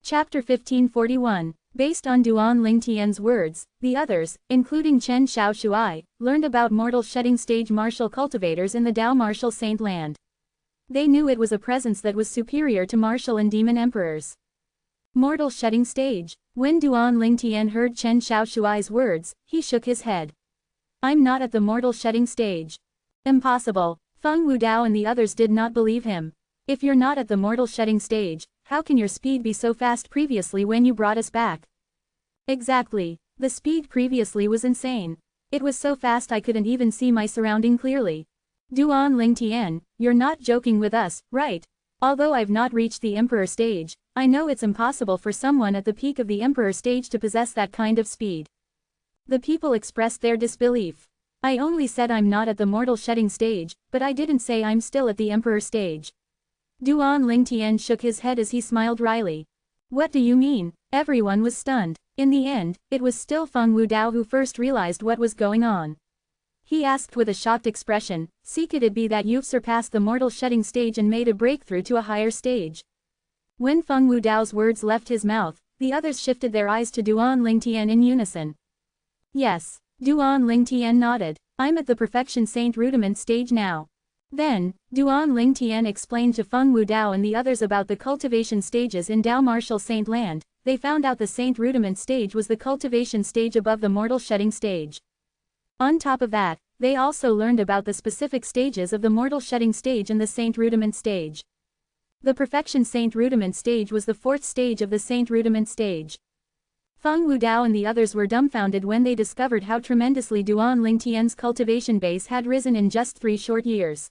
Chapter 1541. Based on Duan Lingtian's words, the others, including Chen Xiaoshuai, learned about mortal shedding stage martial cultivators in the Dao martial saint land. They knew it was a presence that was superior to martial and demon emperors. Mortal shedding stage. When Duan Lingtian heard Chen Xiaoshuai's words, he shook his head. I'm not at the mortal shedding stage. Impossible. Feng Wudao and the others did not believe him. If you're not at the mortal shedding stage, how can your speed be so fast previously when you brought us back? Exactly. The speed previously was insane. It was so fast I couldn't even see my surrounding clearly. Duan Lingtian, you're not joking with us, right? Although I've not reached the Emperor stage, I know it's impossible for someone at the peak of the Emperor stage to possess that kind of speed. The people expressed their disbelief. I only said I'm not at the mortal shedding stage, but I didn't say I'm still at the Emperor stage. Duan Lingtian shook his head as he smiled wryly. What do you mean? Everyone was stunned. In the end, it was still Feng Wudao who first realized what was going on. He asked with a shocked expression, "See, could it be that you've surpassed the mortal shedding stage and made a breakthrough to a higher stage?" When Feng Wudao's words left his mouth, the others shifted their eyes to Duan Lingtian in unison. Yes. Duan Lingtian nodded. I'm at the perfection saint rudiment stage now. Then, Duan Lingtian explained to Feng Wudao and the others about the cultivation stages in Dao martial saint land. They found out the saint rudiment stage was the cultivation stage above the mortal shedding stage. On top of that, they also learned about the specific stages of the mortal shedding stage and the saint rudiment stage. The perfection saint rudiment stage was the fourth stage of the saint rudiment stage. Feng Wudao and the others were dumbfounded when they discovered how tremendously Duan Lingtian's cultivation base had risen in just 3 short years.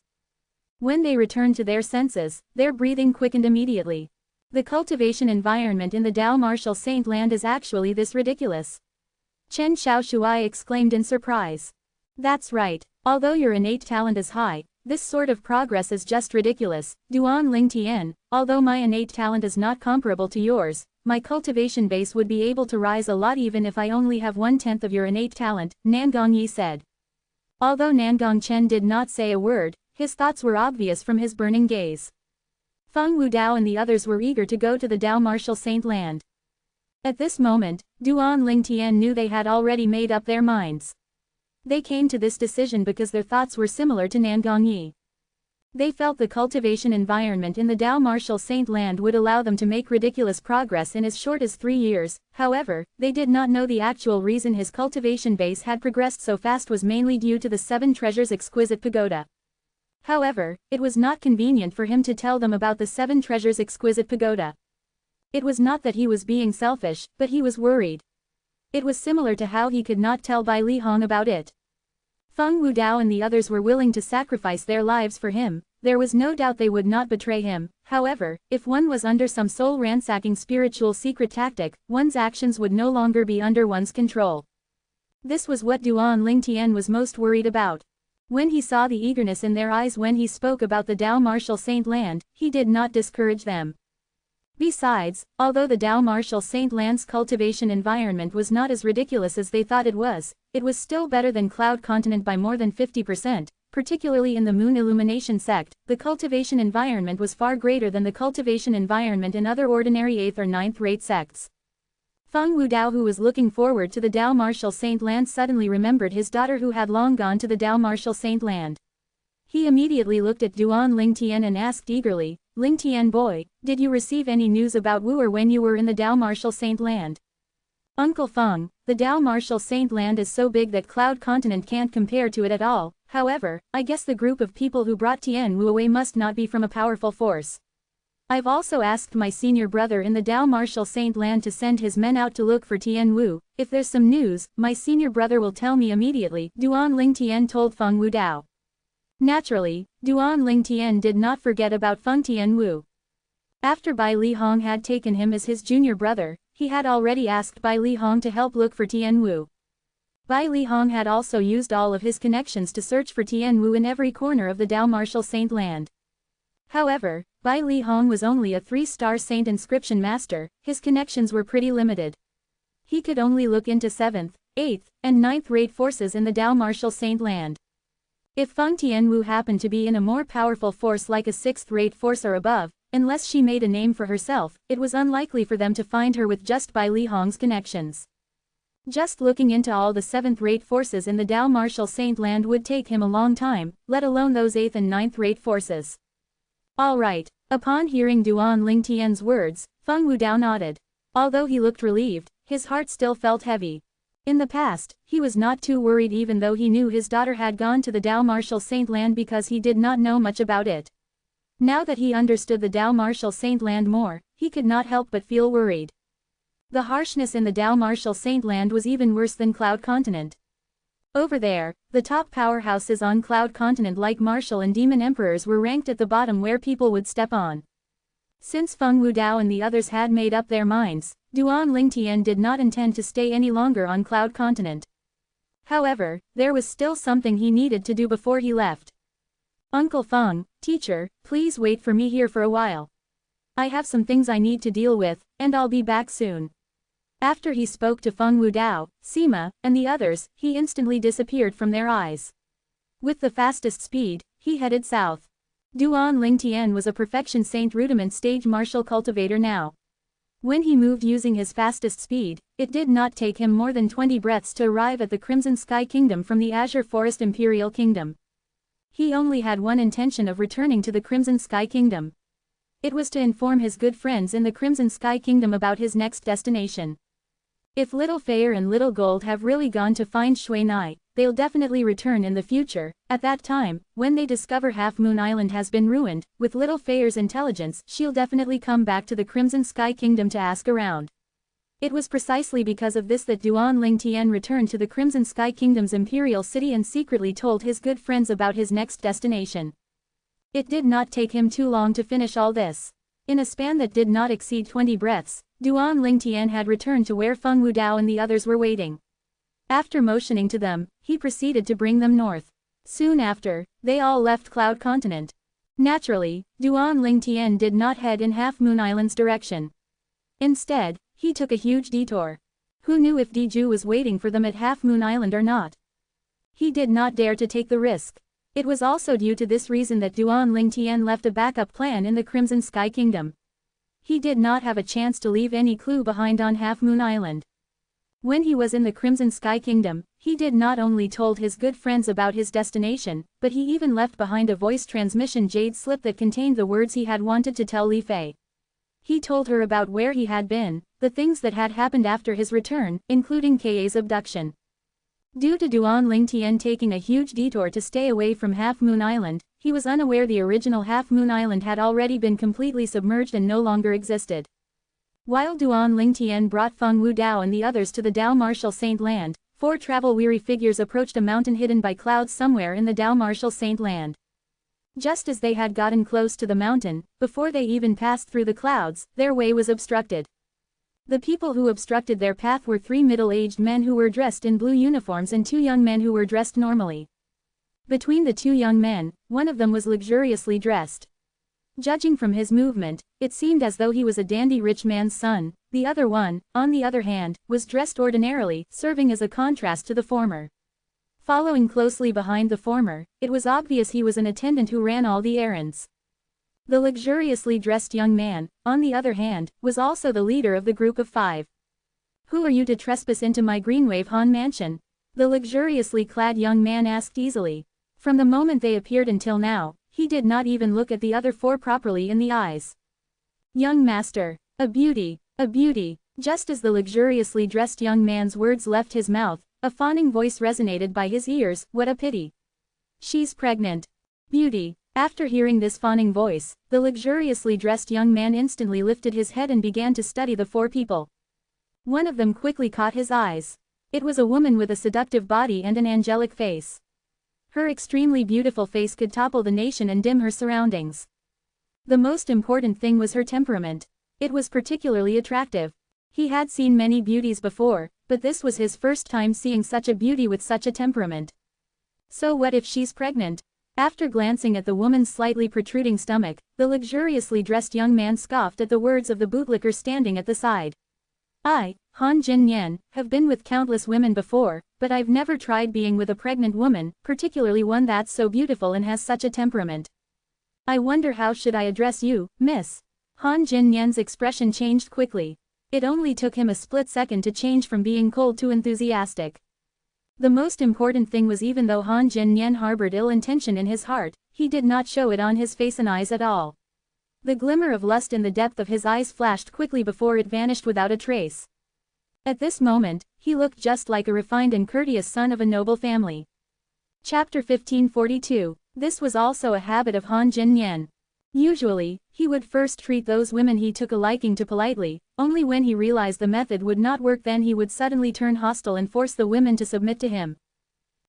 When they returned to their senses, their breathing quickened immediately. The cultivation environment in the Dao martial saint land is actually this ridiculous. Chen Xiaoshuai exclaimed in surprise. That's right. Although your innate talent is high, this sort of progress is just ridiculous. Duan Lingtian, although my innate talent is not comparable to yours, my cultivation base would be able to rise a lot even if I only have 1/10 of your innate talent, Nangong Yi said. Although Nangong Chen did not say a word, his thoughts were obvious from his burning gaze. Feng Wudao and the others were eager to go to the Dao martial saint land. At this moment, Duan Lingtian knew they had already made up their minds. They came to this decision because their thoughts were similar to Nangong Yi. They felt the cultivation environment in the Dao martial saint land would allow them to make ridiculous progress in as short as 3 years. However, they did not know the actual reason his cultivation base had progressed so fast was mainly due to the 7 treasures exquisite pagoda. However, it was not convenient for him to tell them about the 7 treasures exquisite pagoda. It was not that he was being selfish, but he was worried. It was similar to how he could not tell Bai Lihong about it. Feng Wudao and the others were willing to sacrifice their lives for him. There was no doubt they would not betray him. However, if one was under some soul-ransacking spiritual secret tactic, one's actions would no longer be under one's control. This was what Duan Lingtian was most worried about. When he saw the eagerness in their eyes when he spoke about the Dao martial saint land, he did not discourage them. Besides, although the Dao martial saint land's cultivation environment was not as ridiculous as they thought it was still better than Cloud Continent by more than 50%, particularly in the Moon Illumination sect. The cultivation environment was far greater than the cultivation environment in other ordinary 8th or 9th rate sects. Feng Wudao, who was looking forward to the Dao martial saint land, suddenly remembered his daughter who had long gone to the Dao martial saint land. He immediately looked at Duan Lingtian and asked eagerly, "Lingtian boy, did you receive any news about Wu or when you were in the Dao martial saint land?" "Uncle Feng, the Dao martial saint land is so big that Cloud Continent can't compare to it at all. However, I guess the group of people who brought Tian Wu away must not be from a powerful force. I've also asked my senior brother in the Dao martial saint land to send his men out to look for Tian Wu. If there's some news, my senior brother will tell me immediately," Duan Lingtian told Feng Wudao. Naturally, Duan Lingtian did not forget about Feng Tian Wu. After Bai Lihong had taken him as his junior brother, he had already asked Bai Lihong to help look for Tian Wu. Bai Lihong had also used all of his connections to search for Tian Wu in every corner of the Dao martial saint land. However, Bai Lihong was only a 3-star saint inscription master. His connections were pretty limited. He could only look into 7th, 8th, and 9th rate forces in the Dao martial saint land. If Feng Tianwu happened to be in a more powerful force like a 6th rate force or above, Unless she made a name for herself, it was unlikely for them to find her with just by Li Hong's connections. Just looking into all the 7th-rate forces in the Dao Martial Saint Land would take him a long time, let alone those 8th and 9th-rate forces. All right. Upon hearing Duan Lingtian's words, Feng Wudao nodded. Although he looked relieved, his heart still felt heavy. In the past, he was not too worried even though he knew his daughter had gone to the Dao Martial Saint Land because he did not know much about it. Now that he understood the Dao Martial Saint Land more, he could not help but feel worried. The harshness in the Dao Martial Saint Land was even worse than Cloud Continent. Over there, the top powerhouses on Cloud Continent like Martial and Demon Emperors were ranked at the bottom where people would step on. Since Feng Wudao and the others had made up their minds, Duan Lingtian did not intend to stay any longer on Cloud Continent. However, there was still something he needed to do before he left. Uncle Feng, teacher, please wait for me here for a while. I have some things I need to deal with, and I'll be back soon. After he spoke to Feng Wudao, Sima, and the others, he instantly disappeared from their eyes. With the fastest speed, he headed south. Duan Lingtian was a perfection saint rudiment stage martial cultivator now. When he moved using his fastest speed, it did not take him more than 20 breaths to arrive at the Crimson Sky Kingdom from the Azure Forest Imperial Kingdom. He only had one intention of returning to the Crimson Sky Kingdom. It was to inform his good friends in the Crimson Sky Kingdom about his next destination. If Little Fair and Little Gold have really gone to find Shui Nai, they'll definitely return in the future. At that time, when they discover Half Moon Island has been ruined, with Little Fair's intelligence, she'll definitely come back to the Crimson Sky Kingdom to ask around. It was precisely because of this that Duan Lingtian returned to the Crimson Sky Kingdom's imperial city and secretly told his good friends about his next destination. It did not take him too long to finish all this. In a span that did not exceed 20 breaths, Duan Lingtian had returned to where Feng Wudao and the others were waiting. After motioning to them, he proceeded to bring them north. Soon after, they all left Cloud Continent. Naturally, Duan Lingtian did not head in Half Moon Island's direction. Instead, he took a huge detour. Who knew if Diju was waiting for them at Half Moon Island or not? He did not dare to take the risk. It was also due to this reason that Duan Lingtian left a backup plan in the Crimson Sky Kingdom. He did not have a chance to leave any clue behind on Half Moon Island. When he was in the Crimson Sky Kingdom, he did not only told his good friends about his destination, but he even left behind a voice transmission jade slip that contained the words he had wanted to tell Li Fei. He told her about where he had been, the things that had happened after his return, including Ka's abduction. Due to Duan Lingtian taking a huge detour to stay away from Half Moon Island, he was unaware the original Half Moon Island had already been completely submerged and no longer existed. While Duan Lingtian brought Feng Wudao and the others to the Dao Martial Saint Land, 4 travel-weary figures approached a mountain hidden by clouds somewhere in the Dao Martial Saint Land. Just as they had gotten close to the mountain, before they even passed through the clouds, their way was obstructed. The people who obstructed their path were 3 middle-aged men who were dressed in blue uniforms and 2 young men who were dressed normally. Between the 2 young men, one of them was luxuriously dressed. Judging from his movement, it seemed as though he was a dandy rich man's son. The other one, on the other hand, was dressed ordinarily, serving as a contrast to the former. Following closely behind the former, it was obvious he was an attendant who ran all the errands. The luxuriously dressed young man, on the other hand, was also the leader of the group of 5. "Who are you to trespass into my Greenwave Han mansion?" the luxuriously clad young man asked easily. From the moment they appeared until now, he did not even look at the other 4 properly in the eyes. "Young master, a beauty, a beauty." Just as the luxuriously dressed young man's words left his mouth, a fawning voice resonated by his ears. "What a pity. She's pregnant. Beauty." After hearing this fawning voice, the luxuriously dressed young man instantly lifted his head and began to study the 4 people. One of them quickly caught his eyes. It was a woman with a seductive body and an angelic face. Her extremely beautiful face could topple the nation and dim her surroundings. The most important thing was her temperament. It was particularly attractive. He had seen many beauties before, but this was his first time seeing such a beauty with such a temperament. So what if she's pregnant? After glancing at the woman's slightly protruding stomach, the luxuriously dressed young man scoffed at the words of the bootlicker standing at the side. "I, Han Jin Yen, have been with countless women before, but I've never tried being with a pregnant woman, particularly one that's so beautiful and has such a temperament." I wonder how should I address you, miss? Han Jinyan's expression changed quickly. It only took him a split second to change from being cold to enthusiastic. The most important thing was, even though Han Jinyan harbored ill intention in his heart, he did not show it on his face and eyes at all. The glimmer of lust in the depth of his eyes flashed quickly before it vanished without a trace. At this moment, he looked just like a refined and courteous son of a noble family. Chapter 1542. This was also a habit of Han Jinyan. Usually, he would first treat those women he took a liking to politely. Only when he realized the method would not work, then he would suddenly turn hostile and force the women to submit to him.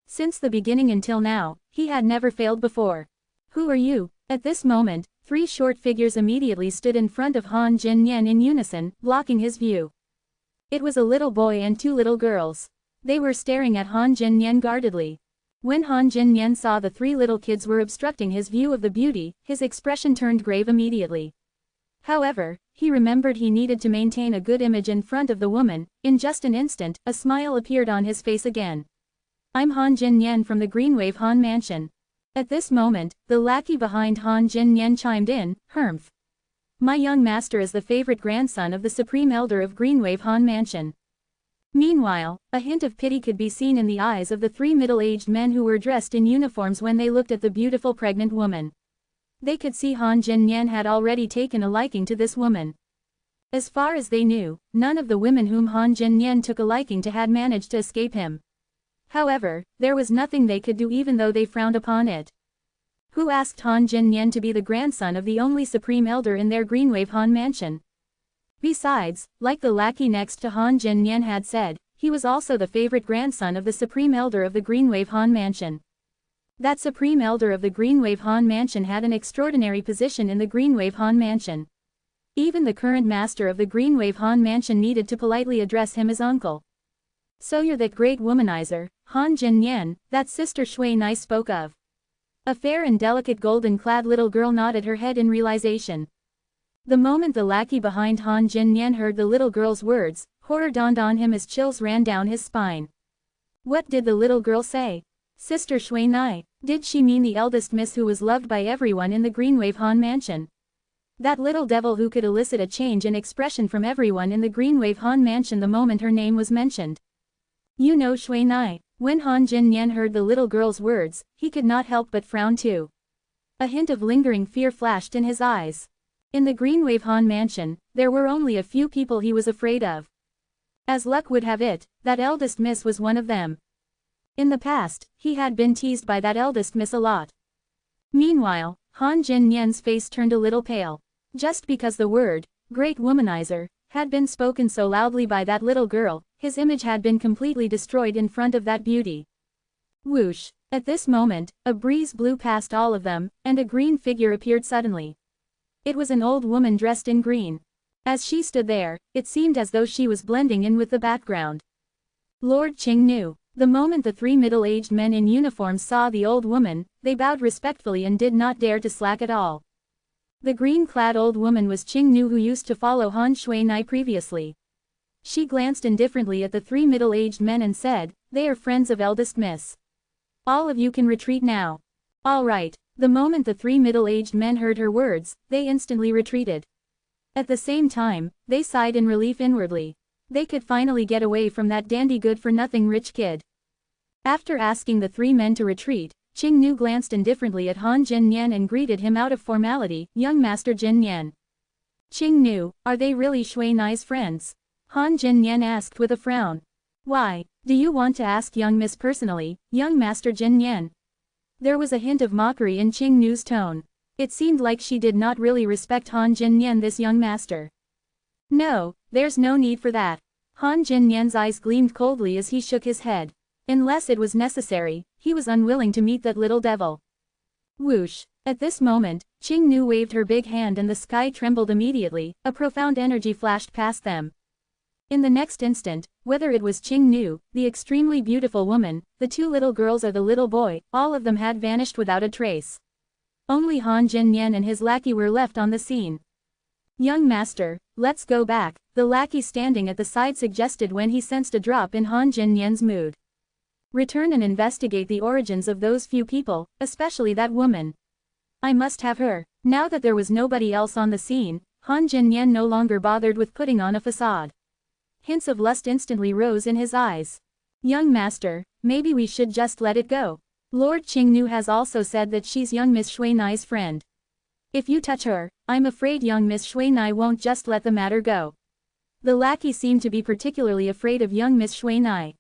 Since the beginning until now, he had never failed before. Who are you? At this moment, 3 short figures immediately stood in front of Han Jinyan in unison, blocking his view. It was a little boy and 2 little girls. They were staring at Han Jinyan guardedly. When Han Jinyan saw the 3 little kids were obstructing his view of the beauty, his expression turned grave immediately. However, he remembered he needed to maintain a good image in front of the woman. In just an instant, a smile appeared on his face again. I'm Han Jinyan from the Greenwave Han Mansion. At this moment, the lackey behind Han Jinyan chimed in, Humph. My young master is the favorite grandson of the Supreme Elder of Greenwave Han Mansion. Meanwhile, a hint of pity could be seen in the eyes of the 3 middle-aged men who were dressed in uniforms when they looked at the beautiful pregnant woman. They could see Han Jinyan had already taken a liking to this woman. As far as they knew, none of the women whom Han Jinyan took a liking to had managed to escape him. However, there was nothing they could do even though they frowned upon it. Who asked Han Jinyan to be the grandson of the only Supreme Elder in their Greenwave Han Mansion? Besides, like the lackey next to Han Jinyan had said, he was also the favorite grandson of the Supreme Elder of the Greenwave Han Mansion. That Supreme Elder of the Greenwave Han Mansion had an extraordinary position in the Greenwave Han Mansion. Even the current master of the Greenwave Han Mansion needed to politely address him as uncle. So you're that great womanizer, Han Jinyan, that Sister Shui Nai spoke of. A fair and delicate golden-clad little girl nodded her head in realization. The moment the lackey behind Han Jinyan heard the little girl's words, horror dawned on him as chills ran down his spine. What did the little girl say? Sister Shui Nai, did she mean the eldest miss who was loved by everyone in the Greenwave Han Mansion? That little devil who could elicit a change in expression from everyone in the Greenwave Han Mansion the moment her name was mentioned. You know Shui Nai. When Han Jinyan heard the little girl's words, he could not help but frown too. A hint of lingering fear flashed in his eyes. In the Greenwave Han Mansion, there were only a few people he was afraid of. As luck would have it, that eldest miss was one of them. In the past, he had been teased by that eldest miss a lot. Meanwhile, Han Jinyan's face turned a little pale. Just because the word, great womanizer, had been spoken so loudly by that little girl, his image had been completely destroyed in front of that beauty. Whoosh! At this moment, a breeze blew past all of them, and a green figure appeared suddenly. It was an old woman dressed in green. As she stood there, it seemed as though she was blending in with the background. Lord Qing knew. The moment the 3 middle-aged men in uniforms saw the old woman, they bowed respectfully and did not dare to slack at all. The green-clad old woman was Qing Nu, who used to follow Han Shui Nai previously. She glanced indifferently at the 3 middle-aged men and said, "They are friends of eldest miss. All of you can retreat now." All right. The moment the 3 middle-aged men heard her words, they instantly retreated. At the same time, they sighed in relief inwardly. They could finally get away from that dandy good-for-nothing rich kid. After asking the 3 men to retreat, Qing Nu glanced indifferently at Han Jinyan and greeted him out of formality, "Young Master Jinyan." "Qing Nu, are they really Shui Nai's friends?" Han Jinyan asked with a frown. "Why, do you want to ask young miss personally, young Master Jinyan?" There was a hint of mockery in Qing Nu's tone. It seemed like she did not really respect Han Jinyan, this young master. "No, there's no need for that." Han Jinyan's eyes gleamed coldly as he shook his head. Unless it was necessary, he was unwilling to meet that little devil. Whoosh! At this moment, Qing Nu waved her big hand and the sky trembled immediately, a profound energy flashed past them. In the next instant, whether it was Qing Nu, the extremely beautiful woman, the 2 little girls or the little boy, all of them had vanished without a trace. Only Han Jinyan and his lackey were left on the scene. "Young master, let's go back," the lackey standing at the side suggested when he sensed a drop in Han Jinyan's mood. "Return and investigate the origins of those few people, especially that woman. I must have her. Now that there was nobody else on the scene, Han Jinyan no longer bothered with putting on a facade. Hints of lust instantly rose in his eyes. Young master, maybe we should just let it go. Lord Qingnu has also said that she's young Miss Shuinai's friend. If you touch her, I'm afraid young Miss Shuinai won't just let the matter go. The lackey seemed to be particularly afraid of young Miss Shuinai.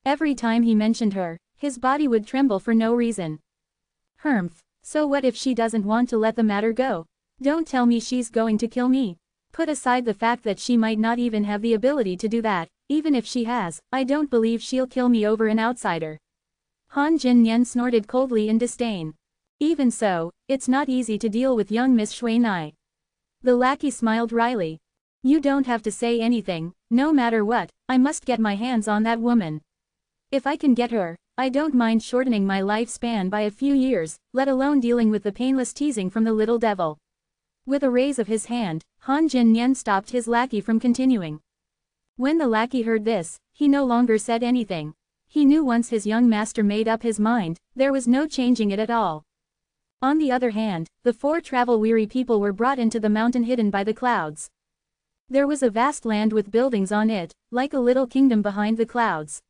Every time he mentioned her, his body would tremble for no reason. Humph, so what if she doesn't want to let the matter go? Don't tell me she's going to kill me. Put aside the fact that she might not even have the ability to do that, even if she has, I don't believe she'll kill me over an outsider. Han Jinyan snorted coldly in disdain. Even so, it's not easy to deal with young Miss Shuinai. The lackey smiled wryly. You don't have to say anything, no matter what, I must get my hands on that woman. If I can get her, I don't mind shortening my lifespan by a few years, let alone dealing with the painless teasing from the little devil. With a raise of his hand, Han Jinyan stopped his lackey from continuing. When the lackey heard this, he no longer said anything. He knew once his young master made up his mind, there was no changing it at all. On the other hand, the 4 travel-weary people were brought into the mountain hidden by the clouds. There was a vast land with buildings on it, like a little kingdom behind the clouds.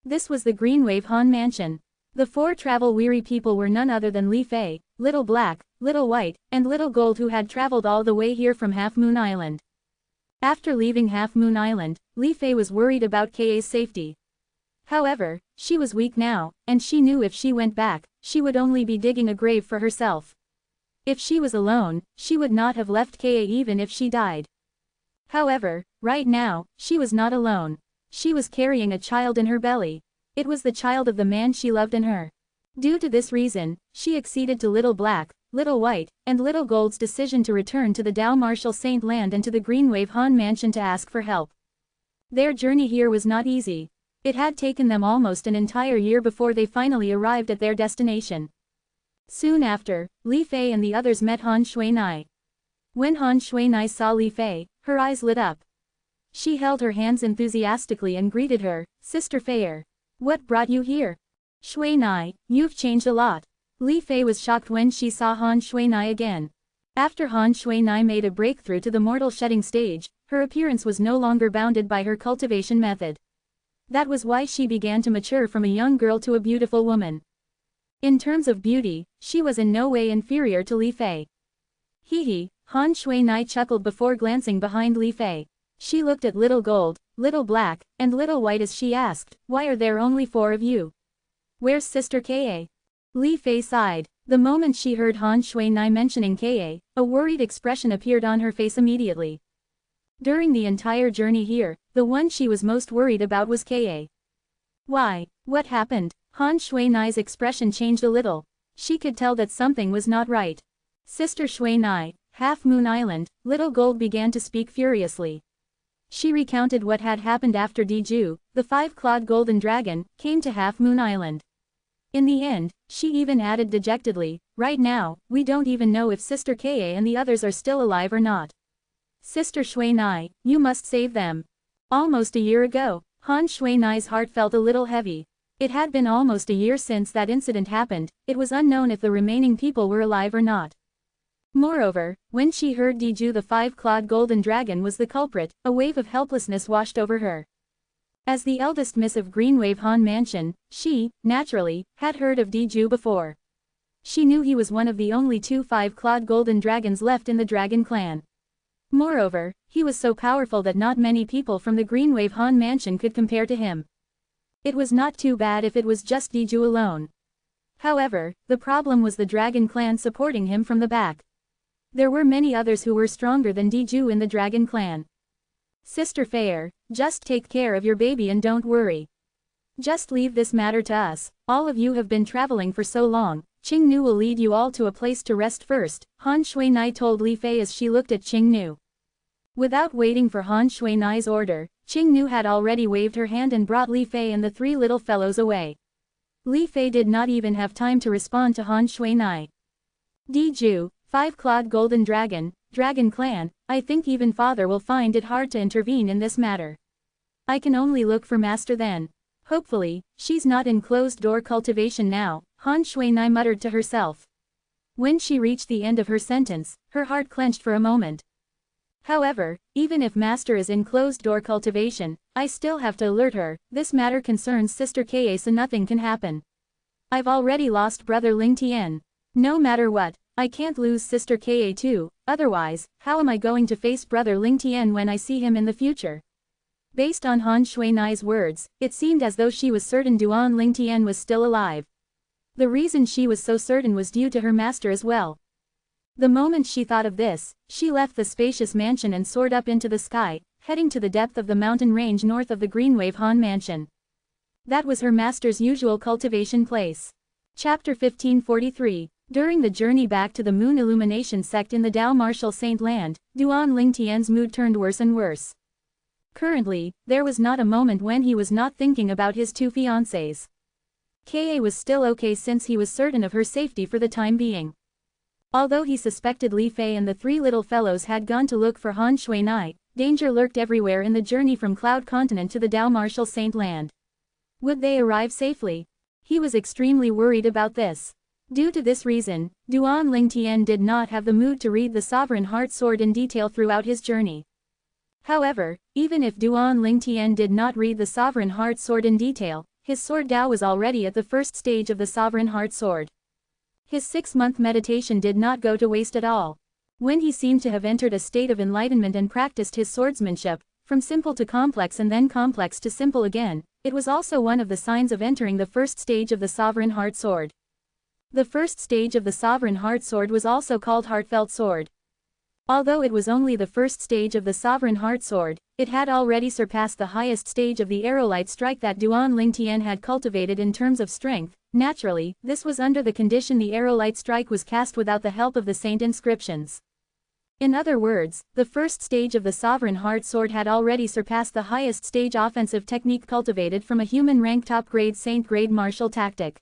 This was the Greenwave Han Mansion. The 4 travel-weary people were none other than Li Fei, Little Black, Little White, and Little Gold, who had traveled all the way here from Half Moon Island. After leaving Half Moon Island, Li Fei was worried about Ka's safety. However, she was weak now, and she knew if she went back, she would only be digging a grave for herself. If she was alone, she would not have left Ka even if she died. However, right now, she was not alone. She was carrying a child in her belly. It was the child of the man she loved in her. Due to this reason, she acceded to Little Black, Little White, and Little Gold's decision to return to the Dao Martial Saint Land and to the Greenwave Han Mansion to ask for help. Their journey here was not easy. It had taken them almost an entire year before they finally arrived at their destination. Soon after, Li Fei and the others met Han Shuinai. When Han Shuinai saw Li Fei, her eyes lit up. She held her hands enthusiastically and greeted her, Sister Feier. What brought you here? Shuinai, you've changed a lot. Li Fei was shocked when she saw Han Shuinai again. After Han Shuinai made a breakthrough to the mortal shedding stage, her appearance was no longer bounded by her cultivation method. That was why she began to mature from a young girl to a beautiful woman. In terms of beauty, she was in no way inferior to Li Fei. Hee, Han Shuinai chuckled before glancing behind Li Fei. She looked at Little Gold, Little Black, and Little White as she asked, why are there only 4 of you? Where's Sister Ka? Li Fei sighed. The moment she heard Han Shuinai mentioning Ka, a worried expression appeared on her face immediately. During the entire journey here, the one she was most worried about was Ka. Why? What happened? Han Shuinai's expression changed a little. She could tell that something was not right. Sister Shuinai, Half Moon Island, Little Gold began to speak furiously. She recounted what had happened after Diju, the 5-clawed golden dragon, came to Half Moon Island. In the end, she even added dejectedly, right now, we don't even know if Sister Ka and the others are still alive or not. Sister Shuinai, you must save them. Almost a year ago, Han Shuinai's heart felt a little heavy. It had been almost a year since that incident happened, it was unknown if the remaining people were alive or not. Moreover, when she heard Diju the 5-clawed golden dragon was the culprit, a wave of helplessness washed over her. As the eldest miss of Greenwave Han Mansion, she, naturally, had heard of Diju before. She knew he was one of the only 2 5-clawed golden dragons left in the dragon clan. Moreover, he was so powerful that not many people from the Greenwave Han Mansion could compare to him. It was not too bad if it was just Diju alone. However, the problem was the dragon clan supporting him from the back. There were many others who were stronger than Diju in the dragon clan. Sister Feier, just take care of your baby and don't worry. Just leave this matter to us, all of you have been traveling for so long, Qingnu will lead you all to a place to rest first, Han Shuinai told Li Fei as she looked at Qingnu. Without waiting for Han Shuinai's order, Qingnu had already waved her hand and brought Li Fei and the 3 little fellows away. Li Fei did not even have time to respond to Han Shuinai. Diju, 5-clawed golden dragon, dragon clan, I think even father will find it hard to intervene in this matter. I can only look for master then. Hopefully, she's not in closed-door cultivation now, Han Shuinai muttered to herself. When she reached the end of her sentence, her heart clenched for a moment. However, even if Master is in closed-door cultivation, I still have to alert her. This matter concerns Sister Ka, so nothing can happen. I've already lost Brother Ling Tian. No matter what, I can't lose Sister Ka too, otherwise, how am I going to face Brother Ling Tian when I see him in the future? Based on Han Shuinai's words, it seemed as though she was certain Duan Ling Tian was still alive. The reason she was so certain was due to her master as well. The moment she thought of this, she left the spacious mansion and soared up into the sky, heading to the depth of the mountain range north of the Greenwave Han Mansion. That was her master's usual cultivation place. Chapter 1543. During the journey back to the Moon Illumination sect in the Dao Martial Saint Land, Duan Ling Tian's mood turned worse and worse. Currently, there was not a moment when he was not thinking about his two fiancées. Ka was still okay since he was certain of her safety for the time being. Although he suspected Li Fei and the three little fellows had gone to look for Han Shuinai, danger lurked everywhere in the journey from Cloud Continent to the Dao Martial Saint Land. Would they arrive safely? He was extremely worried about this. Due to this reason, Duan Ling Tian did not have the mood to read the Sovereign Heart Sword in detail throughout his journey. However, even if Duan Ling Tian did not read the Sovereign Heart Sword in detail, his sword Dao was already at the first stage of the Sovereign Heart Sword. His 6-month meditation did not go to waste at all. When he seemed to have entered a state of enlightenment and practiced his swordsmanship, from simple to complex and then complex to simple again, it was also one of the signs of entering the first stage of the Sovereign Heart Sword. The first stage of the Sovereign Heart Sword was also called Heartfelt Sword. Although it was only the first stage of the Sovereign Heart Sword, it had already surpassed the highest stage of the Arrowlight Strike that Duan Ling Tian had cultivated in terms of strength. Naturally, this was under the condition the Arrowlight Strike was cast without the help of the Saint inscriptions. In other words, the first stage of the Sovereign Heart Sword had already surpassed the highest stage offensive technique cultivated from a human rank top-grade Saint-grade martial tactic.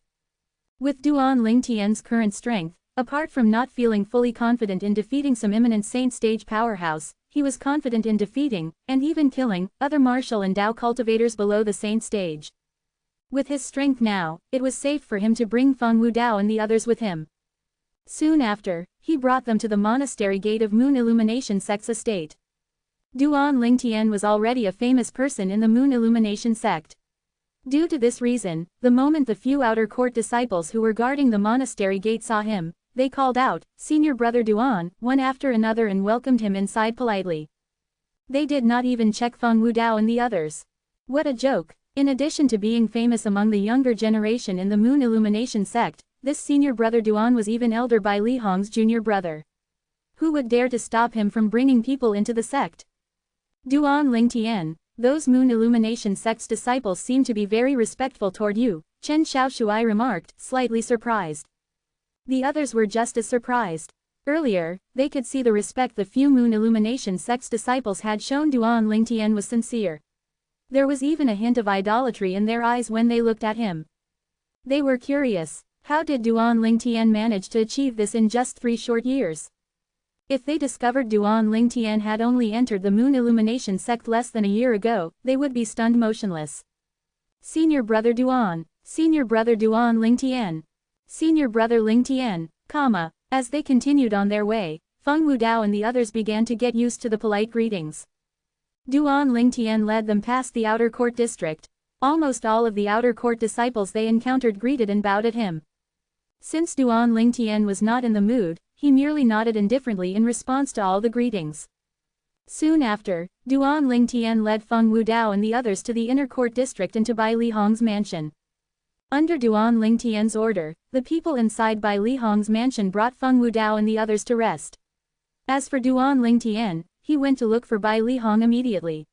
With Duan Ling Tian's current strength, apart from not feeling fully confident in defeating some imminent Saint stage powerhouse, he was confident in defeating, and even killing, other martial and Dao cultivators below the Saint stage. With his strength now, it was safe for him to bring Feng Wudao and the others with him. Soon after, he brought them to the monastery gate of Moon Illumination Sect's estate. Duan Ling Tian was already a famous person in the Moon Illumination sect. Due to this reason, the moment the few outer court disciples who were guarding the monastery gate saw him, they called out, "Senior Brother Duan," one after another and welcomed him inside politely. They did not even check Feng Wudao and the others. What a joke! In addition to being famous among the younger generation in the Moon Illumination sect, this senior brother Duan was even elder by Li Hong's junior brother. Who would dare to stop him from bringing people into the sect? Duan Ling Tian, those Moon Illumination sect's disciples seem to be very respectful toward you, Chen Xiaoshuai remarked, slightly surprised. The others were just as surprised. Earlier, they could see the respect the few Moon Illumination sect's disciples had shown Duan Ling Tian was sincere. There was even a hint of idolatry in their eyes when they looked at him. They were curious, how did Duan Ling Tian manage to achieve this in just 3 short years? If they discovered Duan Ling Tian had only entered the Moon Illumination sect less than a year ago, they would be stunned motionless. Senior Brother Duan, Senior Brother Duan Ling Tian, Senior Brother Ling Tian, As they continued on their way, Feng Wudao and the others began to get used to the polite greetings. Duan Ling Tian led them past the outer court district. Almost all of the outer court disciples they encountered greeted and bowed at him. Since Duan Ling Tian was not in the mood, he merely nodded indifferently in response to all the greetings. Soon after, Duan Ling Tian led Feng Wudao and the others to the inner court district and to Bai Li Hong's mansion. Under Duan Ling Tian's order, the people inside Bai Li Hong's mansion brought Feng Wudao and the others to rest. As for Duan Ling Tian, he went to look for Bai Li Hong immediately.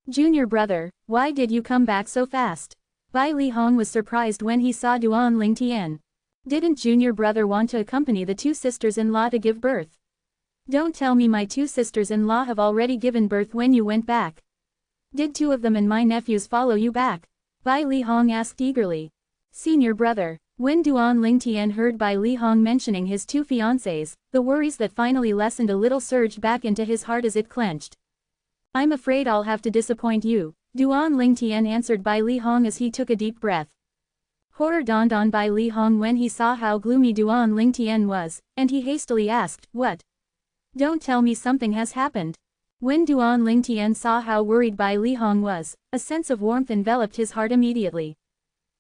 Junior brother, why did you come back so fast? Bai Li Hong was surprised when he saw Duan Ling Tian. Didn't junior brother want to accompany the 2 sisters-in-law to give birth? Don't tell me my 2 sisters-in-law have already given birth when you went back. Did 2 of them and my nephews follow you back? Bai Li Hong asked eagerly. Senior brother, when Duan Ling Tian heard Bai Li Hong mentioning his 2 fiancés, the worries that finally lessened a little surged back into his heart as it clenched. I'm afraid I'll have to disappoint you, Duan Ling Tian answered Bai Li Hong as he took a deep breath. Horror dawned on Bai Li Hong when he saw how gloomy Duan Lingtian was, and he hastily asked, "What? Don't tell me something has happened." When Duan Lingtian saw how worried Bai Li Hong was, a sense of warmth enveloped his heart immediately.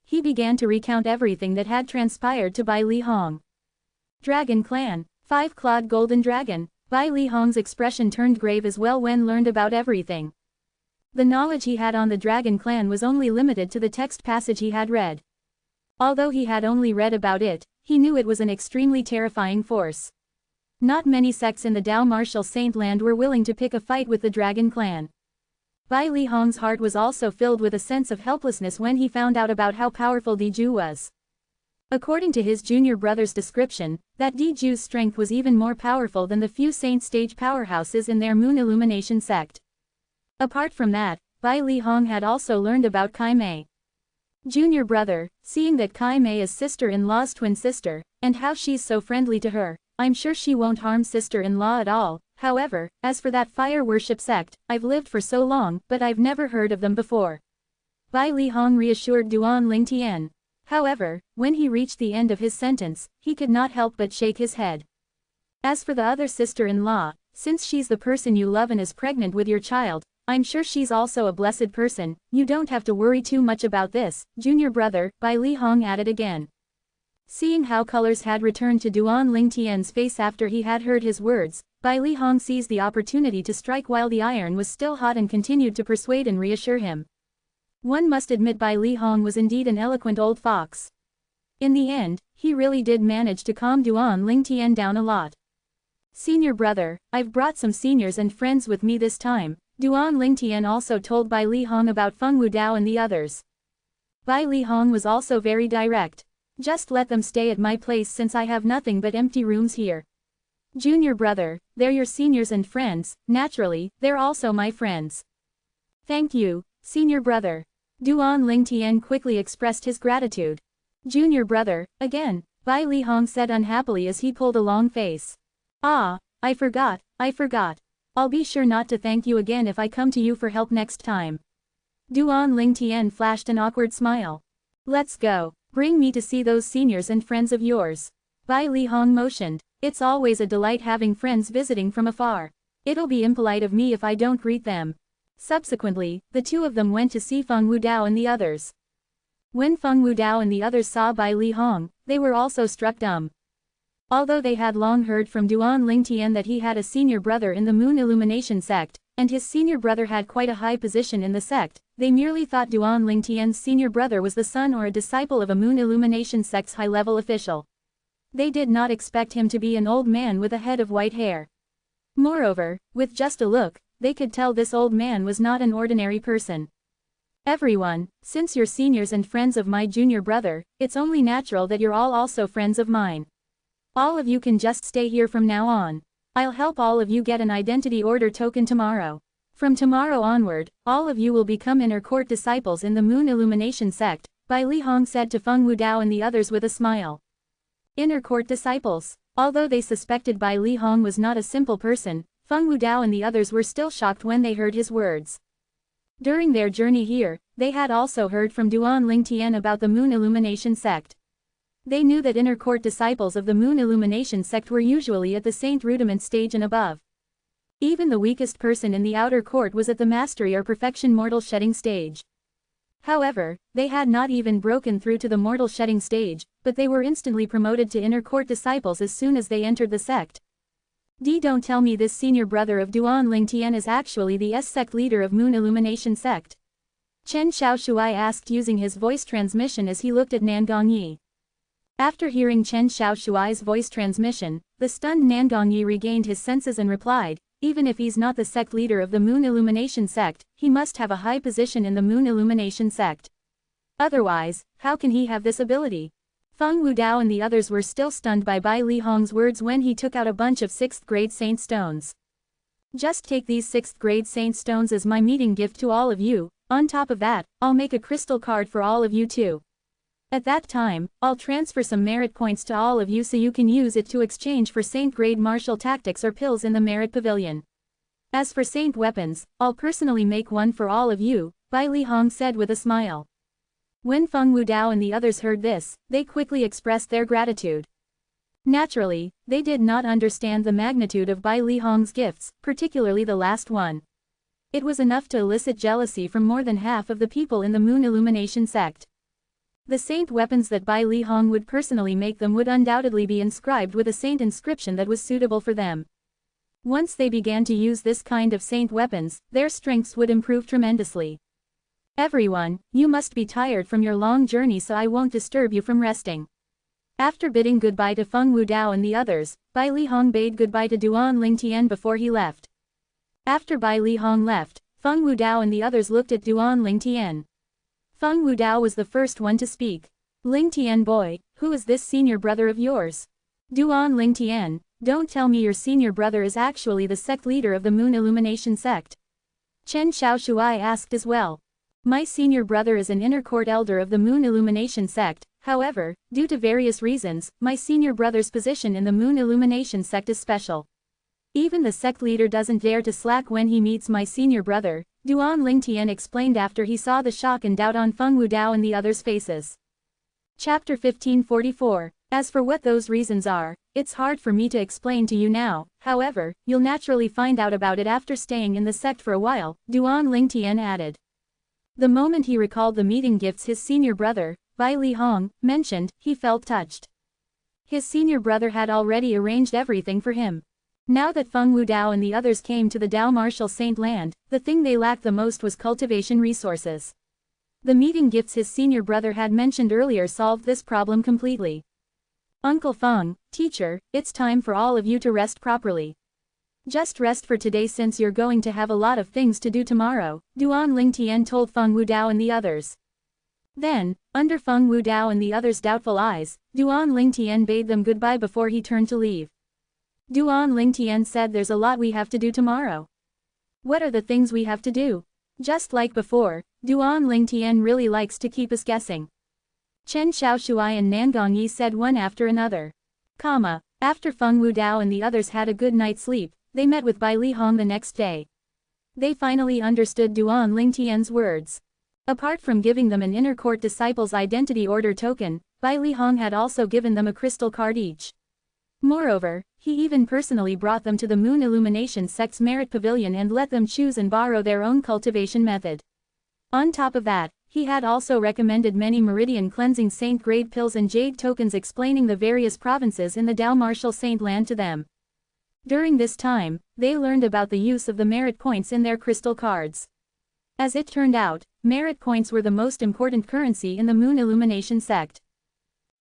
He began to recount everything that had transpired to Bai Li Hong. Dragon Clan, 5-clawed golden dragon. Bai Li Hong's expression turned grave as well when learned about everything. The knowledge he had on the Dragon Clan was only limited to the text passage he had read. Although he had only read about it, he knew it was an extremely terrifying force. Not many sects in the Dao Martial Saint Land were willing to pick a fight with the Dragon Clan. Bai Li Hong's heart was also filled with a sense of helplessness when he found out about how powerful Diju was. According to his junior brother's description, that Diju's strength was even more powerful than the few saint stage powerhouses in their Moon Illumination sect. Apart from that, Bai Li Hong had also learned about Kai Mei. Junior brother, seeing that Kai Mei is sister-in-law's twin sister, and how she's so friendly to her, I'm sure she won't harm sister-in-law at all. However, as for that fire worship sect, I've lived for so long, but I've never heard of them before. Bai Li Hong reassured Duan Lingtian. However, when he reached the end of his sentence, he could not help but shake his head. As for the other sister-in-law, since she's the person you love and is pregnant with your child, I'm sure she's also a blessed person. You don't have to worry too much about this, junior brother, Bai Li Hong added again. Seeing how colors had returned to Duan Lingtian's face after he had heard his words, Bai Li Hong seized the opportunity to strike while the iron was still hot and continued to persuade and reassure him. One must admit Bai Li Hong was indeed an eloquent old fox. In the end, he really did manage to calm Duan Lingtian down a lot. Senior brother, I've brought some seniors and friends with me this time. Duan Lingtian also told Bai Li Hong about Feng Wudao and the others. Bai Li Hong was also very direct. Just let them stay at my place since I have nothing but empty rooms here. Junior brother, they're your seniors and friends, naturally, they're also my friends. Thank you, senior brother. Duan Lingtian quickly expressed his gratitude. Junior brother, again, Bai Li Hong said unhappily as he pulled a long face. Ah, I forgot. I'll be sure not to thank you again if I come to you for help next time. Duan Lingtian flashed an awkward smile. Let's go, bring me to see those seniors and friends of yours. Bai Li Hong motioned. It's always a delight having friends visiting from afar. It'll be impolite of me if I don't greet them. Subsequently, the two of them went to see Feng Wudao and the others. When Feng Wudao and the others saw Bai Li Hong, they were also struck dumb. Although they had long heard from Duan Lingtian that he had a senior brother in the Moon Illumination sect, and his senior brother had quite a high position in the sect, they merely thought Duan Lingtian's senior brother was the son or a disciple of a Moon Illumination sect's high-level official. They did not expect him to be an old man with a head of white hair. Moreover, with just a look, they could tell this old man was not an ordinary person. Everyone, since you're seniors and friends of my junior brother, it's only natural that you're all also friends of mine. All of you can just stay here from now on. I'll help all of you get an identity order token tomorrow. From tomorrow onward, all of you will become inner court disciples in the Moon Illumination sect, Bai Li Hong said to Feng Wudao and the others with a smile. Inner court disciples. Although they suspected Bai Li Hong was not a simple person, Feng Wudao and the others were still shocked when they heard his words. During their journey here, they had also heard from Duan Lingtian about the Moon Illumination sect. They knew that inner court disciples of the Moon Illumination sect were usually at the Saint Rudiment stage and above. Even the weakest person in the outer court was at the Mastery or Perfection Mortal Shedding stage. However, they had not even broken through to the Mortal Shedding stage, but they were instantly promoted to inner court disciples as soon as they entered the sect. Don't tell me this senior brother of Duan Lingtian is actually the S-sect leader of Moon Illumination sect. Chen Xiaoshuai asked using his voice transmission as he looked at Nangongyi. After hearing Chen Xiaoshuai's voice transmission, the stunned Nangongyi regained his senses and replied, even if he's not the sect leader of the Moon Illumination sect, he must have a high position in the Moon Illumination sect. Otherwise, how can he have this ability? Feng Wudao and the others were still stunned by Bai Li Hong's words when he took out a bunch of 6th grade saint stones. Just take these 6th grade saint stones as my meeting gift to all of you. On top of that, I'll make a crystal card for all of you too. At that time, I'll transfer some merit points to all of you so you can use it to exchange for saint grade martial tactics or pills in the merit pavilion. As for saint weapons, I'll personally make one for all of you, Bai Li Hong said with a smile. When Feng Wudao and the others heard this, they quickly expressed their gratitude. Naturally, they did not understand the magnitude of Bai Lihong's gifts, particularly the last one. It was enough to elicit jealousy from more than half of the people in the Moon Illumination sect. The saint weapons that Bai Lihong would personally make them would undoubtedly be inscribed with a saint inscription that was suitable for them. Once they began to use this kind of saint weapons, their strengths would improve tremendously. Everyone, you must be tired from your long journey, so I won't disturb you from resting. After bidding goodbye to Feng Wudao and the others, Bai Lihong bade goodbye to Duan Lingtian before he left. After Bai Lihong left, Feng Wudao and the others looked at Duan Lingtian. Feng Wudao was the first one to speak. Lingtian boy, who is this senior brother of yours? Duan Lingtian, don't tell me your senior brother is actually the sect leader of the Moon Illumination sect. Chen Xiaoshuai asked as well. My senior brother is an inner court elder of the Moon Illumination sect. However, due to various reasons, my senior brother's position in the Moon Illumination sect is special. Even the sect leader doesn't dare to slack when he meets my senior brother, Duan Lingtian explained after he saw the shock and doubt on Feng Wudao and the others' faces. Chapter 1544. As for what those reasons are, it's hard for me to explain to you now, however, you'll naturally find out about it after staying in the sect for a while, Duan Lingtian added. The moment he recalled the meeting gifts his senior brother, Bai Lihong, mentioned, he felt touched. His senior brother had already arranged everything for him. Now that Feng Wudao and the others came to the Dao Martial Saint Land, the thing they lacked the most was cultivation resources. The meeting gifts his senior brother had mentioned earlier solved this problem completely. Uncle Feng, teacher, it's time for all of you to rest properly. Just rest for today since you're going to have a lot of things to do tomorrow, Duan Lingtian told Feng Wudao and the others. Then, under Feng Wudao and the others' doubtful eyes, Duan Lingtian bade them goodbye before he turned to leave. Duan Lingtian said there's a lot we have to do tomorrow. What are the things we have to do? Just like before, Duan Lingtian really likes to keep us guessing. Chen Xiaoshuai and Nangong Yi said one after another. After Feng Wudao and the others had a good night's sleep, they met with Bai Lihong the next day. They finally understood Duan Lingtian's words. Apart from giving them an inner court disciple's identity order token, Bai Lihong had also given them a crystal card each. Moreover, he even personally brought them to the Moon Illumination sect's Merit Pavilion and let them choose and borrow their own cultivation method. On top of that, he had also recommended many meridian cleansing saint grade pills and jade tokens explaining the various provinces in the Dao Martial Saint Land to them. During this time, they learned about the use of the merit points in their crystal cards. As it turned out, merit points were the most important currency in the Moon Illumination sect.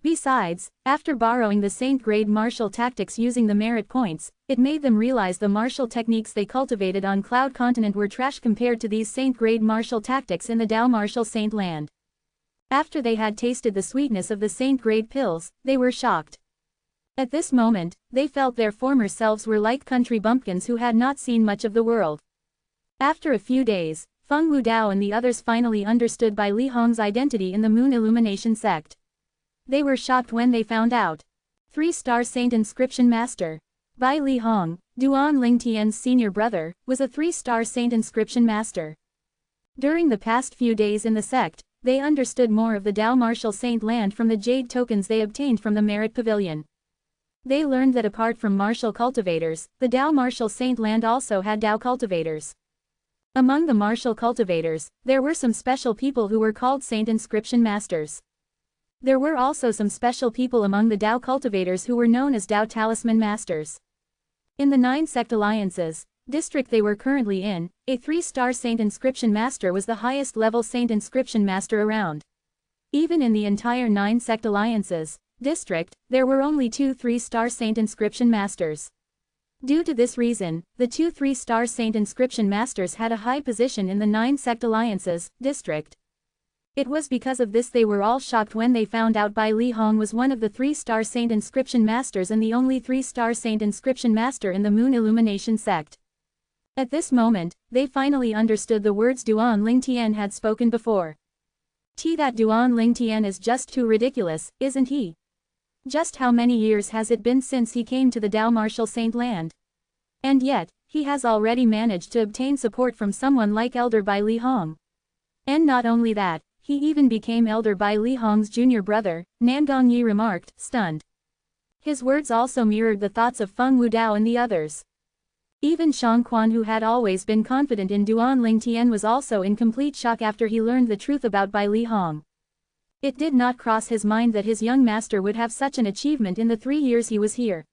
Besides, after borrowing the saint-grade martial tactics using the merit points, it made them realize the martial techniques they cultivated on Cloud Continent were trash compared to these saint-grade martial tactics in the Dao Martial Saint Land. After they had tasted the sweetness of the saint-grade pills, they were shocked. At this moment, they felt their former selves were like country bumpkins who had not seen much of the world. After a few days, Feng Wudao and the others finally understood Bai Lihong's identity in the Moon Illumination sect. They were shocked when they found out. 3-star Saint Inscription Master. Bai Lihong, Duan Lingtian's senior brother, was a 3-star Saint Inscription Master. During the past few days in the sect, they understood more of the Dao Martial Saint Land from the jade tokens they obtained from the Merit Pavilion. They learned that apart from martial cultivators, the Dao Martial Saint Land also had Dao cultivators. Among the martial cultivators, there were some special people who were called Saint Inscription Masters. There were also some special people among the Dao cultivators who were known as Dao Talisman Masters. In the 9 sect alliances, district they were currently in, a 3-star Saint Inscription Master was the highest level Saint Inscription Master around. Even in the entire 9 sect alliances, district, there were only 2 3-star Saint Inscription Masters. Due to this reason, the 2 3-star Saint Inscription Masters had a high position in the 9 sect alliances, district. It was because of this they were all shocked when they found out Bai Lihong was one of the 3-star Saint Inscription Masters and the only 3-star Saint Inscription Master in the Moon Illumination sect. At this moment, they finally understood the words Duan Lingtian had spoken before. That Duan Lingtian is just too ridiculous, isn't he? Just how many years has it been since he came to the Dao Martial Saint Land? And yet, he has already managed to obtain support from someone like Elder Bai Lihong. And not only that, he even became elder by Li Hong's junior brother, Nangong Yi remarked, stunned. His words also mirrored the thoughts of Feng Wudao and the others. Even Shang Quan, who had always been confident in Duan Lingtian, was also in complete shock after he learned the truth about Bai Li Hong. It did not cross his mind that his young master would have such an achievement in the 3 years he was here.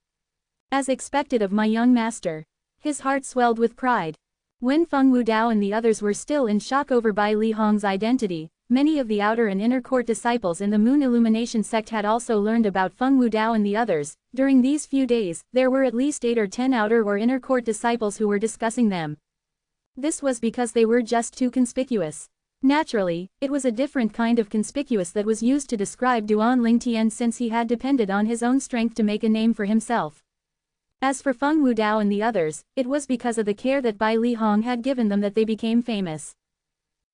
As expected of my young master. His heart swelled with pride. When Feng Wudao and the others were still in shock over Bai Li Hong's identity, many of the outer and inner court disciples in the Moon Illumination sect had also learned about Feng Wudao and the others. During these few days, there were at least 8 or 10 outer or inner court disciples who were discussing them. This was because they were just too conspicuous. Naturally, it was a different kind of conspicuous that was used to describe Duan Lingtian, since he had depended on his own strength to make a name for himself. As for Feng Wudao and the others, it was because of the care that Bai Li Hong had given them that they became famous.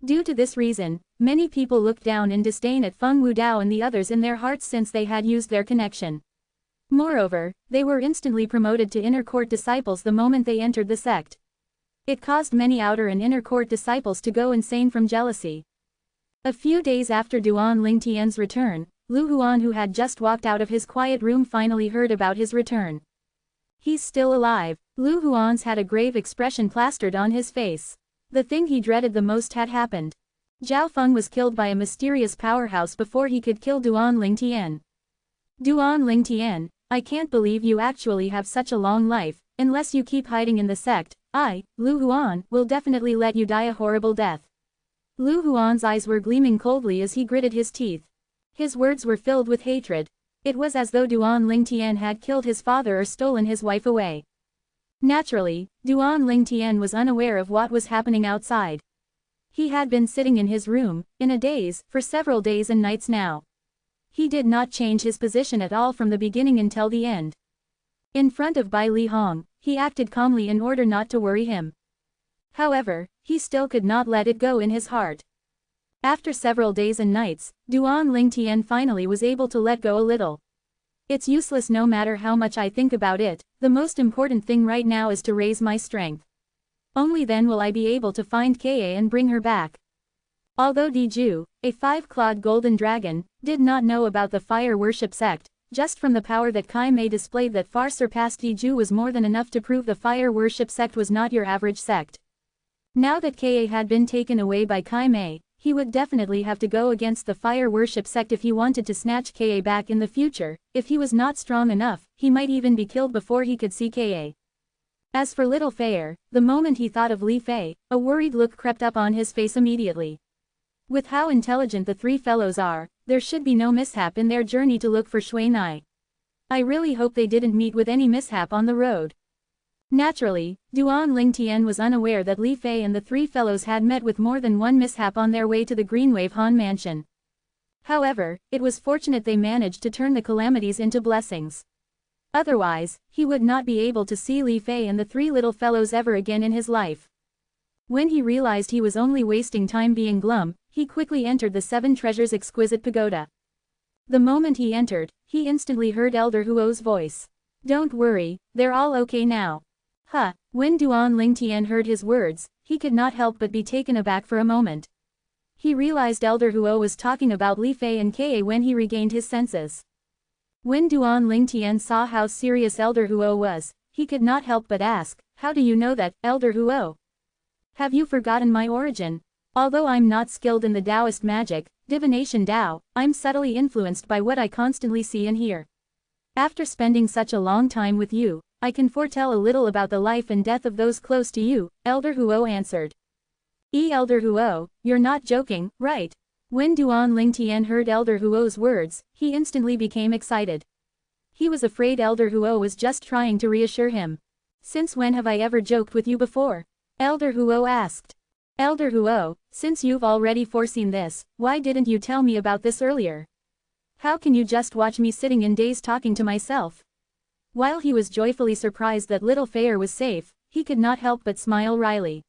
Due to this reason, many people looked down in disdain at Feng Wudao and the others in their hearts, since they had used their connection. Moreover, they were instantly promoted to inner court disciples the moment they entered the sect. It caused many outer and inner court disciples to go insane from jealousy. A few days after Duan Lingtian's return, Lu Huan, who had just walked out of his quiet room, finally heard about his return. He's still alive. Lu Huan's had a grave expression plastered on his face. The thing he dreaded the most had happened. Zhao Feng was killed by a mysterious powerhouse before he could kill Duan Lingtian. Duan Lingtian, I can't believe you actually have such a long life. Unless you keep hiding in the sect, I, Lu Huan, will definitely let you die a horrible death. Lu Huan's eyes were gleaming coldly as he gritted his teeth. His words were filled with hatred. It was as though Duan Lingtian had killed his father or stolen his wife away. Naturally, Duan Lingtian was unaware of what was happening outside. He had been sitting in his room, in a daze, for several days and nights now. He did not change his position at all from the beginning until the end. In front of Bai Li Hong, he acted calmly in order not to worry him. However, he still could not let it go in his heart. After several days and nights, Duan Lingtian finally was able to let go a little. It's useless no matter how much I think about it, the most important thing right now is to raise my strength. Only then will I be able to find Ka and bring her back. Although Diju, a 5-clawed golden dragon, did not know about the fire worship sect, just from the power that Kai Mei displayed that far surpassed Diju was more than enough to prove the fire worship sect was not your average sect. Now that Ka had been taken away by Kai Mei, he would definitely have to go against the fire worship sect if he wanted to snatch Ka back in the future. If he was not strong enough, he might even be killed before he could see Ka. As for little Fei, the moment he thought of Li Fei, a worried look crept up on his face immediately. With how intelligent the 3 fellows are, there should be no mishap in their journey to look for Shui Nai. I really hope they didn't meet with any mishap on the road. Naturally, Duan Lingtian was unaware that Li Fei and the 3 fellows had met with more than one mishap on their way to the Greenwave Han mansion. However, it was fortunate they managed to turn the calamities into blessings. Otherwise, he would not be able to see Li Fei and the 3 little fellows ever again in his life. When he realized he was only wasting time being glum, he quickly entered the 7 Treasures exquisite pagoda. The moment he entered, he instantly heard Elder Huo's voice. Don't worry, they're all okay now. When Duan Lingtian heard his words, he could not help but be taken aback for a moment. He realized Elder Huo was talking about Li Fei and Ka when he regained his senses. When Duan Lingtian saw how serious Elder Huo was, he could not help but ask, how do you know that, Elder Huo? Have you forgotten my origin? Although I'm not skilled in the Taoist magic, divination Tao, I'm subtly influenced by what I constantly see and hear. After spending such a long time with you, I can foretell a little about the life and death of those close to you, Elder Huo answered. Elder Huo, you're not joking, right? When Duan Lingtian heard Elder Huo's words, he instantly became excited. He was afraid Elder Huo was just trying to reassure him. Since when have I ever joked with you before? Elder Huo asked. Elder Huo, since you've already foreseen this, why didn't you tell me about this earlier? How can you just watch me sitting in daze talking to myself? While he was joyfully surprised that little Fei was safe, he could not help but smile wryly.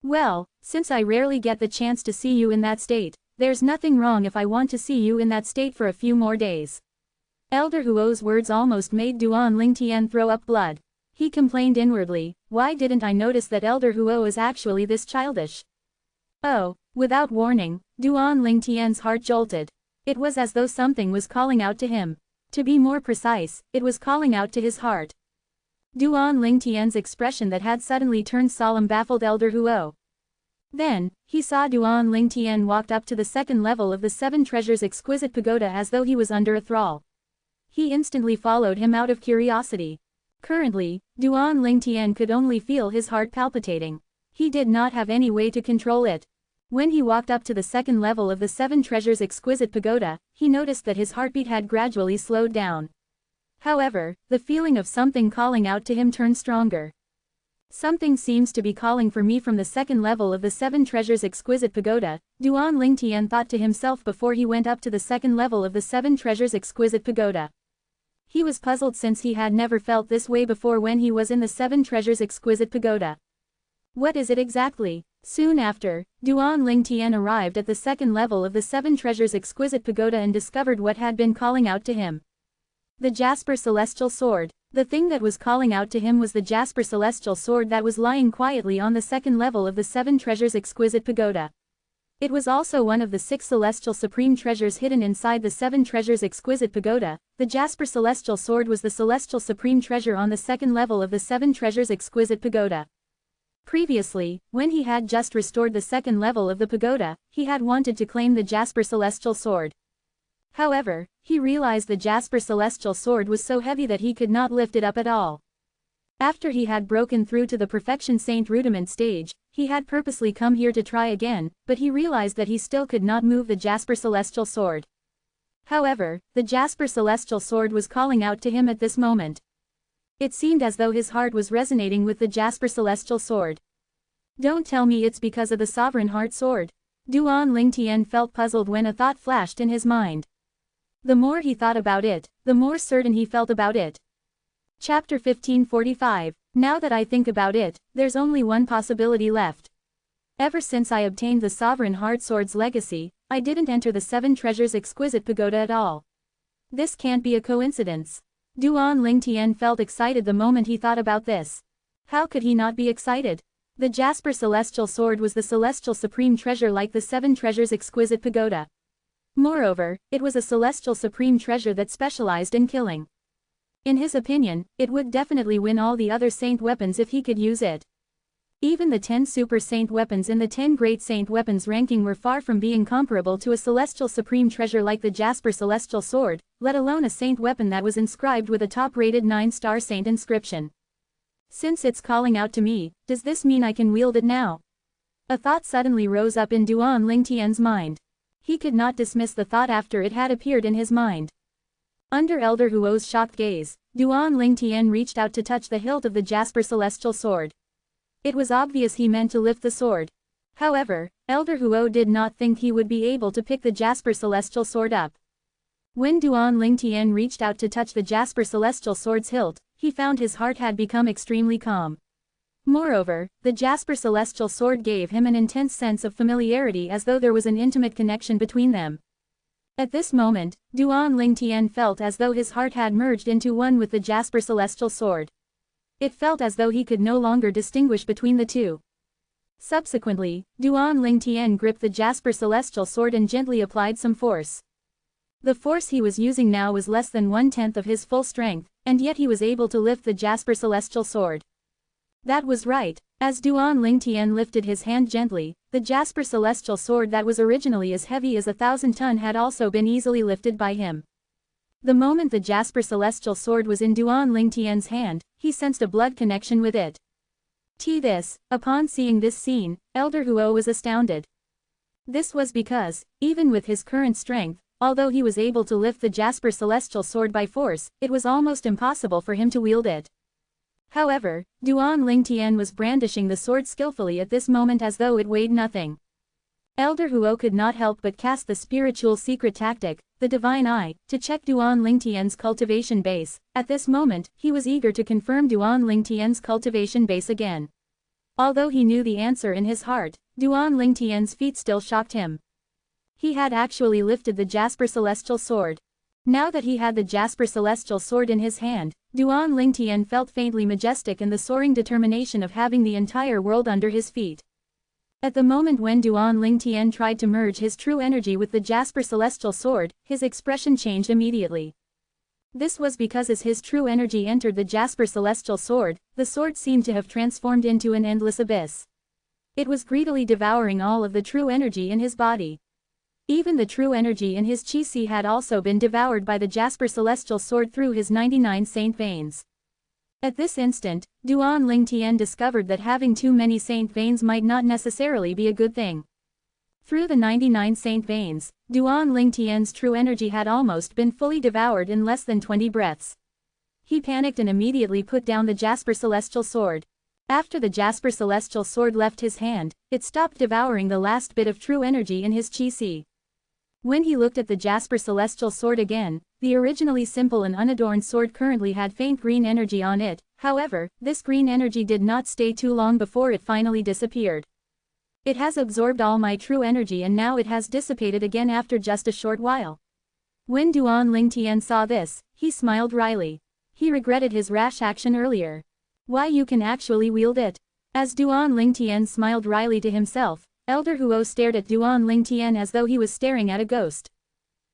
Well, since I rarely get the chance to see you in that state, there's nothing wrong if I want to see you in that state for a few more days. Elder Huo's words almost made Duan Lingtian throw up blood. He complained inwardly, why didn't I notice that Elder Huo is actually this childish? Oh, Without warning, Duan Lingtian's heart jolted. It was as though something was calling out to him. To be more precise, it was calling out to his heart. Duan Lingtian's expression that had suddenly turned solemn baffled Elder Huo. Then, he saw Duan Lingtian walked up to the second level of the Seven Treasures exquisite pagoda as though he was under a thrall. He instantly followed him out of curiosity. Currently, Duan Lingtian could only feel his heart palpitating. He did not have any way to control it. When he walked up to the second level of the Seven Treasures exquisite pagoda, he noticed that his heartbeat had gradually slowed down. However, the feeling of something calling out to him turned stronger. Something seems to be calling for me from the second level of the Seven Treasures exquisite pagoda, Duan Lingtian thought to himself before he went up to the second level of the Seven Treasures exquisite pagoda. He was puzzled since he had never felt this way before when he was in the Seven Treasures exquisite pagoda. What is it exactly? Soon after, Duan Lingtian arrived at the second level of the Seven Treasures exquisite pagoda and discovered what had been calling out to him. The Jasper Celestial Sword. The thing that was calling out to him was the Jasper Celestial Sword that was lying quietly on the second level of the Seven Treasures exquisite pagoda. It was also one of the 6 celestial supreme treasures hidden inside the Seven Treasures exquisite pagoda. The Jasper Celestial Sword was the celestial supreme treasure on the second level of the Seven Treasures exquisite pagoda. Previously, when he had just restored the second level of the pagoda, he had wanted to claim the Jasper Celestial Sword. However, he realized the Jasper Celestial Sword was so heavy that he could not lift it up at all. After he had broken through to the Perfection Saint rudiment stage, he had purposely come here to try again, but he realized that he still could not move the Jasper Celestial Sword. However, the Jasper Celestial Sword was calling out to him at this moment. It seemed as though his heart was resonating with the Jasper Celestial Sword. Don't tell me it's because of the Sovereign Heart Sword. Duan Lingtian felt puzzled when a thought flashed in his mind. The more he thought about it, the more certain he felt about it. Chapter 1545. Now that I think about it, there's only one possibility left. Ever since I obtained the Sovereign Heart Sword's legacy, I didn't enter the Seven Treasures exquisite pagoda at all. This can't be a coincidence. Duan Lingtian felt excited the moment he thought about this. How could he not be excited? The Jasper Celestial Sword was the celestial supreme treasure like the Seven Treasures exquisite pagoda. Moreover, it was a celestial supreme treasure that specialized in killing. In his opinion, it would definitely win all the other saint weapons if he could use it. Even the 10 super saint weapons in the 10 great saint weapons ranking were far from being comparable to a celestial supreme treasure like the Jasper Celestial Sword, let alone a saint weapon that was inscribed with a top-rated 9-star saint inscription. Since it's calling out to me, does this mean I can wield it now? A thought suddenly rose up in Duan Lingtian's mind. He could not dismiss the thought after it had appeared in his mind. Under Elder Huo's shocked gaze, Duan Lingtian reached out to touch the hilt of the Jasper Celestial Sword. It was obvious he meant to lift the sword. However, Elder Huo did not think he would be able to pick the Jasper Celestial Sword up. When Duan Lingtian reached out to touch the Jasper Celestial Sword's hilt, he found his heart had become extremely calm. Moreover, the Jasper Celestial Sword gave him an intense sense of familiarity as though there was an intimate connection between them. At this moment, Duan Lingtian felt as though his heart had merged into one with the Jasper Celestial Sword. It felt as though he could no longer distinguish between the two. Subsequently, Duan Lingtian gripped the Jasper Celestial Sword and gently applied some force. The force he was using now was less than 1/10 of his full strength, and yet he was able to lift the Jasper Celestial Sword. That was right. As Duan Lingtian lifted his hand gently, the Jasper Celestial Sword that was originally as heavy as 1,000 tons had also been easily lifted by him. The moment the Jasper Celestial Sword was in Duan Lingtian's hand, he sensed a blood connection with it. Upon seeing this scene, Elder Huo was astounded. This was because, even with his current strength, although he was able to lift the Jasper Celestial Sword by force, it was almost impossible for him to wield it. However, Duan Lingtian was brandishing the sword skillfully at this moment as though it weighed nothing. Elder Huo could not help but cast the spiritual secret tactic, the Divine Eye, to check Duan Lingtian's cultivation base. At this moment, he was eager to confirm Duan Lingtian's cultivation base again. Although he knew the answer in his heart, Duan Lingtian's feat still shocked him. He had actually lifted the Jasper Celestial Sword. Now that he had the Jasper Celestial Sword in his hand, Duan Lingtian felt faintly majestic in the soaring determination of having the entire world under his feet. At the moment when Duan Lingtian tried to merge his true energy with the Jasper Celestial Sword, his expression changed immediately. This was because as his true energy entered the Jasper Celestial Sword, the sword seemed to have transformed into an endless abyss. It was greedily devouring all of the true energy in his body. Even the true energy in his chi had also been devoured by the Jasper Celestial Sword through his 99 saint veins. At this instant, Duan Lingtian discovered that having too many saint veins might not necessarily be a good thing. Through the 99 saint veins, Duan Lingtian's true energy had almost been fully devoured in less than 20 breaths. He panicked and immediately put down the Jasper Celestial Sword. After the Jasper Celestial Sword left his hand, it stopped devouring the last bit of true energy in his chi. When he looked at the Jasper Celestial Sword again, the originally simple and unadorned sword currently had faint green energy on it. However, this green energy did not stay too long before it finally disappeared. It has absorbed all my true energy and now it has dissipated again after just a short while. When Duan Lingtian saw this, he smiled wryly. He regretted his rash action earlier. Why, you can actually wield it? As Duan Lingtian smiled wryly to himself, Elder Huo stared at Duan Lingtian as though he was staring at a ghost.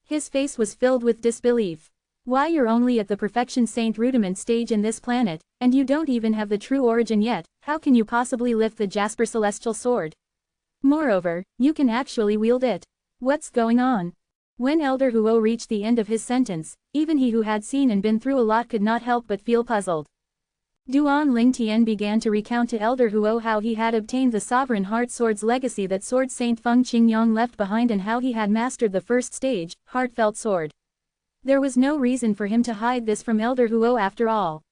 His face was filled with disbelief. Why, you're only at the Perfection Saint rudiment stage in this planet, and you don't even have the true origin yet, how can you possibly lift the Jasper Celestial Sword? Moreover, you can actually wield it. What's going on? When Elder Huo reached the end of his sentence, even he who had seen and been through a lot could not help but feel puzzled. Duan Lingtian began to recount to Elder Huo how he had obtained the Sovereign Heart Sword's legacy that Sword Saint Feng Qingyong left behind and how he had mastered the first stage, Heartfelt Sword. There was no reason for him to hide this from Elder Huo after all.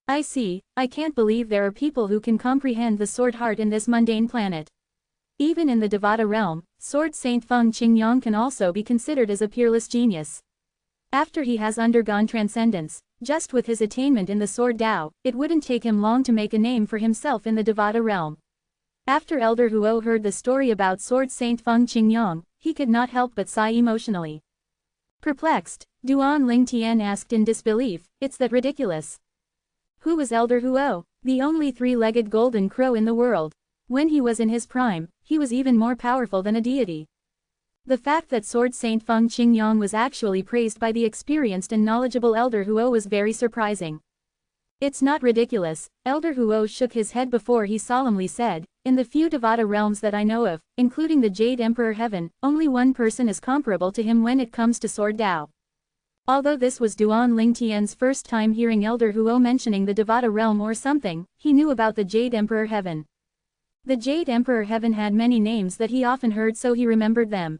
I see, I can't believe there are people who can comprehend the sword heart in this mundane planet. Even in the Devata realm, Sword Saint Feng Qingyong can also be considered as a peerless genius. After he has undergone transcendence, just with his attainment in the Sword Dao, it wouldn't take him long to make a name for himself in the Devata realm. After Elder Huo heard the story about Sword Saint Feng Qingyong, he could not help but sigh emotionally. Perplexed, Duan Lingtian asked in disbelief, "It's that ridiculous? Who was Elder Huo? The only three-legged golden crow in the world. When he was in his prime, he was even more powerful than a deity." The fact that Sword Saint Feng Qingyong was actually praised by the experienced and knowledgeable Elder Huo was very surprising. It's not ridiculous, Elder Huo shook his head before he solemnly said, "In the few Devata realms that I know of, including the Jade Emperor Heaven, only one person is comparable to him when it comes to Sword Dao." Although this was Duan Lingtian's first time hearing Elder Huo mentioning the Devata realm or something, he knew about the Jade Emperor Heaven. The Jade Emperor Heaven had many names that he often heard, so he remembered them.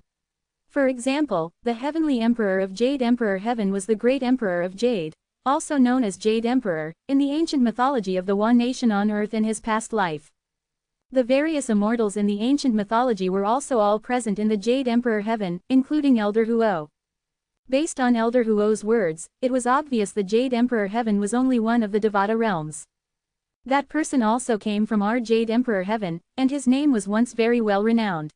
For example, the Heavenly Emperor of Jade Emperor Heaven was the Great Emperor of Jade, also known as Jade Emperor, in the ancient mythology of the One Nation on Earth in his past life. The various immortals in the ancient mythology were also all present in the Jade Emperor Heaven, including Elder Huo. Based on Elder Huo's words, it was obvious the Jade Emperor Heaven was only one of the Devata realms. That person also came from our Jade Emperor Heaven, and his name was once very well renowned.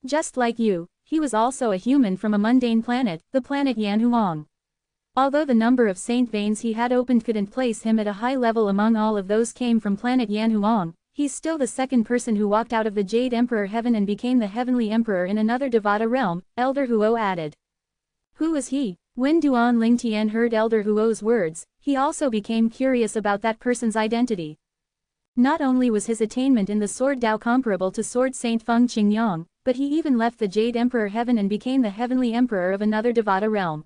Just like you, he was also a human from a mundane planet, the planet Yanhuang. Although the number of saint veins he had opened couldn't place him at a high level among all of those came from planet Yanhuang, he's still the second person who walked out of the Jade Emperor Heaven and became the Heavenly Emperor in another Devata realm, Elder Huo added. Who was he? When Duan Lingtian heard Elder Huo's words, he also became curious about that person's identity. Not only was his attainment in the Sword Dao comparable to Sword Saint Feng Qingyong, but he even left the Jade Emperor Heaven and became the Heavenly Emperor of another Devata realm.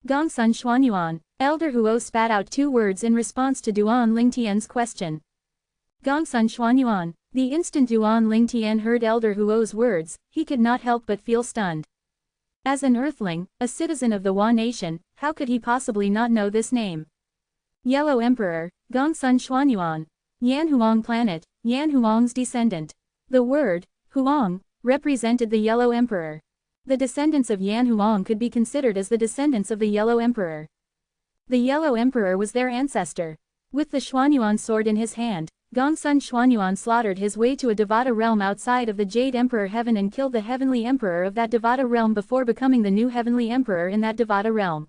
Gongsun Xuanyuan, Elder Huo spat out two words in response to Duan Lingtian's question. Gongsun Xuanyuan. The instant Duan Lingtian heard Elder Huo's words, he could not help but feel stunned. As an earthling, a citizen of the Wa Nation, how could he possibly not know this name? Yellow Emperor, Gongsun Xuanyuan. Yanhuang planet, Yanhuang's descendant. The word, Huang, represented the Yellow Emperor. The descendants of Yanhuang could be considered as the descendants of the Yellow Emperor. The Yellow Emperor was their ancestor. With the Xuanyuan sword in his hand, Gongsun Xuanyuan slaughtered his way to a Devata realm outside of the Jade Emperor Heaven and killed the Heavenly Emperor of that Devata realm before becoming the new Heavenly Emperor in that Devata realm.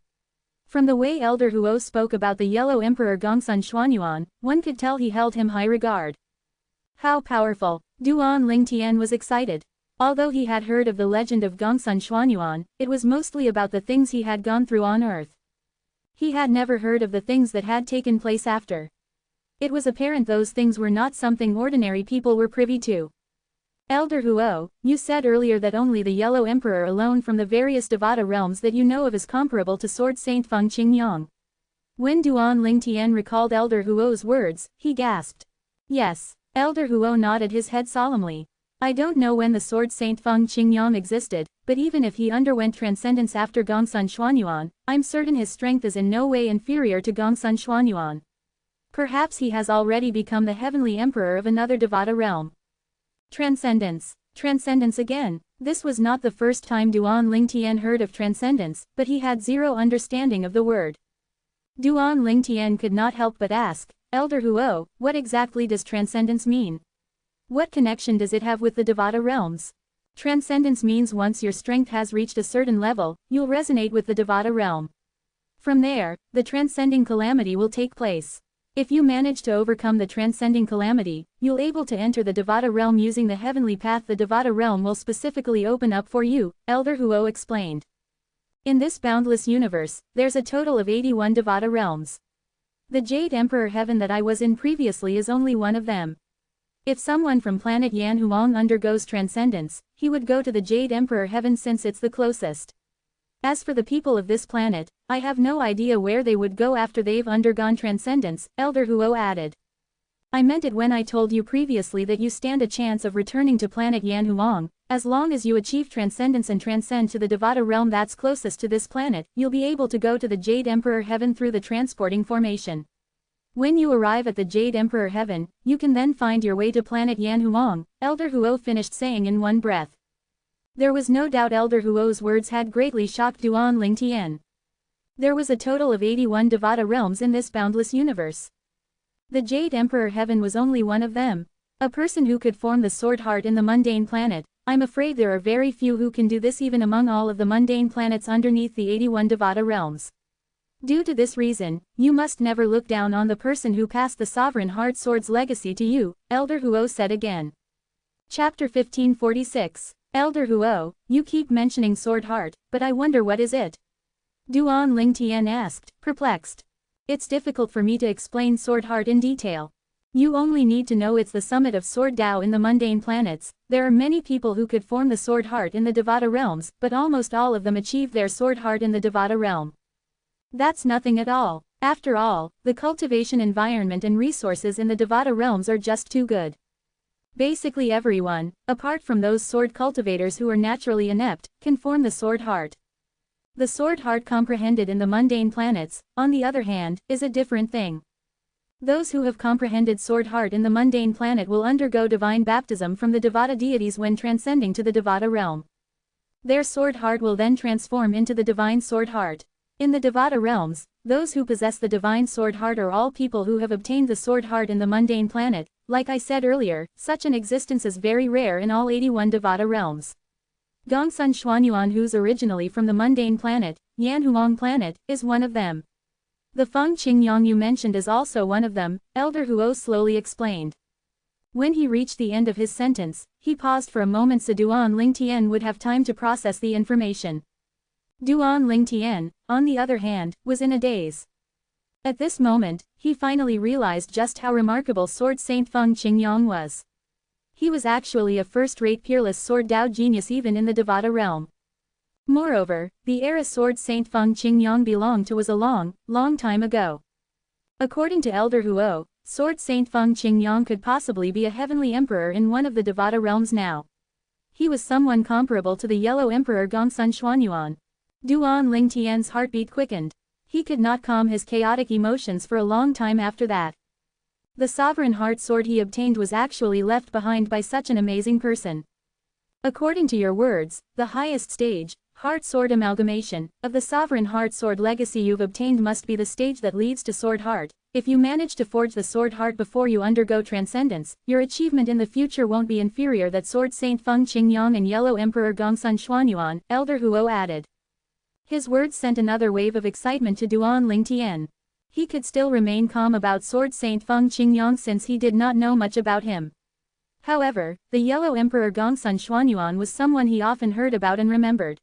From the way Elder Huo spoke about the Yellow Emperor Gongsun Xuanyuan, one could tell he held him high regard. How powerful! Duan Lingtian was excited. Although he had heard of the legend of Gongsun Xuanyuan, it was mostly about the things he had gone through on Earth. He had never heard of the things that had taken place after. It was apparent those things were not something ordinary people were privy to. Elder Huo, you said earlier that only the Yellow Emperor alone from the various Devata realms that you know of is comparable to Sword Saint Feng Qingyang. When Duan Lingtian recalled Elder Huo's words, he gasped. Yes. Elder Huo nodded his head solemnly. I don't know when the Sword Saint Feng Qingyang existed, but even if he underwent transcendence after Gongsun Xuanyuan, I'm certain his strength is in no way inferior to Gongsun Xuanyuan. Perhaps he has already become the heavenly emperor of another Devata realm. Transcendence. Transcendence again. This was not the first time Duan Lingtian heard of transcendence, but he had zero understanding of the word. Duan Lingtian could not help but ask, Elder Huo, what exactly does transcendence mean? What connection does it have with the Devata realms? Transcendence means once your strength has reached a certain level, you'll resonate with the Devata realm. From there, the transcending calamity will take place. If you manage to overcome the transcending calamity, you'll able to enter the Devata realm using the heavenly path the Devata realm will specifically open up for you, Elder Huo explained. In this boundless universe, there's a total of 81 Devata realms. The Jade Emperor Heaven that I was in previously is only one of them. If someone from planet Yanhuang undergoes transcendence, he would go to the Jade Emperor Heaven since it's the closest. As for the people of this planet, I have no idea where they would go after they've undergone transcendence, Elder Huo added. I meant it when I told you previously that you stand a chance of returning to planet Yanhuang. As long as you achieve transcendence and transcend to the Devata realm that's closest to this planet, you'll be able to go to the Jade Emperor Heaven through the transporting formation. When you arrive at the Jade Emperor Heaven, you can then find your way to planet Yanhuang, Elder Huo finished saying in one breath. There was no doubt Elder Huo's words had greatly shocked Duan Lingtian. There was a total of 81 Devata realms in this boundless universe. The Jade Emperor Heaven was only one of them. A person who could form the sword heart in the mundane planet. I'm afraid there are very few who can do this even among all of the mundane planets underneath the 81 Devata realms. Due to this reason, you must never look down on the person who passed the Sovereign Heart Sword's legacy to you, Elder Huo said again. Chapter 1546. Elder Huo, you keep mentioning Sword Heart, but I wonder what is it? Duan Lingtian asked, perplexed. It's difficult for me to explain Sword Heart in detail. You only need to know it's the summit of Sword Dao in the mundane planets. There are many people who could form the Sword Heart in the Devata realms, but almost all of them achieve their Sword Heart in the Devata realm. That's nothing at all. After all, the cultivation environment and resources in the Devata realms are just too good. Basically everyone, apart from those sword cultivators who are naturally inept, can form the Sword Heart. The Sword Heart comprehended in the mundane planets, on the other hand, is a different thing. Those who have comprehended Sword Heart in the mundane planet will undergo divine baptism from the Devata deities when transcending to the Devata realm. Their Sword Heart will then transform into the Divine Sword Heart. In the Devata realms, those who possess the Divine Sword Heart are all people who have obtained the Sword Heart in the mundane planet. Like I said earlier, such an existence is very rare in all 81 Devata realms. Gongsun Xuanyuan, who's originally from the mundane planet, Yanhuang planet, is one of them. The Feng Qingyang you mentioned is also one of them, Elder Huo slowly explained. When he reached the end of his sentence, he paused for a moment so Duan Lingtian would have time to process the information. Duan Lingtian, on the other hand, was in a daze. At this moment, he finally realized just how remarkable Sword Saint Feng Qingyang was. He was actually a first-rate peerless Sword Dao genius even in the Devata realm. Moreover, the era Sword Saint Feng Qingyang belonged to was a long, long time ago. According to Elder Huo, Sword Saint Feng Qingyang could possibly be a heavenly emperor in one of the Devata realms now. He was someone comparable to the Yellow Emperor Gongsun Xuanyuan. Duan Lingtian's heartbeat quickened. He could not calm his chaotic emotions for a long time after that. The Sovereign Heart Sword he obtained was actually left behind by such an amazing person. According to your words, the highest stage, Heart Sword Amalgamation, of the Sovereign Heart Sword legacy you've obtained must be the stage that leads to Sword Heart. If you manage to forge the Sword Heart before you undergo transcendence, your achievement in the future won't be inferior that Sword Saint Feng Qingyang and Yellow Emperor Gongsun Xuanyuan, Elder Huo added. His words sent another wave of excitement to Duan Lingtian. He could still remain calm about Sword Saint Feng Qingyang since he did not know much about him. However, the Yellow Emperor Gongsun Xuanyuan was someone he often heard about and remembered.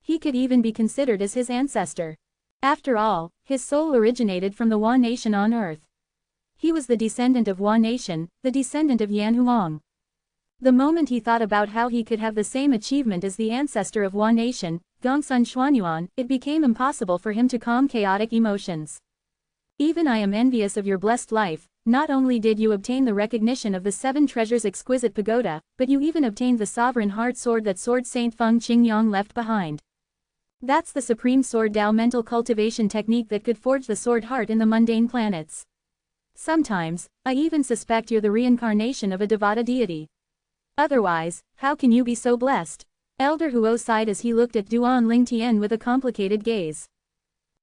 He could even be considered as his ancestor. After all, his soul originated from the Wan nation on earth. He was the descendant of Wan nation, the descendant of Yan Huang. The moment he thought about how he could have the same achievement as the ancestor of Wan nation, Gongsun Xuanyuan, it became impossible for him to calm chaotic emotions. Even I am envious of your blessed life. Not only did you obtain the recognition of the 7 treasures exquisite pagoda, but you even obtained the sovereign heart sword that Sword Saint Feng Qingyang left behind. That's the supreme sword Dao mental cultivation technique that could forge the sword heart in the mundane planets. Sometimes, I even suspect you're the reincarnation of a Devata deity. Otherwise, how can you be so blessed? Elder Huo sighed as he looked at Duan Lingtian with a complicated gaze.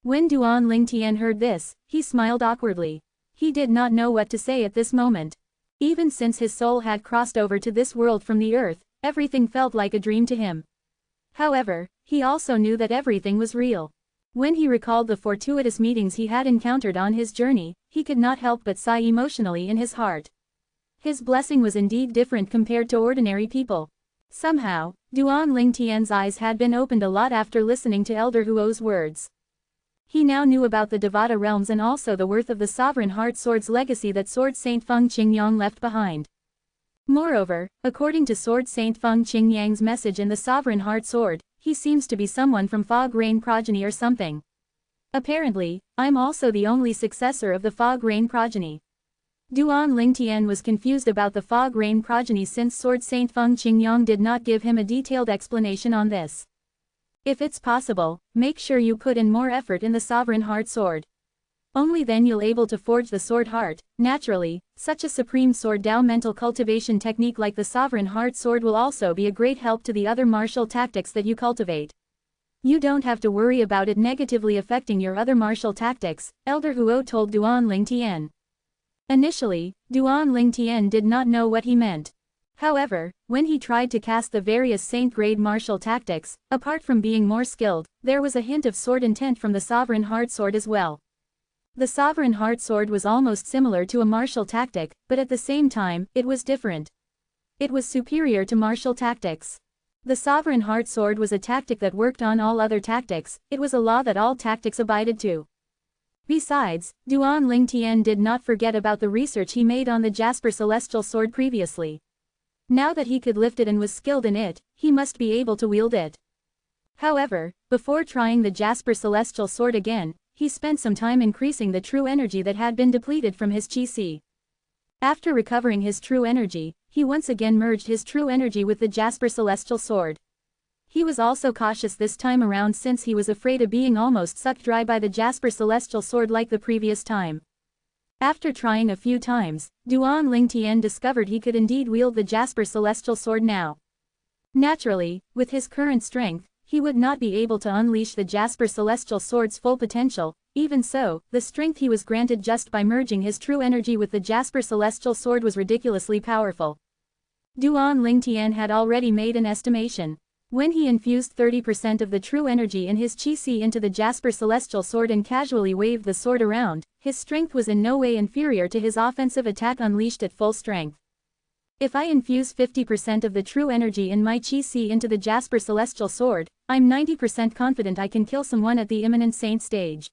When Duan Lingtian heard this, he smiled awkwardly. He did not know what to say at this moment. Even since his soul had crossed over to this world from the earth, everything felt like a dream to him. However, he also knew that everything was real. When he recalled the fortuitous meetings he had encountered on his journey, he could not help but sigh emotionally in his heart. His blessing was indeed different compared to ordinary people. Somehow, Duan Lingtian's eyes had been opened a lot after listening to Elder Huo's words. He now knew about the Devata realms and also the worth of the Sovereign Heart Sword's legacy that Sword Saint Feng Qingyang left behind. Moreover, according to Sword Saint Feng Qingyang's message in the Sovereign Heart Sword, he seems to be someone from Fog Rain progeny or something. Apparently, I'm also the only successor of the Fog Rain progeny. Duan Lingtian was confused about the Fog Rain progeny since Sword Saint Feng Qingyang did not give him a detailed explanation on this. If it's possible, make sure you put in more effort in the Sovereign Heart Sword. Only then you'll able to forge the sword heart. Naturally, such a supreme sword Dao mental cultivation technique like the Sovereign Heart Sword will also be a great help to the other martial tactics that you cultivate. You don't have to worry about it negatively affecting your other martial tactics, Elder Huo told Duan Lingtian. Initially, Duan Lingtian did not know what he meant. However, when he tried to cast the various saint-grade martial tactics, apart from being more skilled, there was a hint of sword intent from the Sovereign Heart Sword as well. The Sovereign Heart Sword was almost similar to a martial tactic, but at the same time, it was different. It was superior to martial tactics. The Sovereign Heart Sword was a tactic that worked on all other tactics, it was a law that all tactics abided to. Besides, Duan Lingtian did not forget about the research he made on the Jasper Celestial Sword previously. Now that he could lift it and was skilled in it, he must be able to wield it. However, before trying the Jasper Celestial Sword again, he spent some time increasing the true energy that had been depleted from his chi. After recovering his true energy, he once again merged his true energy with the Jasper Celestial Sword. He was also cautious this time around since he was afraid of being almost sucked dry by the Jasper Celestial Sword like the previous time. After trying a few times, Duan Lingtian discovered he could indeed wield the Jasper Celestial Sword now. Naturally, with his current strength, he would not be able to unleash the Jasper Celestial Sword's full potential. Even so, the strength he was granted just by merging his true energy with the Jasper Celestial Sword was ridiculously powerful. Duan Lingtian had already made an estimation. When he infused 30% of the true energy in his chi into the Jasper Celestial Sword and casually waved the sword around, his strength was in no way inferior to his offensive attack unleashed at full strength. If I infuse 50% of the true energy in my chi into the Jasper Celestial Sword, I'm 90% confident I can kill someone at the imminent saint stage.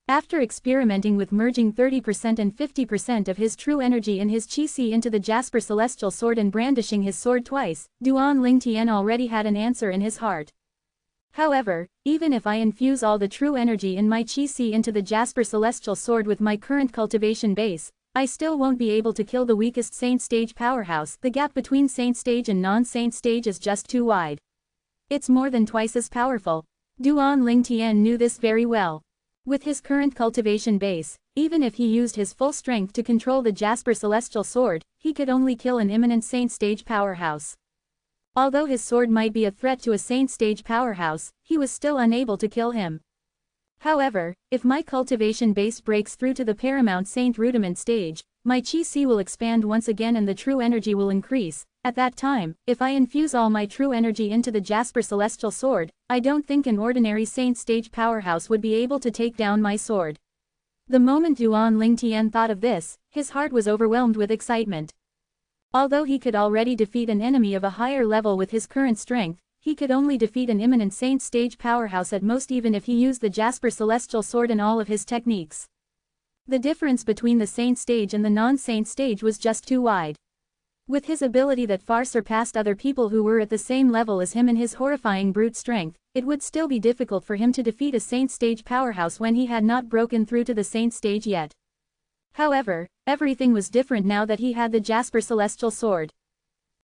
After experimenting with merging 30% and 50% of his true energy in his chi into the Jasper Celestial Sword and brandishing his sword twice, Duan Lingtian already had an answer in his heart. However, even if I infuse all the true energy in my chi into the Jasper Celestial Sword with my current cultivation base, I still won't be able to kill the weakest saint stage powerhouse. The gap between saint stage and non-saint stage is just too wide. It's more than twice as powerful. Duan Lingtian knew this very well. With his current cultivation base, even if he used his full strength to control the Jasper Celestial Sword, he could only kill an imminent saint stage powerhouse. Although his sword might be a threat to a saint stage powerhouse, he was still unable to kill him. However, if my cultivation base breaks through to the paramount saint rudiment stage, my chi will expand once again and the true energy will increase. At that time, if I infuse all my true energy into the Jasper Celestial Sword, I don't think an ordinary saint stage powerhouse would be able to take down my sword. The moment Duan Lingtian thought of this, his heart was overwhelmed with excitement. Although he could already defeat an enemy of a higher level with his current strength, he could only defeat an imminent Saint stage powerhouse at most, even if he used the Jasper Celestial Sword and all of his techniques. The difference between the Saint stage and the non-Saint stage was just too wide. With his ability that far surpassed other people who were at the same level as him and his horrifying brute strength, it would still be difficult for him to defeat a Saint stage powerhouse when he had not broken through to the Saint stage yet. However, everything was different now that he had the Jasper Celestial Sword.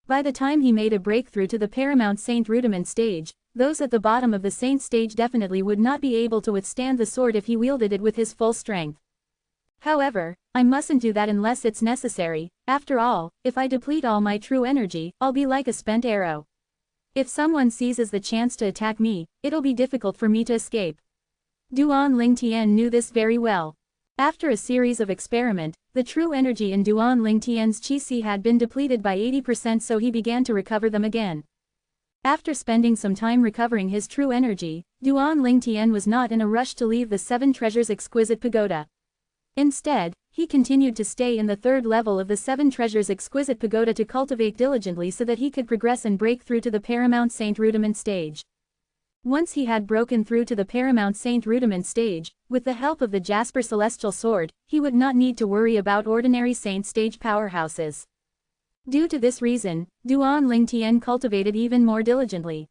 By the time he made a breakthrough to the Paramount Saint Rudiment stage, those at the bottom of the Saint stage definitely would not be able to withstand the sword if he wielded it with his full strength. However, I mustn't do that unless it's necessary. After all, if I deplete all my true energy, I'll be like a spent arrow. If someone seizes the chance to attack me, it'll be difficult for me to escape. Duan Lingtian knew this very well. After a series of experiment, the true energy in Duan Lingtian's Qi had been depleted by 80%, so he began to recover them again. After spending some time recovering his true energy, Duan Lingtian was not in a rush to leave the Seven Treasures Exquisite Pagoda. Instead, he continued to stay in the third level of the Seven Treasures Exquisite Pagoda to cultivate diligently so that he could progress and break through to the Paramount Saint Rudiment stage. Once he had broken through to the Paramount Saint Rudiment stage, with the help of the Jasper Celestial Sword, he would not need to worry about ordinary Saint stage powerhouses. Due to this reason, Duan Lingtian cultivated even more diligently.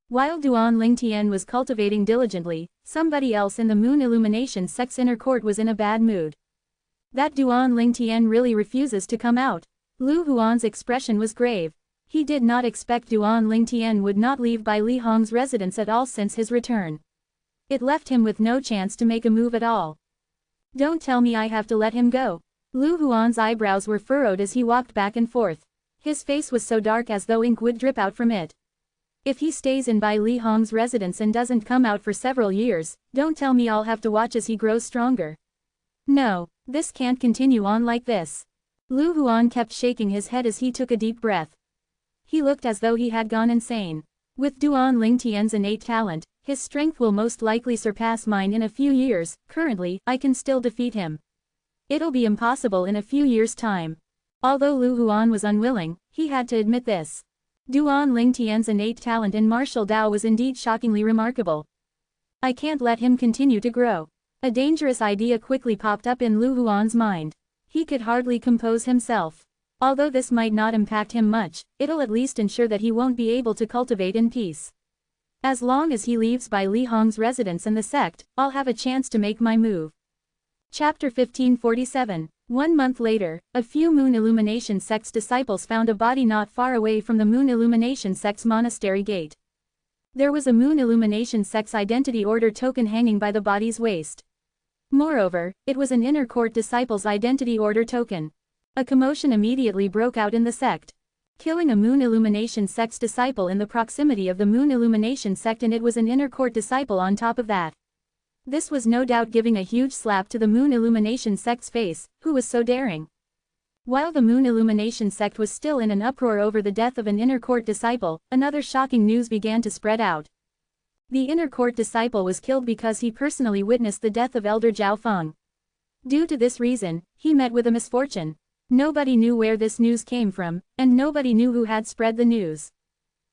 While Duan Lingtian was cultivating diligently, somebody else in the Moon Illumination sect's inner court was in a bad mood. That Duan Lingtian really refuses to come out. Lu Huan's expression was grave. He did not expect Duan Lingtian would not leave Bai Li Hong's residence at all since his return. It left him with no chance to make a move at all. Don't tell me I have to let him go. Lu Huan's eyebrows were furrowed as he walked back and forth. His face was so dark as though ink would drip out from it. If he stays in Bai Li Hong's residence and doesn't come out for several years, don't tell me I'll have to watch as he grows stronger. No, this can't continue on like this. Lu Huan kept shaking his head as he took a deep breath. He looked as though he had gone insane. With Duan Lingtian's innate talent, his strength will most likely surpass mine in a few years. Currently, I can still defeat him. It'll be impossible in a few years' time. Although Lu Huan was unwilling, he had to admit this. Duan Lingtian's innate talent in martial Dao was indeed shockingly remarkable. I can't let him continue to grow. A dangerous idea quickly popped up in Lu Huan's mind. He could hardly compose himself. Although this might not impact him much, it'll at least ensure that he won't be able to cultivate in peace. As long as he leaves Bai Li Hong's residence and the sect, I'll have a chance to make my move. Chapter 1547. 1 month later, a few Moon Illumination sect's disciples found a body not far away from the Moon Illumination sect's monastery gate. There was a Moon Illumination sect's identity order token hanging by the body's waist. Moreover, it was an inner court disciple's identity order token. A commotion immediately broke out in the sect. Killing a Moon Illumination sect's disciple in the proximity of the Moon Illumination sect, and it was an inner court disciple on top of that. This was no doubt giving a huge slap to the Moon Illumination sect's face, who was so daring. While the Moon Illumination sect was still in an uproar over the death of an inner court disciple, another shocking news began to spread out. The inner court disciple was killed because he personally witnessed the death of Elder Zhao Feng. Due to this reason, he met with a misfortune. Nobody knew where this news came from, and nobody knew who had spread the news.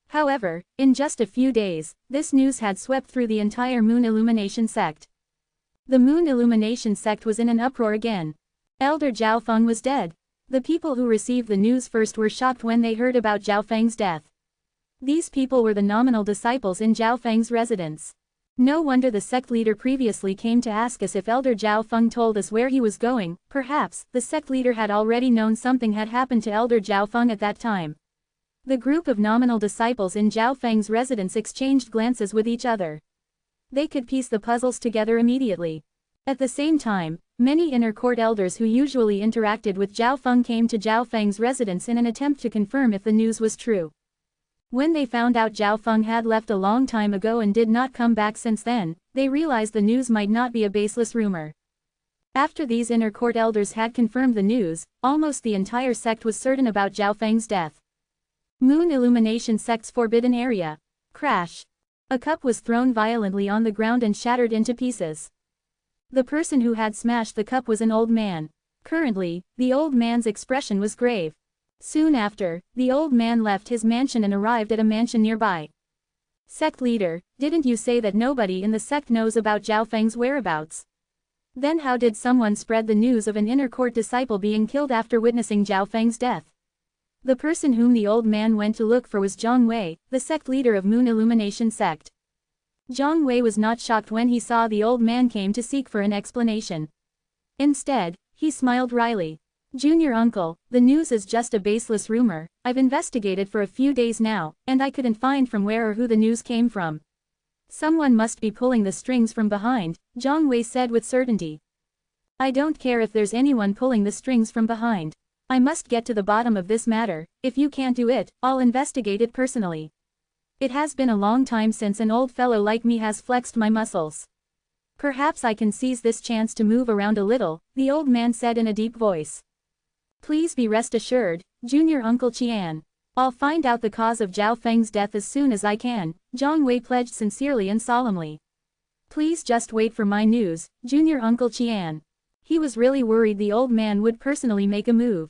However, in just a few days, this news had swept through the entire Moon Illumination sect. The Moon Illumination sect was in an uproar again. Elder Zhao Feng was dead. The people who received the news first were shocked when they heard about Zhao Feng's death. These people were the nominal disciples in Zhao Feng's residence. No wonder the sect leader previously came to ask us if Elder Zhao Feng told us where he was going. Perhaps, the sect leader had already known something had happened to Elder Zhao Feng at that time. The group of nominal disciples in Zhao Feng's residence exchanged glances with each other. They could piece the puzzles together immediately. At the same time, many inner court elders who usually interacted with Zhao Feng came to Zhao Feng's residence in an attempt to confirm if the news was true. When they found out Zhao Feng had left a long time ago and did not come back since then, they realized the news might not be a baseless rumor. After these inner court elders had confirmed the news, almost the entire sect was certain about Zhao Feng's death. Moon Illumination sect's forbidden area. Crash. A cup was thrown violently on the ground and shattered into pieces. The person who had smashed the cup was an old man. Currently, the old man's expression was grave. Soon after, the old man left his mansion and arrived at a mansion nearby. Sect leader, didn't you say that nobody in the sect knows about Zhao Feng's whereabouts? Then how did someone spread the news of an inner court disciple being killed after witnessing Zhao Feng's death? The person whom the old man went to look for was Zhang Wei, the sect leader of Moon Illumination sect. Zhang Wei was not shocked when he saw the old man came to seek for an explanation. Instead, he smiled wryly. Junior uncle, the news is just a baseless rumor. I've investigated for a few days now, and I couldn't find from where or who the news came from. Someone must be pulling the strings from behind, Zhang Wei said with certainty. I don't care if there's anyone pulling the strings from behind. I must get to the bottom of this matter. If you can't do it, I'll investigate it personally. It has been a long time since an old fellow like me has flexed my muscles. Perhaps I can seize this chance to move around a little, the old man said in a deep voice. Please be rest assured, Junior Uncle Qian. I'll find out the cause of Zhao Feng's death as soon as I can, Zhang Wei pledged sincerely and solemnly. Please just wait for my news, Junior Uncle Qian. He was really worried the old man would personally make a move.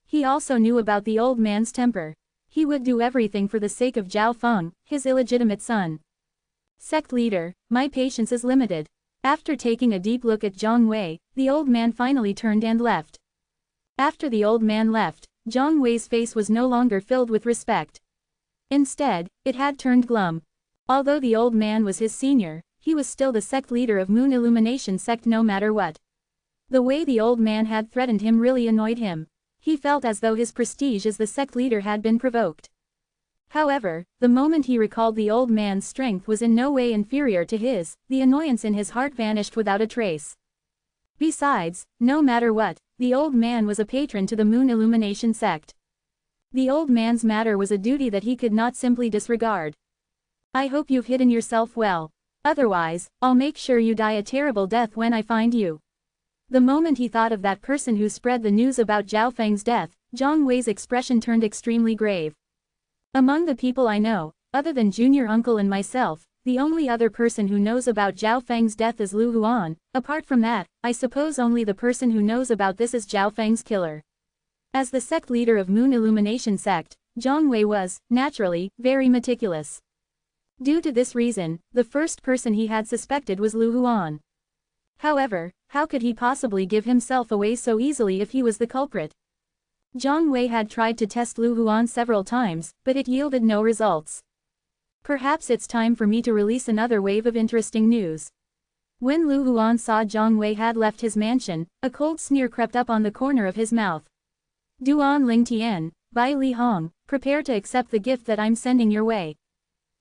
He also knew about the old man's temper. He would do everything for the sake of Zhao Feng, his illegitimate son. Sect leader, my patience is limited. After taking a deep look at Zhang Wei, the old man finally turned and left. After the old man left, Zhang Wei's face was no longer filled with respect. Instead, it had turned glum. Although the old man was his senior, he was still the sect leader of Moon Illumination sect no matter what. The way the old man had threatened him really annoyed him. He felt as though his prestige as the sect leader had been provoked. However, the moment he recalled the old man's strength was in no way inferior to his, the annoyance in his heart vanished without a trace. Besides, no matter what, the old man was a patron to the Moon Illumination sect. The old man's matter was a duty that he could not simply disregard. I hope you've hidden yourself well. Otherwise, I'll make sure you die a terrible death when I find you. The moment he thought of that person who spread the news about Zhao Feng's death, Zhang Wei's expression turned extremely grave. Among the people I know, other than Junior Uncle and myself, the only other person who knows about Zhao Feng's death is Lu Huan. Apart from that, I suppose only the person who knows about this is Zhao Feng's killer. As the sect leader of Moon Illumination sect, Zhang Wei was, naturally, very meticulous. Due to this reason, the first person he had suspected was Lu Huan. However, how could he possibly give himself away so easily if he was the culprit? Zhang Wei had tried to test Lu Huan several times, but it yielded no results. Perhaps it's time for me to release another wave of interesting news. When Lu Huan saw Zhang Wei had left his mansion, a cold sneer crept up on the corner of his mouth. Duan Ling Tian, Bai Li Hong, prepare to accept the gift that I'm sending your way.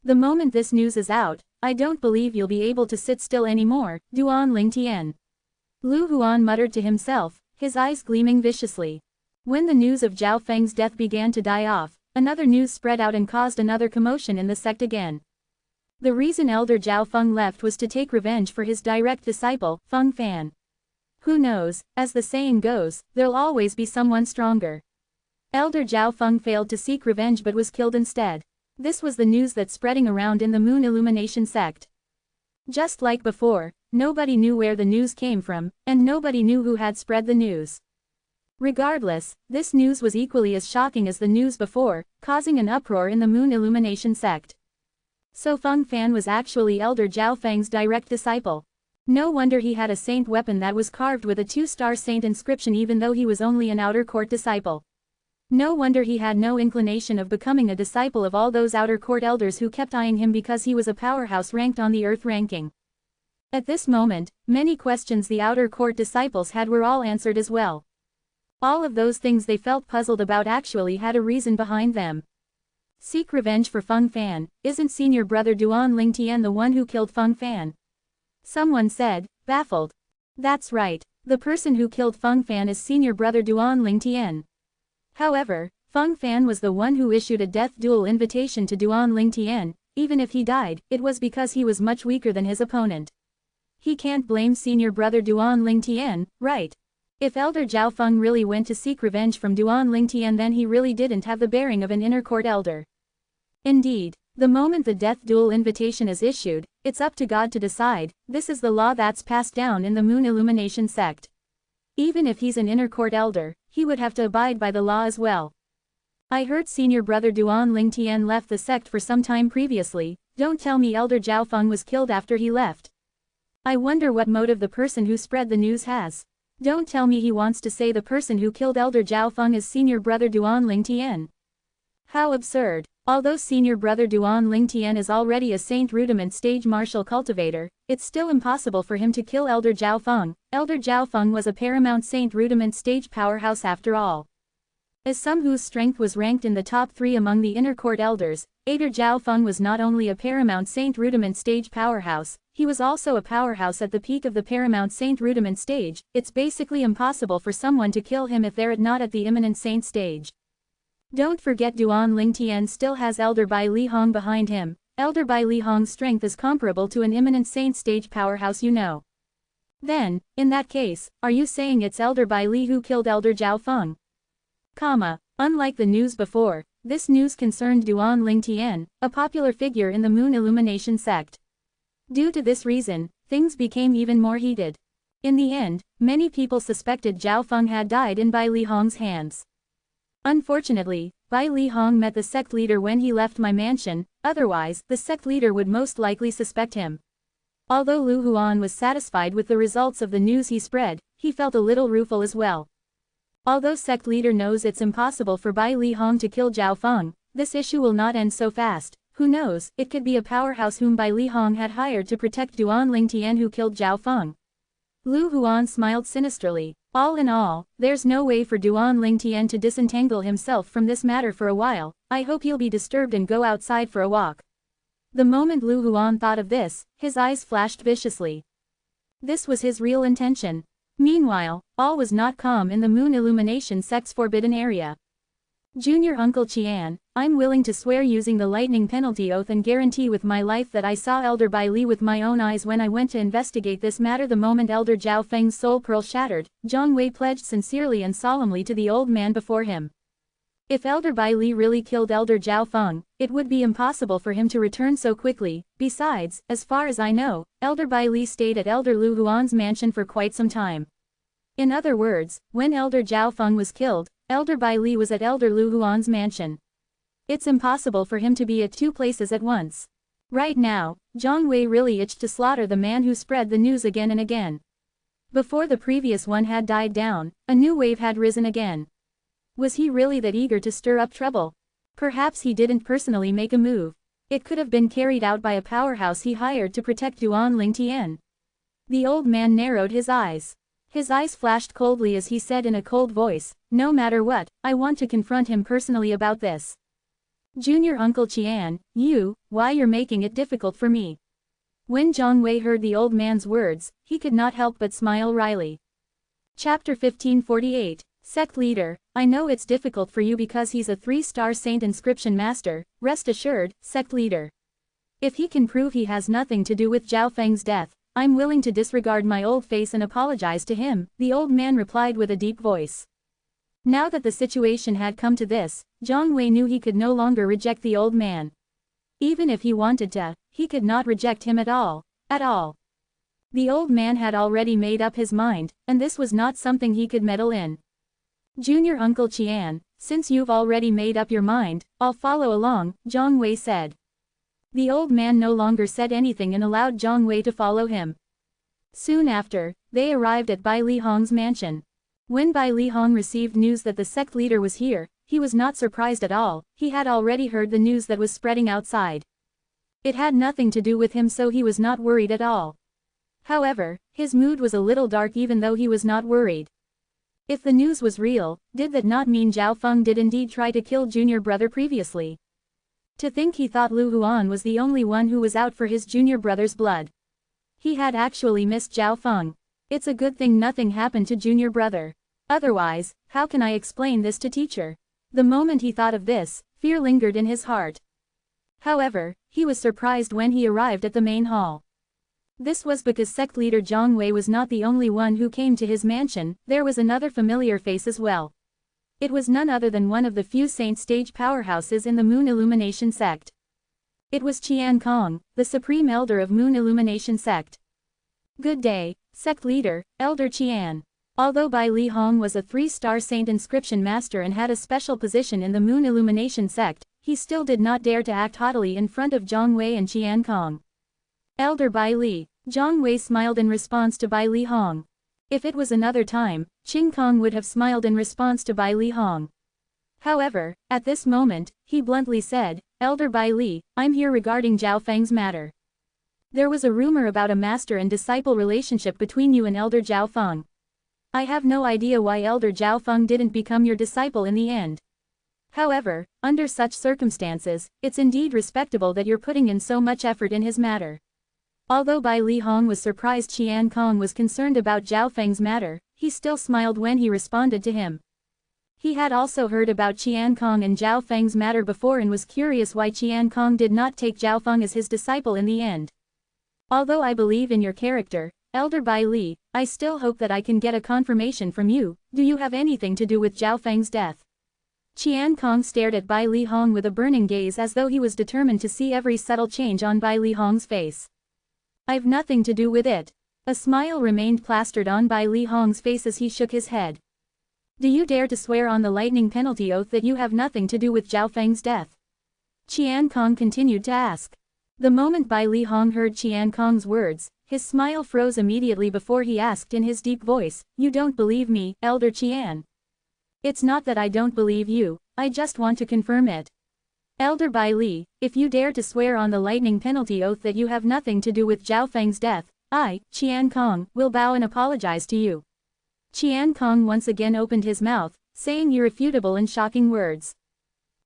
The moment this news is out, I don't believe you'll be able to sit still anymore, Duan Ling Tian. Lu Huan muttered to himself, his eyes gleaming viciously. When the news of Zhao Feng's death began to die off, another news spread out and caused another commotion in the sect again. The reason Elder Zhao Feng left was to take revenge for his direct disciple, Feng Fan. Who knows, as the saying goes, there'll always be someone stronger. Elder Zhao Feng failed to seek revenge but was killed instead. This was the news that's spreading around in the Moon Illumination sect. Just like before, nobody knew where the news came from, and nobody knew who had spread the news. Regardless, this news was equally as shocking as the news before, causing an uproar in the Moon Illumination sect. So Feng Fan was actually Elder Zhao Feng's direct disciple. No wonder he had a saint weapon that was carved with a 2-star saint inscription even though he was only an outer court disciple. No wonder he had no inclination of becoming a disciple of all those outer court elders who kept eyeing him because he was a powerhouse ranked on the earth ranking. At this moment, many questions the outer court disciples had were all answered as well. All of those things they felt puzzled about actually had a reason behind them. Seek revenge for Feng Fan, isn't senior brother Duan Ling Tian the one who killed Feng Fan? Someone said, baffled. That's right, the person who killed Feng Fan is senior brother Duan Ling Tian. However, Feng Fan was the one who issued a death duel invitation to Duan Ling Tian. Even if he died, it was because he was much weaker than his opponent. He can't blame senior brother Duan Ling Tian, right? If Elder Zhao Feng really went to seek revenge from Duan Ling Tian, then he really didn't have the bearing of an inner court elder. Indeed, the moment the death duel invitation is issued, it's up to God to decide. This is the law that's passed down in the Moon Illumination sect. Even if he's an inner court elder, he would have to abide by the law as well. I heard senior brother Duan Lingtian left the sect for some time previously. Don't tell me Elder Zhao Feng was killed after he left. I wonder what motive the person who spread the news has. Don't tell me he wants to say the person who killed Elder Zhao Feng is senior brother Duan Lingtian. How absurd. Although senior brother Duan Lingtian is already a saint rudiment stage martial cultivator, it's still impossible for him to kill Elder Zhao Feng. Elder Zhao Feng was a paramount saint rudiment stage powerhouse after all. As some whose strength was ranked in the top 3 among the inner court elders, Elder Zhao Feng was not only a paramount saint rudiment stage powerhouse, he was also a powerhouse at the peak of the paramount saint rudiment stage. It's basically impossible for someone to kill him if they're not at the imminent saint stage. Don't forget Duan Lingtian still has Elder Bai Li Hong behind him. Elder Bai Li Hong's strength is comparable to an imminent saint stage powerhouse, you know. Then, in that case, are you saying it's Elder Bai Li who killed Elder Zhao Feng? Unlike the news before, this news concerned Duan Lingtian, a popular figure in the Moon Illumination sect. Due to this reason, things became even more heated. In the end, many people suspected Zhao Feng had died in Bai Li Hong's hands. Unfortunately, Bai Li Hong met the sect leader when he left my mansion, otherwise, the sect leader would most likely suspect him. Although Lu Huan was satisfied with the results of the news he spread, he felt a little rueful as well. Although sect leader knows it's impossible for Bai Li Hong to kill Zhao Feng, this issue will not end so fast. Who knows, it could be a powerhouse whom Bai Li Hong had hired to protect Duan Lingtian who killed Zhao Feng. Lu Huan smiled sinisterly. All in all, there's no way for Duan Lingtian to disentangle himself from this matter for a while. I hope he'll be disturbed and go outside for a walk. The moment Lu Huan thought of this, his eyes flashed viciously. This was his real intention. Meanwhile, all was not calm in the Moon Illumination sect's forbidden area. Junior Uncle Qian, I'm willing to swear using the lightning penalty oath and guarantee with my life that I saw Elder Bai Li with my own eyes when I went to investigate this matter. The moment Elder Zhao Feng's soul pearl shattered, Zhang Wei pledged sincerely and solemnly to the old man before him. If Elder Bai Li really killed Elder Zhao Feng, it would be impossible for him to return so quickly. Besides, as far as I know, Elder Bai Li stayed at Elder Lu Huan's mansion for quite some time. In other words, when Elder Zhao Feng was killed, Elder Bai Li was at Elder Lu Huan's mansion. It's impossible for him to be at 2 places at once. Right now, Zhang Wei really itched to slaughter the man who spread the news again and again. Before the previous one had died down, a new wave had risen again. Was he really that eager to stir up trouble? Perhaps he didn't personally make a move. It could have been carried out by a powerhouse he hired to protect Duan Lingtian. The old man narrowed his eyes. His eyes flashed coldly as he said in a cold voice, "No matter what, I want to confront him personally about this." Junior Uncle Qian, why you're making it difficult for me? When Zhang Wei heard the old man's words, he could not help but smile wryly. Chapter 1548, Sect Leader, I know it's difficult for you because he's a 3-star saint inscription master. Rest assured, Sect Leader. If he can prove he has nothing to do with Zhao Feng's death, I'm willing to disregard my old face and apologize to him, the old man replied with a deep voice. Now that the situation had come to this, Zhang Wei knew he could no longer reject the old man. Even if he wanted to, he could not reject him at all. The old man had already made up his mind, and this was not something he could meddle in. Junior Uncle Qian, since you've already made up your mind, I'll follow along, Zhang Wei said. The old man no longer said anything and allowed Zhang Wei to follow him. Soon after, they arrived at Bai Li Hong's mansion. When Bai Li Hong received news that the sect leader was here, he was not surprised at all. He had already heard the news that was spreading outside. It had nothing to do with him, so he was not worried at all. However, his mood was a little dark even though he was not worried. If the news was real, did that not mean Zhao Feng did indeed try to kill junior brother previously? To think he thought Lu Huan was the only one who was out for his junior brother's blood. He had actually missed Zhao Feng. It's a good thing nothing happened to junior brother. Otherwise, how can I explain this to teacher? The moment he thought of this, fear lingered in his heart. However, he was surprised when he arrived at the main hall. This was because sect leader Zhang Wei was not the only one who came to his mansion. There was another familiar face as well. It was none other than one of the few saint stage powerhouses in the Moon Illumination sect. It was Qian Kong, the supreme elder of Moon Illumination sect. Good day, sect leader, Elder Qian. Although Bai Li Hong was a 3-star saint inscription master and had a special position in the Moon Illumination sect, he still did not dare to act haughtily in front of Zhang Wei and Qian Kong. Elder Bai Li, Zhang Wei smiled in response to Bai Li Hong. If it was another time, Qing Kong would have smiled in response to Bai Li Hong. However, at this moment, he bluntly said, "Elder Bai Li, I'm here regarding Zhao Feng's matter. There was a rumor about a master and disciple relationship between you and Elder Zhao Feng. I have no idea why Elder Zhao Feng didn't become your disciple in the end. However, under such circumstances, it's indeed respectable that you're putting in so much effort in his matter." Although Bai Li Hong was surprised Qian Kong was concerned about Zhao Feng's matter, he still smiled when he responded to him. He had also heard about Qian Kong and Zhao Feng's matter before and was curious why Qian Kong did not take Zhao Feng as his disciple in the end. "Although I believe in your character, Elder Bai Li, I still hope that I can get a confirmation from you. Do you have anything to do with Zhao Feng's death?" Qian Kong stared at Bai Li Hong with a burning gaze as though he was determined to see every subtle change on Bai Li Hong's face. "I've nothing to do with it." A smile remained plastered on Bai Li Hong's face as he shook his head. "Do you dare to swear on the lightning penalty oath that you have nothing to do with Zhao Feng's death?" Qian Kong continued to ask. The moment Bai Li Hong heard Qian Kong's words, his smile froze immediately before he asked in his deep voice, "You don't believe me, Elder Qian?" "It's not that I don't believe you, I just want to confirm it. Elder Bai Li, if you dare to swear on the lightning penalty oath that you have nothing to do with Zhao Feng's death, I, Qian Kong, will bow and apologize to you." Qian Kong once again opened his mouth, saying irrefutable and shocking words.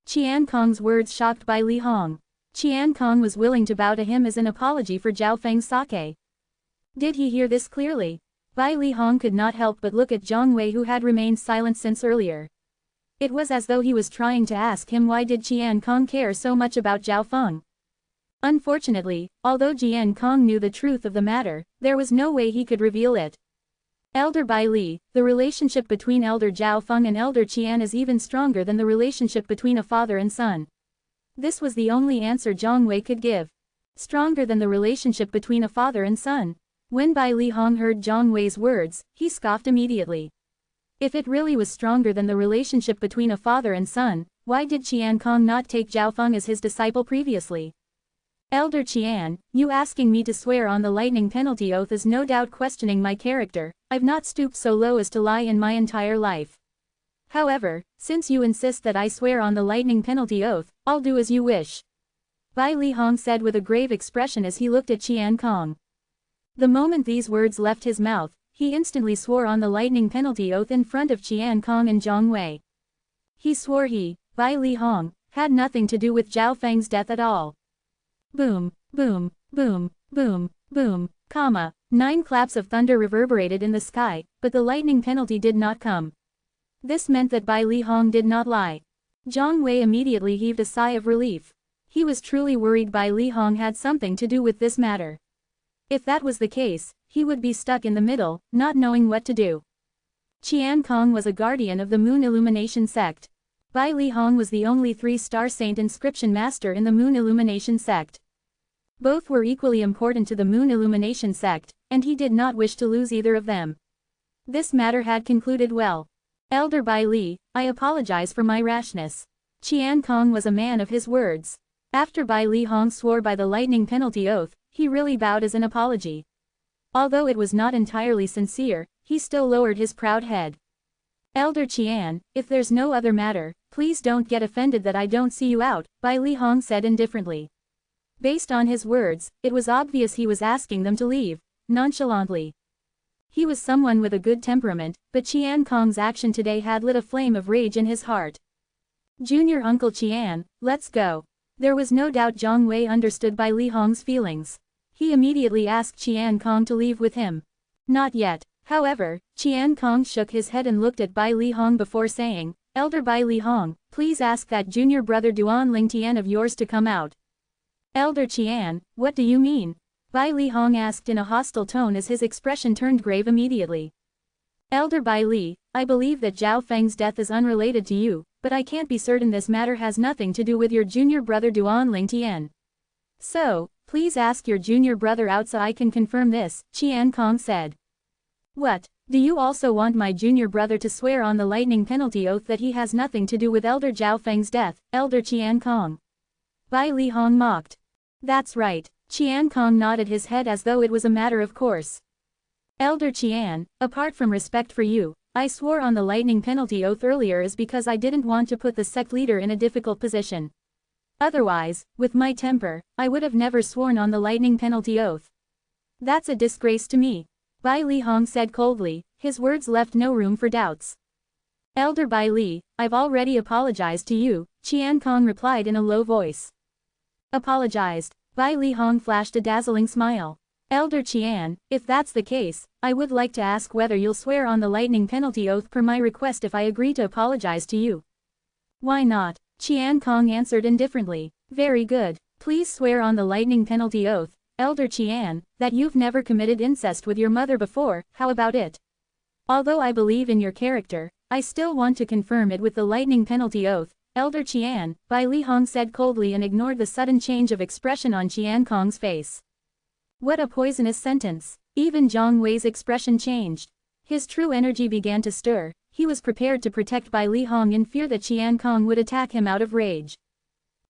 Qian Kong's words shocked Bai Li Hong. Qian Kong was willing to bow to him as an apology for Zhao Feng's sake. Did he hear this clearly? Bai Li Hong could not help but look at Zhang Wei, who had remained silent since earlier. It was as though he was trying to ask him why did Qian Kong care so much about Zhao Feng. Unfortunately, although Qian Kong knew the truth of the matter, there was no way he could reveal it. "Elder Bai Li, the relationship between Elder Zhao Feng and Elder Qian is even stronger than the relationship between a father and son." This was the only answer Zhang Wei could give. Stronger than the relationship between a father and son. When Bai Li Hong heard Zhang Wei's words, he scoffed immediately. If it really was stronger than the relationship between a father and son, why did Qian Kong not take Zhao Feng as his disciple previously? "Elder Qian, you asking me to swear on the lightning penalty oath is no doubt questioning my character. I've not stooped so low as to lie in my entire life. However, since you insist that I swear on the lightning penalty oath, I'll do as you wish," Bai Li Hong said with a grave expression as he looked at Qian Kong. The moment these words left his mouth, he instantly swore on the lightning penalty oath in front of Qian Kong and Zhang Wei. He swore he, Bai Li Hong, had nothing to do with Zhao Feng's death at all. Boom, boom, boom, boom, boom, 9 claps of thunder reverberated in the sky, but the lightning penalty did not come. This meant that Bai Li Hong did not lie. Zhang Wei immediately heaved a sigh of relief. He was truly worried Bai Li Hong had something to do with this matter. If that was the case, he would be stuck in the middle, not knowing what to do. Qian Kong was a guardian of the Moon Illumination sect. Bai Li Hong was the only 3-star saint inscription master in the Moon Illumination sect. Both were equally important to the Moon Illumination sect, and he did not wish to lose either of them. This matter had concluded well. "Elder Bai Li, I apologize for my rashness." Qian Kong was a man of his words. After Bai Li Hong swore by the lightning penalty oath, he really bowed as an apology. Although it was not entirely sincere, he still lowered his proud head. "Elder Qian, if there's no other matter, please don't get offended that I don't see you out," Bai Li Hong said indifferently. Based on his words, it was obvious he was asking them to leave, nonchalantly. He was someone with a good temperament, but Qian Kong's action today had lit a flame of rage in his heart. "Junior Uncle Qian, let's go." There was no doubt Zhang Wei understood Bai Li Hong's feelings. He immediately asked Qian Kong to leave with him. Not yet. However, Qian Kong shook his head and looked at Bai Li Hong before saying, "Elder Bai Li Hong, please ask that junior brother Duan Ling Tian of yours to come out." "Elder Qian, what do you mean?" Bai Li Hong asked in a hostile tone as his expression turned grave immediately. "Elder Bai Li, I believe that Zhao Feng's death is unrelated to you, but I can't be certain this matter has nothing to do with your junior brother Duan Ling Tian. So, please ask your junior brother out so I can confirm this," Qian Kong said. "What, Do you also want my junior brother to swear on the lightning penalty oath that he has nothing to do with Elder Zhao Feng's death, Elder Qian Kong? Bai Li Hong mocked. That's right. Qian Kong nodded his head as though it was a matter of course. Elder Qian, apart from respect for you, I swore on the lightning penalty oath earlier is because I didn't want to put the sect leader in a difficult position. Otherwise, with my temper, I would have never sworn on the lightning penalty oath. That's a disgrace to me, Bai Li Hong said coldly, his words left no room for doubts. Elder Bai Li, I've already apologized to you, Qian Kong replied in a low voice. Apologized? Bai Li Hong flashed a dazzling smile. Elder Qian, if that's the case, I would like to ask whether you'll swear on the lightning penalty oath per my request if I agree to apologize to you. Why not? Qian Kong answered indifferently. Very good. Please swear on the lightning penalty oath, Elder Qian, that you've never committed incest with your mother before. How about it? Although I believe in your character, I still want to confirm it with the lightning penalty oath, Elder Qian, Bai Li Hong said coldly and ignored the sudden change of expression on Qian Kong's face. What a poisonous sentence. Even Zhang Wei's expression changed. His true energy began to stir. He was prepared to protect Bai Li Hong in fear that Qian Kong would attack him out of rage.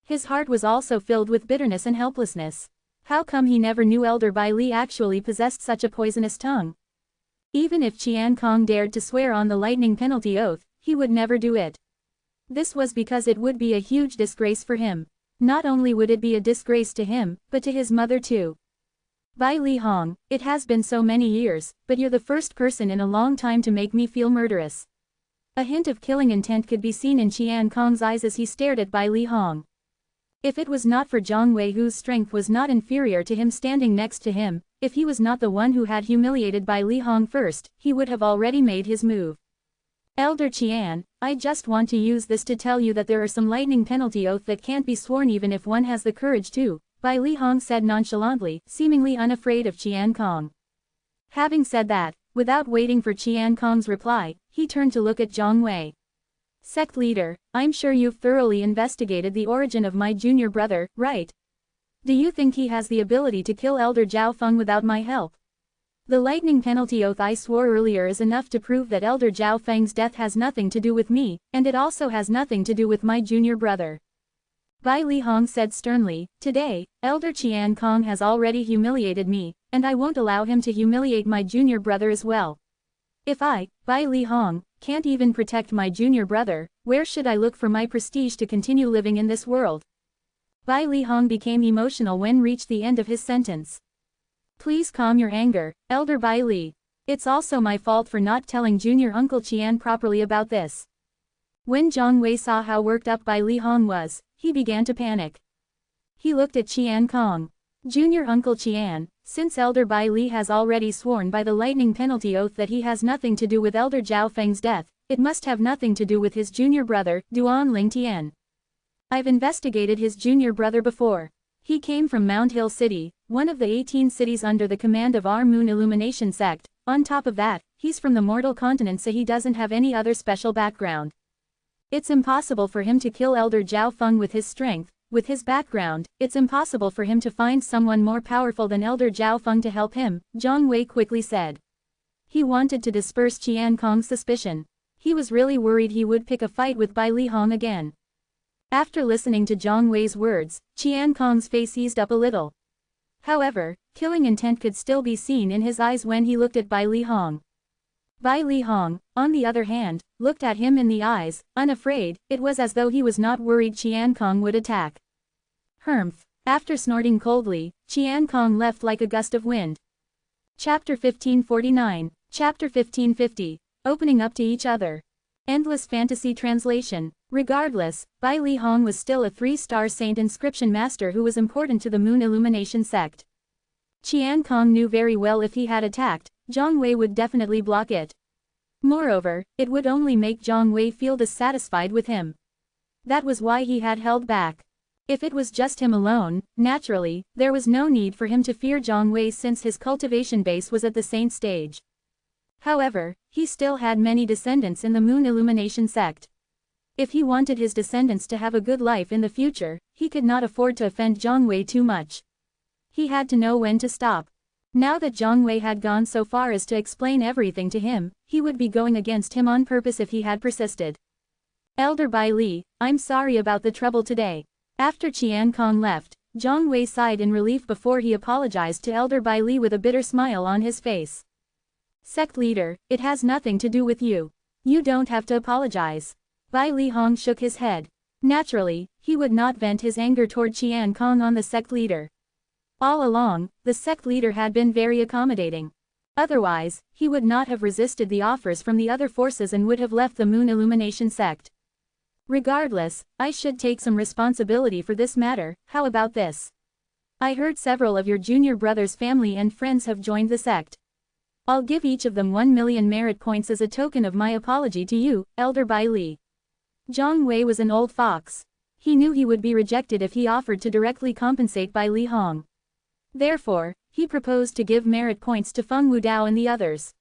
His heart was also filled with bitterness and helplessness. How come he never knew Elder Bai Li actually possessed such a poisonous tongue? Even if Qian Kong dared to swear on the lightning penalty oath, he would never do it. This was because it would be a huge disgrace for him. Not only would it be a disgrace to him, but to his mother too. Bai Li Hong, it has been so many years, but you're the first person in a long time to make me feel murderous. A hint of killing intent could be seen in Qian Kong's eyes as he stared at Bai Li Hong. If it was not for Zhang Wei, whose strength was not inferior to him, standing next to him, if he was not the one who had humiliated Bai Li Hong first, he would have already made his move. Elder Qian, I just want to use this to tell you that there are some lightning penalty oath that can't be sworn even if one has the courage to, Bai Li Hong said nonchalantly, seemingly unafraid of Qian Kong. Having said that, without waiting for Qian Kong's reply, he turned to look at Zhang Wei. Sect leader, I'm sure you've thoroughly investigated the origin of my junior brother, right? Do you think he has the ability to kill Elder Zhao Feng without my help? The lightning penalty oath I swore earlier is enough to prove that Elder Zhao Feng's death has nothing to do with me, and it also has nothing to do with my junior brother. Bai Li Hong said sternly, today, Elder Qian Kong has already humiliated me, and I won't allow him to humiliate my junior brother as well. If I, Bai Li Hong, can't even protect my junior brother, where should I look for my prestige to continue living in this world? Bai Li Hong became emotional when reached the end of his sentence. Please calm your anger, Elder Bai Li. It's also my fault for not telling junior Uncle Qian properly about this. When Zhang Wei saw how worked up Bai Li Hong was, he began to panic. He looked at Qian Kong. Junior Uncle Qian, since Elder Bai Li has already sworn by the lightning penalty oath that he has nothing to do with Elder Zhao Feng's death, it must have nothing to do with his junior brother, Duan Ling Tian. I've investigated his junior brother before. He came from Mount Hill City, one of the 18 cities under the command of our Moon Illumination sect. On top of that, he's from the mortal continent, so he doesn't have any other special background. It's impossible for him to kill Elder Zhao Feng with his strength. With his background, it's impossible for him to find someone more powerful than Elder Zhao Feng to help him, Zhang Wei quickly said. He wanted to disperse Qian Kong's suspicion. He was really worried he would pick a fight with Bai Li Hong again. After listening to Zhang Wei's words, Qian Kong's face eased up a little. However, killing intent could still be seen in his eyes when he looked at Bai Li Hong. Bai Li Hong, on the other hand, looked at him in the eyes, unafraid. It was as though he was not worried Qian Kong would attack. Humph. After snorting coldly, Qian Kong left like a gust of wind. Chapter 1549, Chapter 1550, Opening Up to Each Other. Endless Fantasy Translation. Regardless, Bai Li Hong was still a 3-star saint inscription master who was important to the Moon Illumination sect. Qian Kong knew very well if he had attacked, Zhang Wei would definitely block it. Moreover, it would only make Zhang Wei feel dissatisfied with him. That was why he had held back. If it was just him alone, naturally, there was no need for him to fear Zhang Wei since his cultivation base was at the saint stage. However, he still had many descendants in the Moon Illumination sect. If he wanted his descendants to have a good life in the future, he could not afford to offend Zhang Wei too much. He had to know when to stop. Now that Jiang Wei had gone so far as to explain everything to him, he would be going against him on purpose if he had persisted. Elder Bai Li, I'm sorry about the trouble today. After Qian Kong left, Jiang Wei sighed in relief before he apologized to Elder Bai Li with a bitter smile on his face. Sect leader, it has nothing to do with you. You don't have to apologize. Bai Li Hong shook his head. Naturally, he would not vent his anger toward Qian Kong on the sect leader. All along, the sect leader had been very accommodating. Otherwise, he would not have resisted the offers from the other forces and would have left the Moon Illumination sect. Regardless, I should take some responsibility for this matter. How about this? I heard several of your junior brother's family and friends have joined the sect. I'll give each of them 1 million merit points as a token of my apology to you, Elder Bai Li. Jiang Wei was an old fox. He knew he would be rejected if he offered to directly compensate Bai Li Hong. Therefore, he proposed to give merit points to Feng Wudao and the others.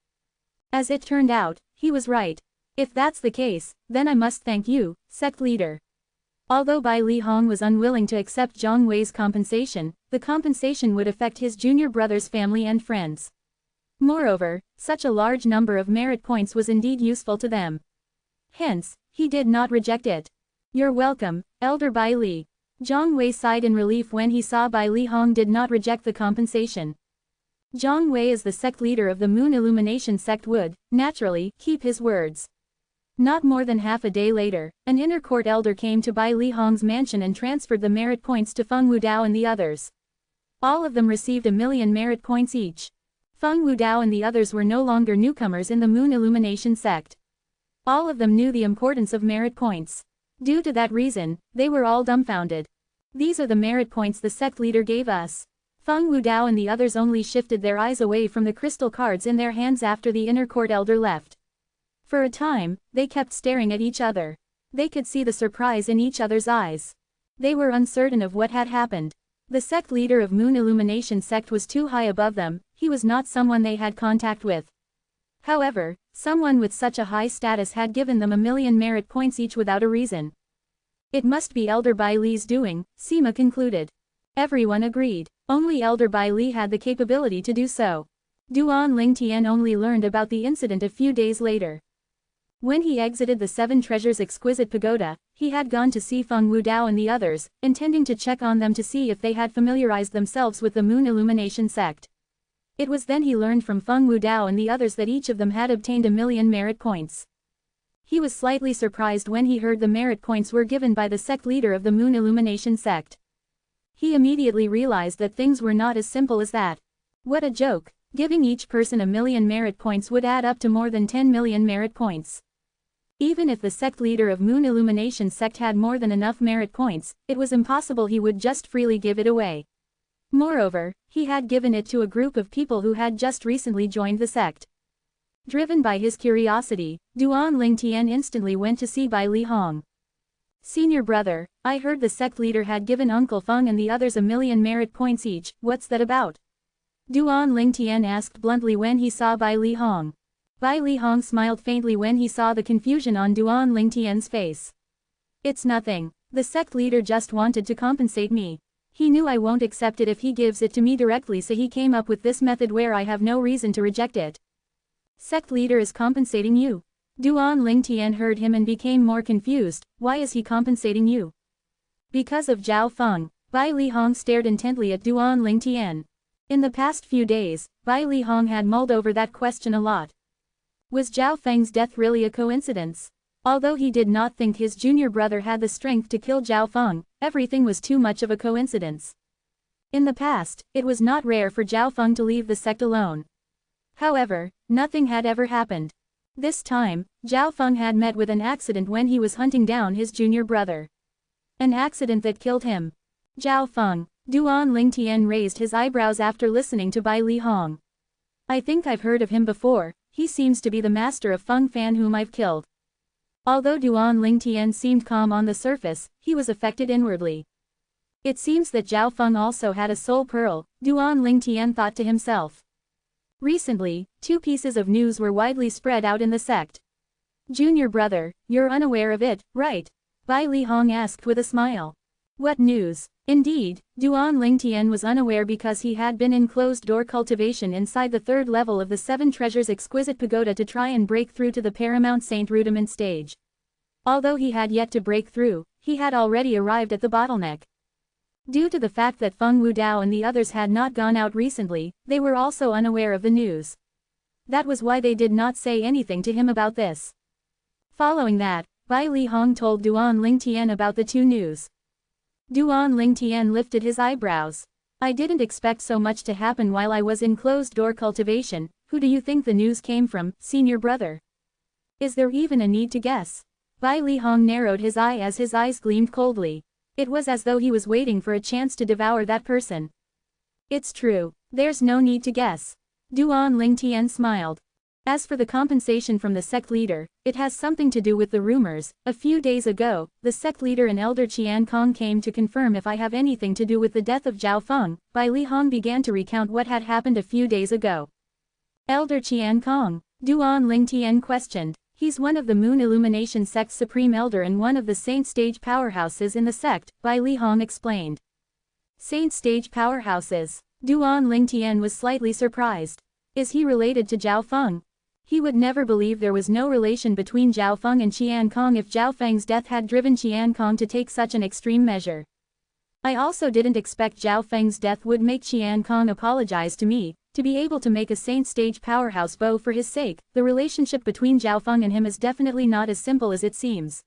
As it turned out, he was right. If that's the case, then I must thank you, sect leader. Although Bai Li Hong was unwilling to accept Jiang Wei's compensation, the compensation would affect his junior brother's family and friends. Moreover, such a large number of merit points was indeed useful to them. Hence, he did not reject it. You're welcome, Elder Bai Li. Jiang Wei sighed in relief when he saw Bai Li Hong did not reject the compensation. Jiang Wei as the sect leader of the Moon Illumination sect would, naturally, keep his words. Not more than half a day later, an inner court elder came to Bai Li Hong's mansion and transferred the merit points to Feng Wudao and the others. All of them received 1 million merit points each. Feng Wudao and the others were no longer newcomers in the Moon Illumination sect. All of them knew the importance of merit points. Due to that reason, they were all dumbfounded. These are the merit points the sect leader gave us. Feng Wudao and the others only shifted their eyes away from the crystal cards in their hands after the inner court elder left. For a time, they kept staring at each other. They could see the surprise in each other's eyes. They were uncertain of what had happened. The sect leader of Moon Illumination sect was too high above them, he was not someone they had contact with. However, someone with such a high status had given them 1 million merit points each without a reason. It must be Elder Bai Li's doing, Sima concluded. Everyone agreed. Only Elder Bai Li had the capability to do so. Duan Lingtian only learned about the incident a few days later. When he exited the Seven Treasures Exquisite Pagoda, he had gone to see Feng Wudao and the others, intending to check on them to see if they had familiarized themselves with the Moon Illumination sect. It was then he learned from Feng Wudao and the others that each of them had obtained 1 million merit points. He was slightly surprised when he heard the merit points were given by the sect leader of the Moon Illumination sect. He immediately realized that things were not as simple as that. What a joke! Giving each person 1 million merit points would add up to more than 10 million merit points. Even if the sect leader of Moon Illumination sect had more than enough merit points, it was impossible he would just freely give it away. Moreover, he had given it to a group of people who had just recently joined the sect. Driven by his curiosity, Duan Lingtian instantly went to see Bai Li Hong. Senior brother, I heard the sect leader had given Uncle Feng and the others 1 million merit points each, what's that about? Duan Lingtian asked bluntly when he saw Bai Li Hong. Bai Li Hong smiled faintly when he saw the confusion on Duan Lingtian's face. It's nothing. The sect leader just wanted to compensate me. He knew I won't accept it if he gives it to me directly, so he came up with this method where I have no reason to reject it. Sect leader is compensating you. Duan Lingtian heard him and became more confused. Why is he compensating you? Because of Zhao Feng. Bai Li Hong stared intently at Duan Lingtian. In the past few days, Bai Li Hong had mulled over that question a lot. Was Zhao Feng's death really a coincidence? Although he did not think his junior brother had the strength to kill Zhao Feng, everything was too much of a coincidence. In the past, it was not rare for Zhao Feng to leave the sect alone. However, nothing had ever happened. This time, Zhao Feng had met with an accident when he was hunting down his junior brother. An accident that killed him. Zhao Feng. Duan Lingtian raised his eyebrows after listening to Bai Li Hong. I think I've heard of him before, he seems to be the master of Feng Fan whom I've killed. Although Duan Lingtian seemed calm on the surface, he was affected inwardly. It seems that Zhao Feng also had a soul pearl, Duan Lingtian thought to himself. Recently, 2 pieces of news were widely spread out in the sect. Junior brother, you're unaware of it, right? Bai Li Hong asked with a smile. What news? Indeed, Duan Lingtian was unaware because he had been in closed-door cultivation inside the third level of the Seven Treasures exquisite pagoda to try and break through to the Paramount Saint rudiment stage. Although he had yet to break through, he had already arrived at the bottleneck. Due to the fact that Feng Wudao and the others had not gone out recently, they were also unaware of the news. That was why they did not say anything to him about this. Following that, Bai Lihong told Duan Lingtian about the two news. Duan Lingtian lifted his eyebrows. I didn't expect so much to happen while I was in closed-door cultivation. Who do you think the news came from, senior brother? Is there even a need to guess? Bai Lihong narrowed his eye as his eyes gleamed coldly. It was as though he was waiting for a chance to devour that person. It's true. There's no need to guess. Duan Lingtian smiled. As for the compensation from the sect leader, it has something to do with the rumors. A few days ago, the sect leader and Elder Qian Kong came to confirm if I have anything to do with the death of Zhao Feng. Bai Lihong began to recount what had happened a few days ago. Elder Qian Kong? Duan Lingtian questioned. He's one of the Moon Illumination sect's supreme elder and one of the Saint Stage powerhouses in the sect, Bai Lihong explained. Saint Stage powerhouses? Duan Lingtian was slightly surprised. Is he related to Zhao Feng? He would never believe there was no relation between Zhao Feng and Qian Kong if Zhao Feng's death had driven Qian Kong to take such an extreme measure. I also didn't expect Zhao Feng's death would make Qian Kong apologize to me. To be able to make a Saint Stage powerhouse bow for his sake, the relationship between Zhao Feng and him is definitely not as simple as it seems.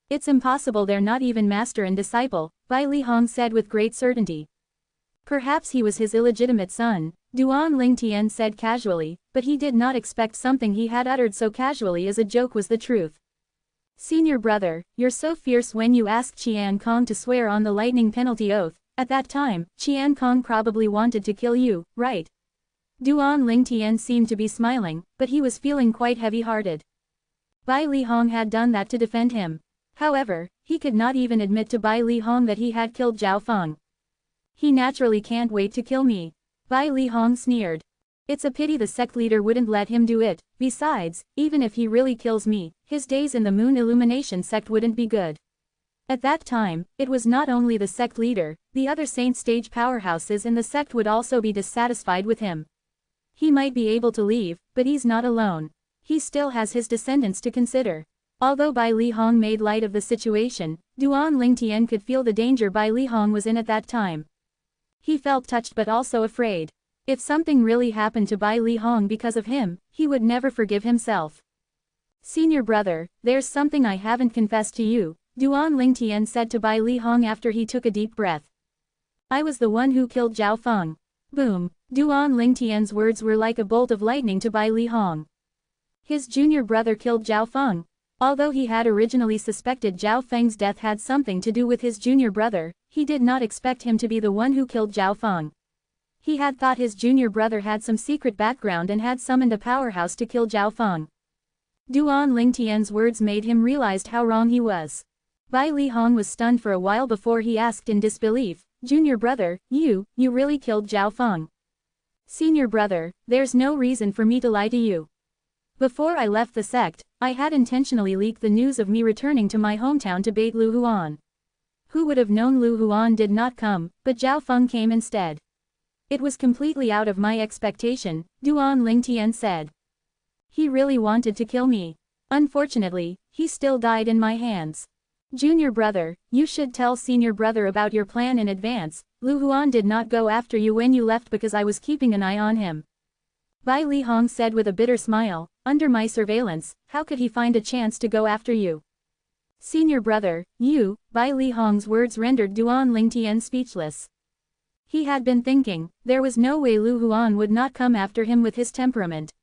It's impossible they're not even master and disciple, Bai Lihong said with great certainty. Perhaps he was his illegitimate son, Duan Lingtian said casually, but he did not expect something he had uttered so casually as a joke was the truth. Senior brother, you're so fierce when you asked Qian Kong to swear on the lightning penalty oath. At that time, Qian Kong probably wanted to kill you, right? Duan Lingtian seemed to be smiling, but he was feeling quite heavy-hearted. Bai Lihong had done that to defend him. However, he could not even admit to Bai Lihong that he had killed Zhao Feng. He naturally can't wait to kill me. Bai Lihong sneered. It's a pity the sect leader wouldn't let him do it. Besides, even if he really kills me, his days in the Moon Illumination sect wouldn't be good. At that time, it was not only the sect leader, the other Saint Stage powerhouses in the sect would also be dissatisfied with him. He might be able to leave, but he's not alone. He still has his descendants to consider. Although Bai Lihong made light of the situation, Duan Lingtian could feel the danger Bai Lihong was in at that time. He felt touched but also afraid. If something really happened to Bai Lihong because of him, he would never forgive himself. Senior brother, there's something I haven't confessed to you, Duan Lingtian said to Bai Lihong after he took a deep breath. I was the one who killed Zhao Feng. Boom. Duan Lingtian's words were like a bolt of lightning to Bai Lihong. His junior brother killed Zhao Feng. Although he had originally suspected Zhao Feng's death had something to do with his junior brother, he did not expect him to be the one who killed Zhao Feng. He had thought his junior brother had some secret background and had summoned a powerhouse to kill Zhao Feng. Duan Lingtian's words made him realize how wrong he was. Bai Lihong was stunned for a while before he asked in disbelief, Junior brother, you really killed Zhao Feng? Senior brother, there's no reason for me to lie to you. Before I left the sect, I had intentionally leaked the news of me returning to my hometown to bait Lu Huan. Who would have known Lu Huan did not come, but Zhao Feng came instead. It was completely out of my expectation, Duan Lingtian said. He really wanted to kill me. Unfortunately, he still died in my hands. Junior brother, you should tell senior brother about your plan in advance. Lu Huan did not go after you when you left because I was keeping an eye on him. Bai Lihong said with a bitter smile, under my surveillance, how could he find a chance to go after you? Senior brother, Bai Lihong's words rendered Duan Lingtian speechless. He had been thinking, there was no way Lu Huan would not come after him with his temperament.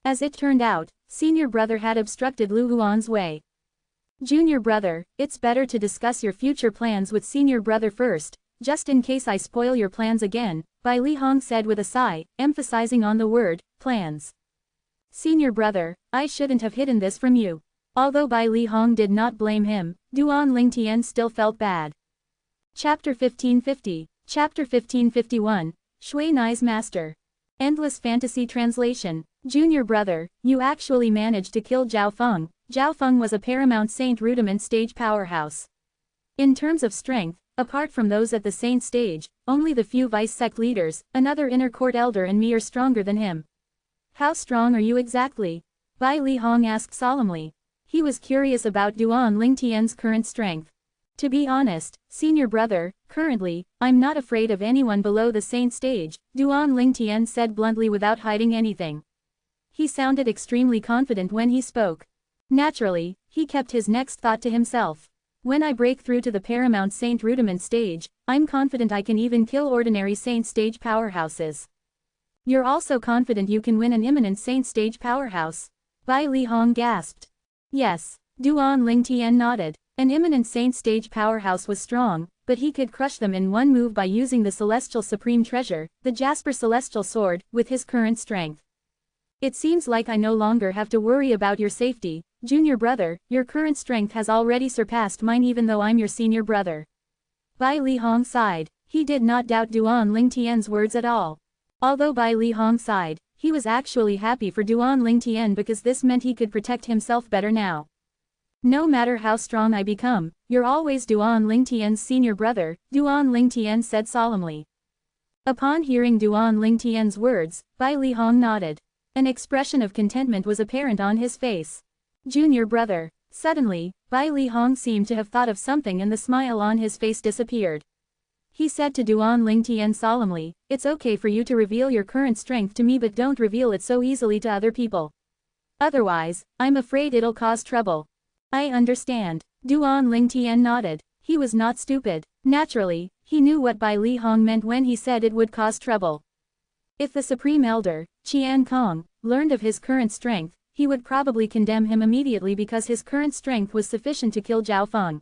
As it turned out, senior brother had obstructed Lu Huan's way. Junior brother, it's better to discuss your future plans with senior brother first, just in case I spoil your plans again, Bai Lihong said with a sigh, emphasizing on the word, plans. Senior brother, I shouldn't have hidden this from you. Although Bai Lihong did not blame him, Duan Lingtian still felt bad. Chapter 1550, Chapter 1551, Shui Nai's Master. Endless Fantasy Translation. Junior brother, you actually managed to kill Zhao Feng. Zhao Feng was a Paramount Saint rudiment stage powerhouse. In terms of strength, Apart from those at the saint stage, only the few vice-sect leaders, another inner court elder and me are stronger than him. How strong are you exactly? Bai Li Hong asked solemnly. He was curious about Duan Lingtian's current strength. To be honest, senior brother, currently, I'm not afraid of anyone below the saint stage, Duan Lingtian said bluntly without hiding anything. He sounded extremely confident when he spoke. Naturally, he kept his next thought to himself. When I break through to the paramount saint rudiment stage, I'm confident I can even kill ordinary saint stage powerhouses. You're also confident you can win an imminent saint stage powerhouse? Bai Li Hong gasped. Yes, Duan Lingtian nodded. An imminent saint stage powerhouse was strong, but he could crush them in one move by using the celestial supreme treasure, the Jasper celestial sword, with his current strength. It seems like I no longer have to worry about your safety, junior brother, your current strength has already surpassed mine even though I'm your senior brother. Bai Li Hong sighed. He did not doubt Duan Lingtian's words at all. Although Bai Li Hong sighed, he was actually happy for Duan Lingtian because this meant he could protect himself better now. No matter how strong I become, you're always Duan Lingtian's senior brother, Duan Lingtian said solemnly. Upon hearing Duan Lingtian's words, Bai Li Hong nodded. An expression of contentment was apparent on his face. Junior brother. Suddenly, Bai Li Hong seemed to have thought of something and the smile on his face disappeared. He said to Duan Lingtian solemnly, it's okay for you to reveal your current strength to me but don't reveal it so easily to other people. Otherwise, I'm afraid it'll cause trouble. I understand. Duan Lingtian nodded. He was not stupid. Naturally, he knew what Bai Li Hong meant when he said it would cause trouble. If the Supreme Elder, Qian Kong, learned of his current strength, he would probably condemn him immediately because his current strength was sufficient to kill Zhao Feng.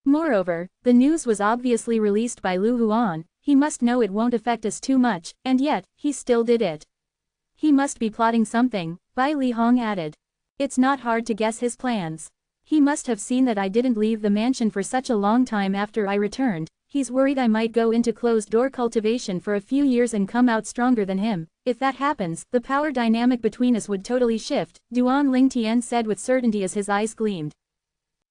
Moreover, the news was obviously released by Lu Huan, he must know it won't affect us too much, and yet, he still did it. He must be plotting something, Bai Li Hong added. It's not hard to guess his plans. He must have seen that I didn't leave the mansion for such a long time after I returned, he's worried I might go into closed-door cultivation for a few years and come out stronger than him. If that happens, the power dynamic between us would totally shift, Duan Lingtian said with certainty as his eyes gleamed.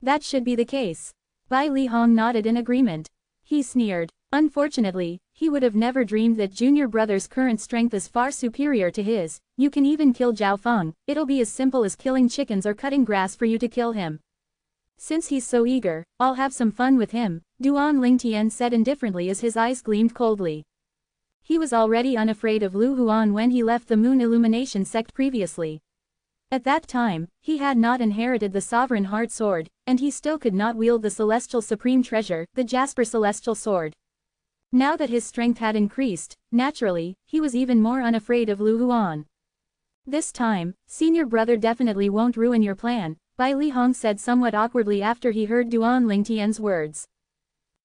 That should be the case. Bai Li Hong nodded in agreement. He sneered. Unfortunately, he would have never dreamed that junior brother's current strength is far superior to his. You can even kill Zhao Feng, it'll be as simple as killing chickens or cutting grass for you to kill him. Since he's so eager, I'll have some fun with him, Duan Lingtian said indifferently as his eyes gleamed coldly. He was already unafraid of Lu Huan when he left the Moon Illumination sect previously. At that time, he had not inherited the Sovereign Heart Sword, and he still could not wield the Celestial Supreme Treasure, the Jasper Celestial Sword. Now that his strength had increased, naturally, he was even more unafraid of Lu Huan. This time, senior brother definitely won't ruin your plan, Bai Li Hong said somewhat awkwardly after he heard Duan Lingtian's words.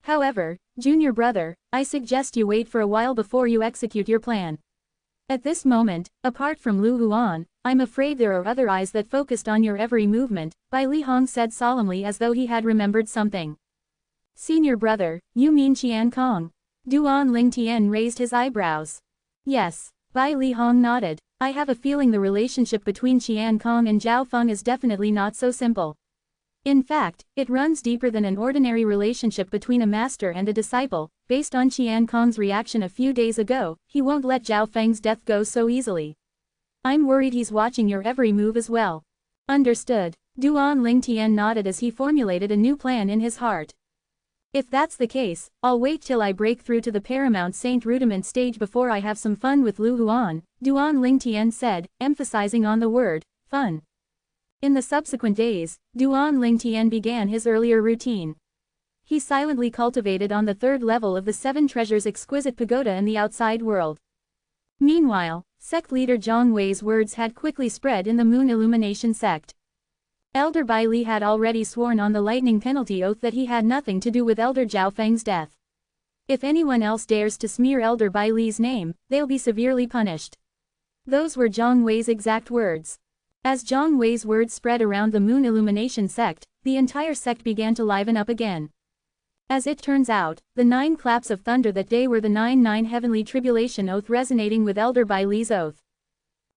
However, junior brother, I suggest you wait for a while before you execute your plan. At this moment, apart from Lu Huan, I'm afraid there are other eyes that focused on your every movement, Bai Li Hong said solemnly as though he had remembered something. Senior brother, you mean Qian Kong? Duan Lingtian raised his eyebrows. Yes, Bai Li Hong nodded. I have a feeling the relationship between Qian Kong and Zhao Feng is definitely not so simple. In fact, it runs deeper than an ordinary relationship between a master and a disciple. Based on Qian Kong's reaction a few days ago, he won't let Zhao Feng's death go so easily. I'm worried he's watching your every move as well. Understood. Duan Lingtian nodded as he formulated a new plan in his heart. If that's the case, I'll wait till I break through to the Paramount Saint Rudiment stage before I have some fun with Lu Huan, Duan Lingtian said, emphasizing on the word, fun. In the subsequent days, Duan Lingtian began his earlier routine. He silently cultivated on the third level of the Seven Treasures exquisite pagoda in the outside world. Meanwhile, sect leader Zhang Wei's words had quickly spread in the Moon Illumination sect. Elder Bai Li had already sworn on the lightning penalty oath that he had nothing to do with Elder Zhao Feng's death. If anyone else dares to smear Elder Bai Li's name, they'll be severely punished. Those were Zhang Wei's exact words. As Zhang Wei's words spread around the Moon Illumination sect, the entire sect began to liven up again. As it turns out, the 9 claps of thunder that day were the 9 heavenly tribulation oath resonating with Elder Bai Li's oath.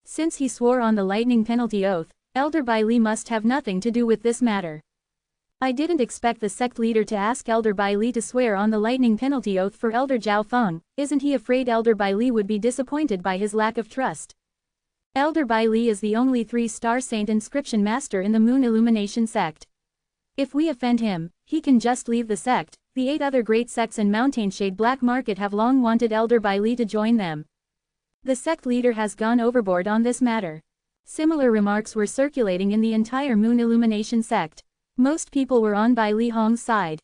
Since he swore on the lightning penalty oath, Elder Bai Li must have nothing to do with this matter. I didn't expect the sect leader to ask Elder Bai Li to swear on the lightning penalty oath for Elder Zhao Feng. Isn't he afraid Elder Bai Li would be disappointed by his lack of trust? Elder Bai Li is the only 3-star saint inscription master in the Moon Illumination sect. If we offend him, he can just leave the sect. The 8 other great sects in Mountainshade Black Market have long wanted Elder Bai Li to join them. The sect leader has gone overboard on this matter. Similar remarks were circulating in the entire Moon Illumination sect. Most people were on Bai Li Hong's side.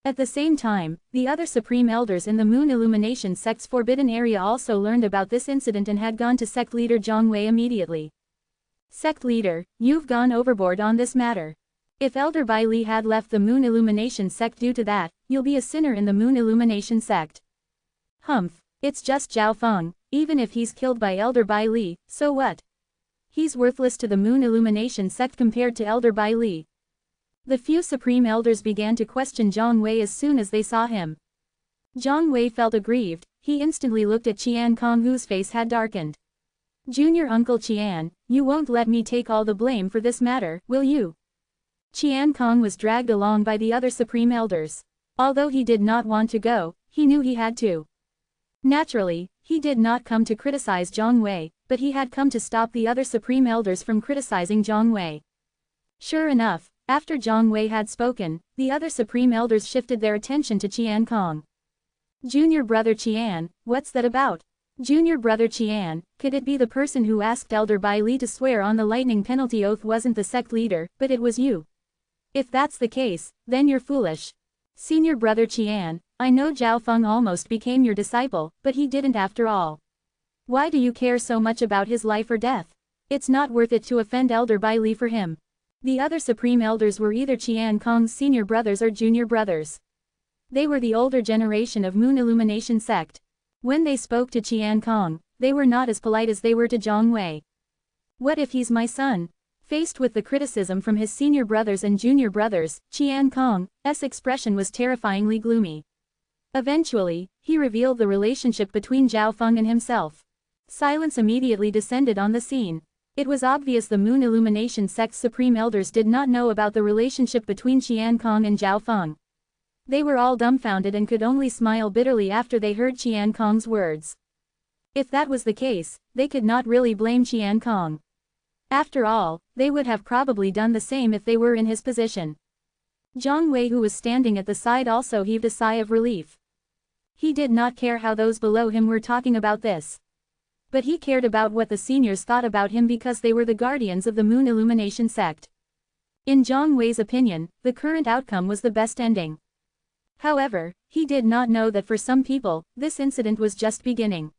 At the same time, the other supreme elders in the Moon Illumination sect's forbidden area also learned about this incident and had gone to sect leader Zhang Wei immediately. Sect leader, you've gone overboard on this matter. If Elder Bai Li had left the Moon Illumination sect due to that, you'll be a sinner in the Moon Illumination sect. Humph, it's just Zhao Feng. Even if he's killed by Elder Bai Li, so what? He's worthless to the Moon Illumination sect compared to Elder Bai Li. The few supreme elders began to question Zhang Wei as soon as they saw him. Zhang Wei felt aggrieved. He instantly looked at Qian Kong, whose face had darkened. Junior Uncle Qian, you won't let me take all the blame for this matter, will you? Qian Kong was dragged along by the other supreme elders. Although he did not want to go, he knew he had to. Naturally, he did not come to criticize Zhang Wei, but he had come to stop the other supreme elders from criticizing Zhang Wei. Sure enough, after Zhang Wei had spoken, the other supreme elders shifted their attention to Qian Kong. Junior brother Qian, what's that about? Junior brother Qian, could it be the person who asked Elder Bai Li to swear on the lightning penalty oath wasn't the sect leader, but it was you? If that's the case, then you're foolish. Senior brother Qian, I know Zhao Feng almost became your disciple, but he didn't after all. Why do you care so much about his life or death? It's not worth it to offend Elder Bai Li for him. The other supreme elders were either Qian Kong's senior brothers or junior brothers. They were the older generation of Moon Illumination sect. When they spoke to Qian Kong, they were not as polite as they were to Zhang Wei. What if he's my son? Faced with the criticism from his senior brothers and junior brothers, Qian Kong's expression was terrifyingly gloomy. Eventually, he revealed the relationship between Zhao Feng and himself. Silence immediately descended on the scene. It was obvious the Moon Illumination sect's supreme elders did not know about the relationship between Qian Kong and Zhao Feng. They were all dumbfounded and could only smile bitterly after they heard Qian Kong's words. If that was the case, they could not really blame Qian Kong. After all, they would have probably done the same if they were in his position. Zhang Wei, who was standing at the side, also heaved a sigh of relief. He did not care how those below him were talking about this. But he cared about what the seniors thought about him because they were the guardians of the Moon Illumination sect. In Zhang Wei's opinion, the current outcome was the best ending. However, he did not know that for some people, this incident was just beginning.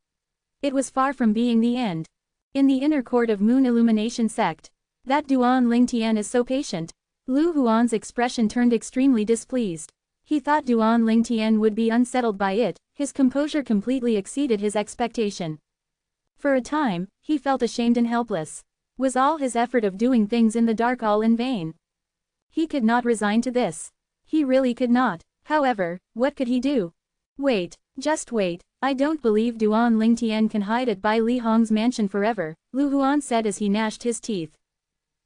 It was far from being the end. In the inner court of Moon Illumination sect, that Duan Lingtian is so patient. Lu Huan's expression turned extremely displeased. He thought Duan Lingtian would be unsettled by it. His composure completely exceeded his expectation. For a time, he felt ashamed and helpless. Was all his effort of doing things in the dark all in vain? He could not resign to this. He really could not. However, what could he do? Wait, just wait. I don't believe Duan Lingtian can hide at Bai Li Hong's mansion forever, Lu Huan said as he gnashed his teeth.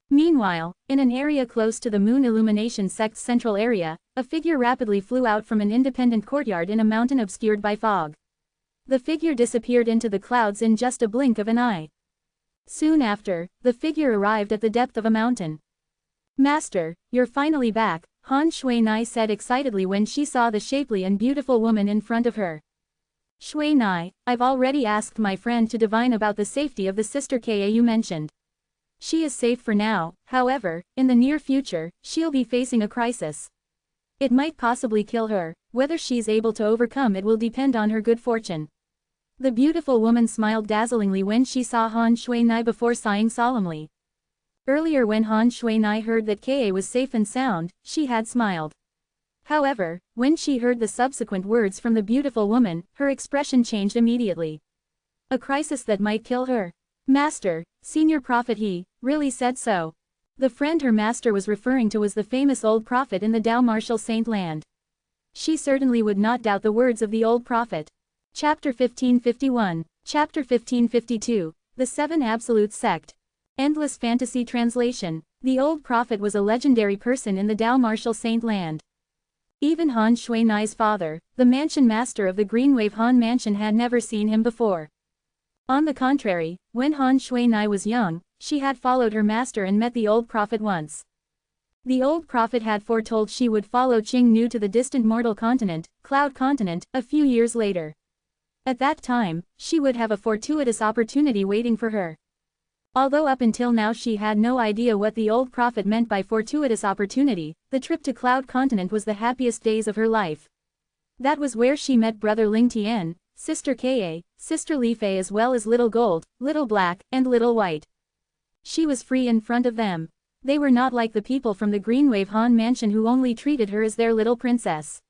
Meanwhile, in an area close to the Moon Illumination sect's central area, a figure rapidly flew out from an independent courtyard in a mountain obscured by fog. The figure disappeared into the clouds in just a blink of an eye. Soon after, the figure arrived at the depth of a mountain. Master, you're finally back, Han Shuinai said excitedly when she saw the shapely and beautiful woman in front of her. Shuinai, I've already asked my friend to divine about the safety of the sister Ka you mentioned. She is safe for now, however, in the near future, she'll be facing a crisis. It might possibly kill her. Whether she's able to overcome it will depend on her good fortune. The beautiful woman smiled dazzlingly when she saw Han Shuinai before sighing solemnly. Earlier when Han Shuinai heard that Ka was safe and sound, she had smiled. However, when she heard the subsequent words from the beautiful woman, her expression changed immediately. A crisis that might kill her. Master, senior prophet, he really said so. The friend her master was referring to was the famous old prophet in the Tao Martial Saint land. She certainly would not doubt the words of the old prophet. Chapter 1551. Chapter 1552. The Seven Absolute Sect. Endless fantasy translation. The old prophet was a legendary person in the Dao Martial Saint Land. Even Han Shuinai's father, the mansion master of the Greenwave Han Mansion, had never seen him before. On the contrary, when Han Shuinai was young, she had followed her master and met the old prophet once. The old prophet had foretold she would follow Qing Nu to the distant mortal continent, Cloud Continent, a few years later. At that time, she would have a fortuitous opportunity waiting for her. Although up until now she had no idea what the old prophet meant by fortuitous opportunity, the trip to Cloud Continent was the happiest days of her life. That was where she met brother Ling Tian, sister Ka, sister Li Fei, as well as little Gold, little Black, and little White. She was free in front of them. They were not like the people from the Greenwave Han Mansion who only treated her as their little princess.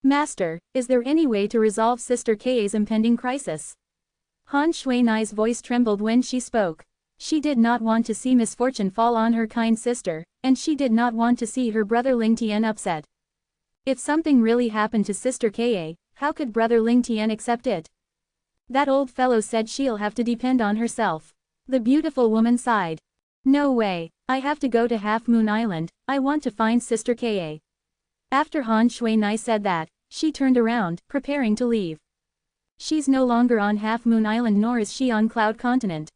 Master, is there any way to resolve Sister Ka's impending crisis? Han Shuinai's voice trembled when she spoke. She did not want to see misfortune fall on her kind sister, and she did not want to see her brother Ling Tian upset. If something really happened to Sister Ka, how could brother Ling Tian accept it? That old fellow said she'll have to depend on herself. The beautiful woman sighed. No way, I have to go to Half Moon Island, I want to find Sister Ka. After Han Shuinai said that, she turned around, preparing to leave. She's no longer on Half Moon Island, nor is she on Cloud Continent.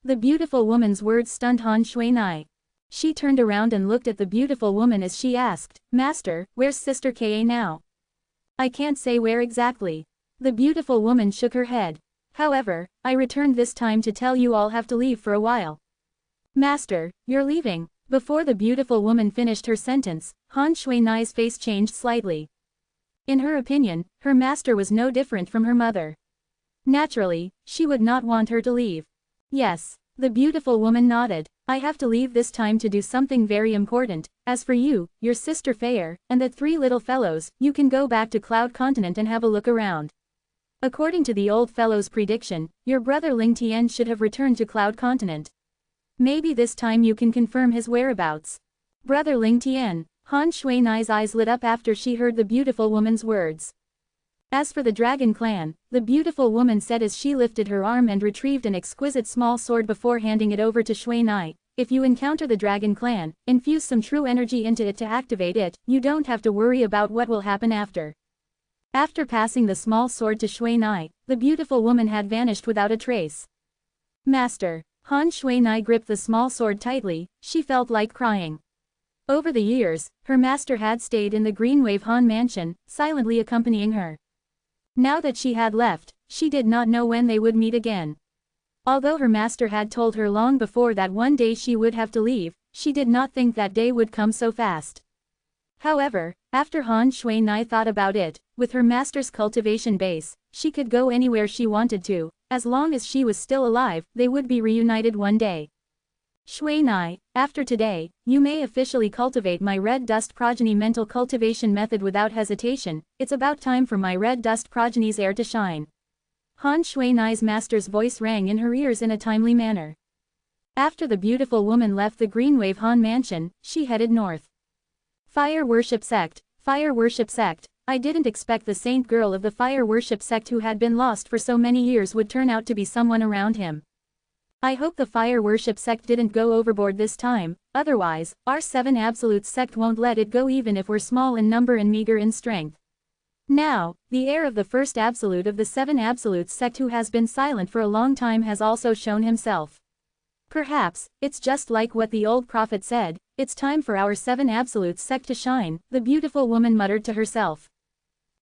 The beautiful woman's words stunned Han Shuinai. She turned around and looked at the beautiful woman as she asked, Master, where's Sister Ka now? I can't say where exactly. The beautiful woman shook her head. However, I returned this time to tell you all have to leave for a while. Master, you're leaving? Before the beautiful woman finished her sentence, Han Shuinai's face changed slightly. In her opinion, her master was no different from her mother. Naturally, she would not want her to leave. Yes, the beautiful woman nodded. I have to leave this time to do something very important. As for you, your sister Fair, and the three little fellows, you can go back to Cloud Continent and have a look around. According to the old fellow's prediction, your brother Ling Tian should have returned to Cloud Continent. Maybe this time you can confirm his whereabouts. Brother Ling Tian. Han Shuinai's eyes lit up after she heard the beautiful woman's words. As for the Dragon Clan, the beautiful woman said as she lifted her arm and retrieved an exquisite small sword before handing it over to Shuinai, if you encounter the Dragon Clan, infuse some true energy into it to activate it, you don't have to worry about what will happen after. After passing the small sword to Shuinai, the beautiful woman had vanished without a trace. Master. Han Shuinai gripped the small sword tightly, she felt like crying. Over the years, her master had stayed in the Greenwave Han Mansion, silently accompanying her. Now that she had left, she did not know when they would meet again. Although her master had told her long before that one day she would have to leave, she did not think that day would come so fast. However, after Han Shuinai thought about it, with her master's cultivation base, she could go anywhere she wanted to. As long as she was still alive, they would be reunited one day. Shuinai, after today, you may officially cultivate my red dust progeny mental cultivation method without hesitation. It's about time for my red dust progeny's heir to shine. Han Shuinai's master's voice rang in her ears in a timely manner. After the beautiful woman left the Greenwave Han Mansion, she headed north. Fire Worship Sect, Fire Worship Sect. I didn't expect the saint girl of the Fire Worship Sect who had been lost for so many years would turn out to be someone around him. I hope the Fire Worship Sect didn't go overboard this time, otherwise, our 7 Absolutes sect won't let it go even if we're small in number and meager in strength. Now, the heir of the first Absolute of the 7 Absolutes sect who has been silent for a long time has also shown himself. Perhaps, it's just like what the old prophet said, it's time for our 7 Absolutes sect to shine, the beautiful woman muttered to herself.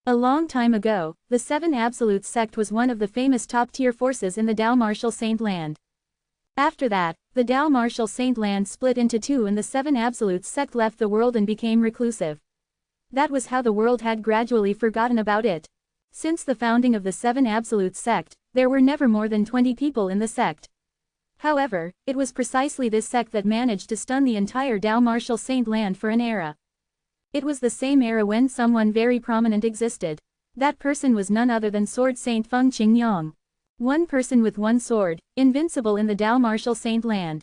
A long time ago, the 7 Absolutes sect was one of the famous top-tier forces in the Dao Martial Saint Land. After that, the Dao Martial Saint Land split into 2 and the 7 Absolutes sect left the world and became reclusive. That was how the world had gradually forgotten about it. Since the founding of the 7 Absolutes sect, there were never more than 20 people in the sect. However, it was precisely this sect that managed to stun the entire Dao Martial Saint Land for an era. It was the same era when someone very prominent existed. That person was none other than Sword Saint Feng Qingyang. One person with one sword, invincible in the Dao Martial Saint Land.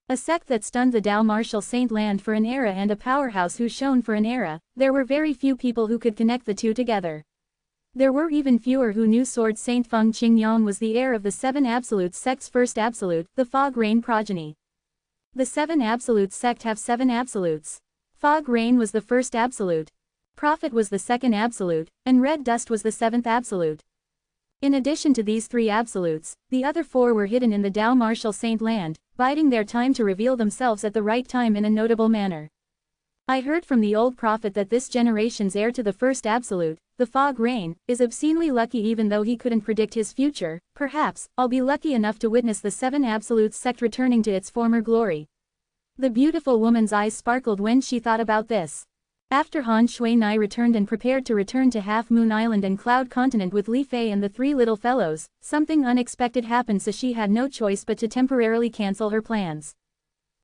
A sect that stunned the Dao Martial Saint Land for an era and a powerhouse who shone for an era. There were very few people who could connect the two together. There were even fewer who knew Sword Saint Feng Qingyang was the heir of the Seven Absolute Sect's first absolute, the Fog Rain progeny. The Seven Absolute Sect have 7 absolutes. Fog Rain was the first absolute. Prophet was the second absolute, and Red Dust was the 7th absolute. In addition to these 3 absolutes, the other 4 were hidden in the Tao Martial Saint Land, biding their time to reveal themselves at the right time in a notable manner. I heard from the old prophet that this generation's heir to the first absolute, the Fog Rain, is obscenely lucky even though he couldn't predict his future. Perhaps I'll be lucky enough to witness the 7 Absolute sect returning to its former glory. The beautiful woman's eyes sparkled when she thought about this. After Han Shui Nai returned and prepared to return to Half Moon Island and Cloud Continent with Li Fei and the 3 little fellows, something unexpected happened, so she had no choice but to temporarily cancel her plans.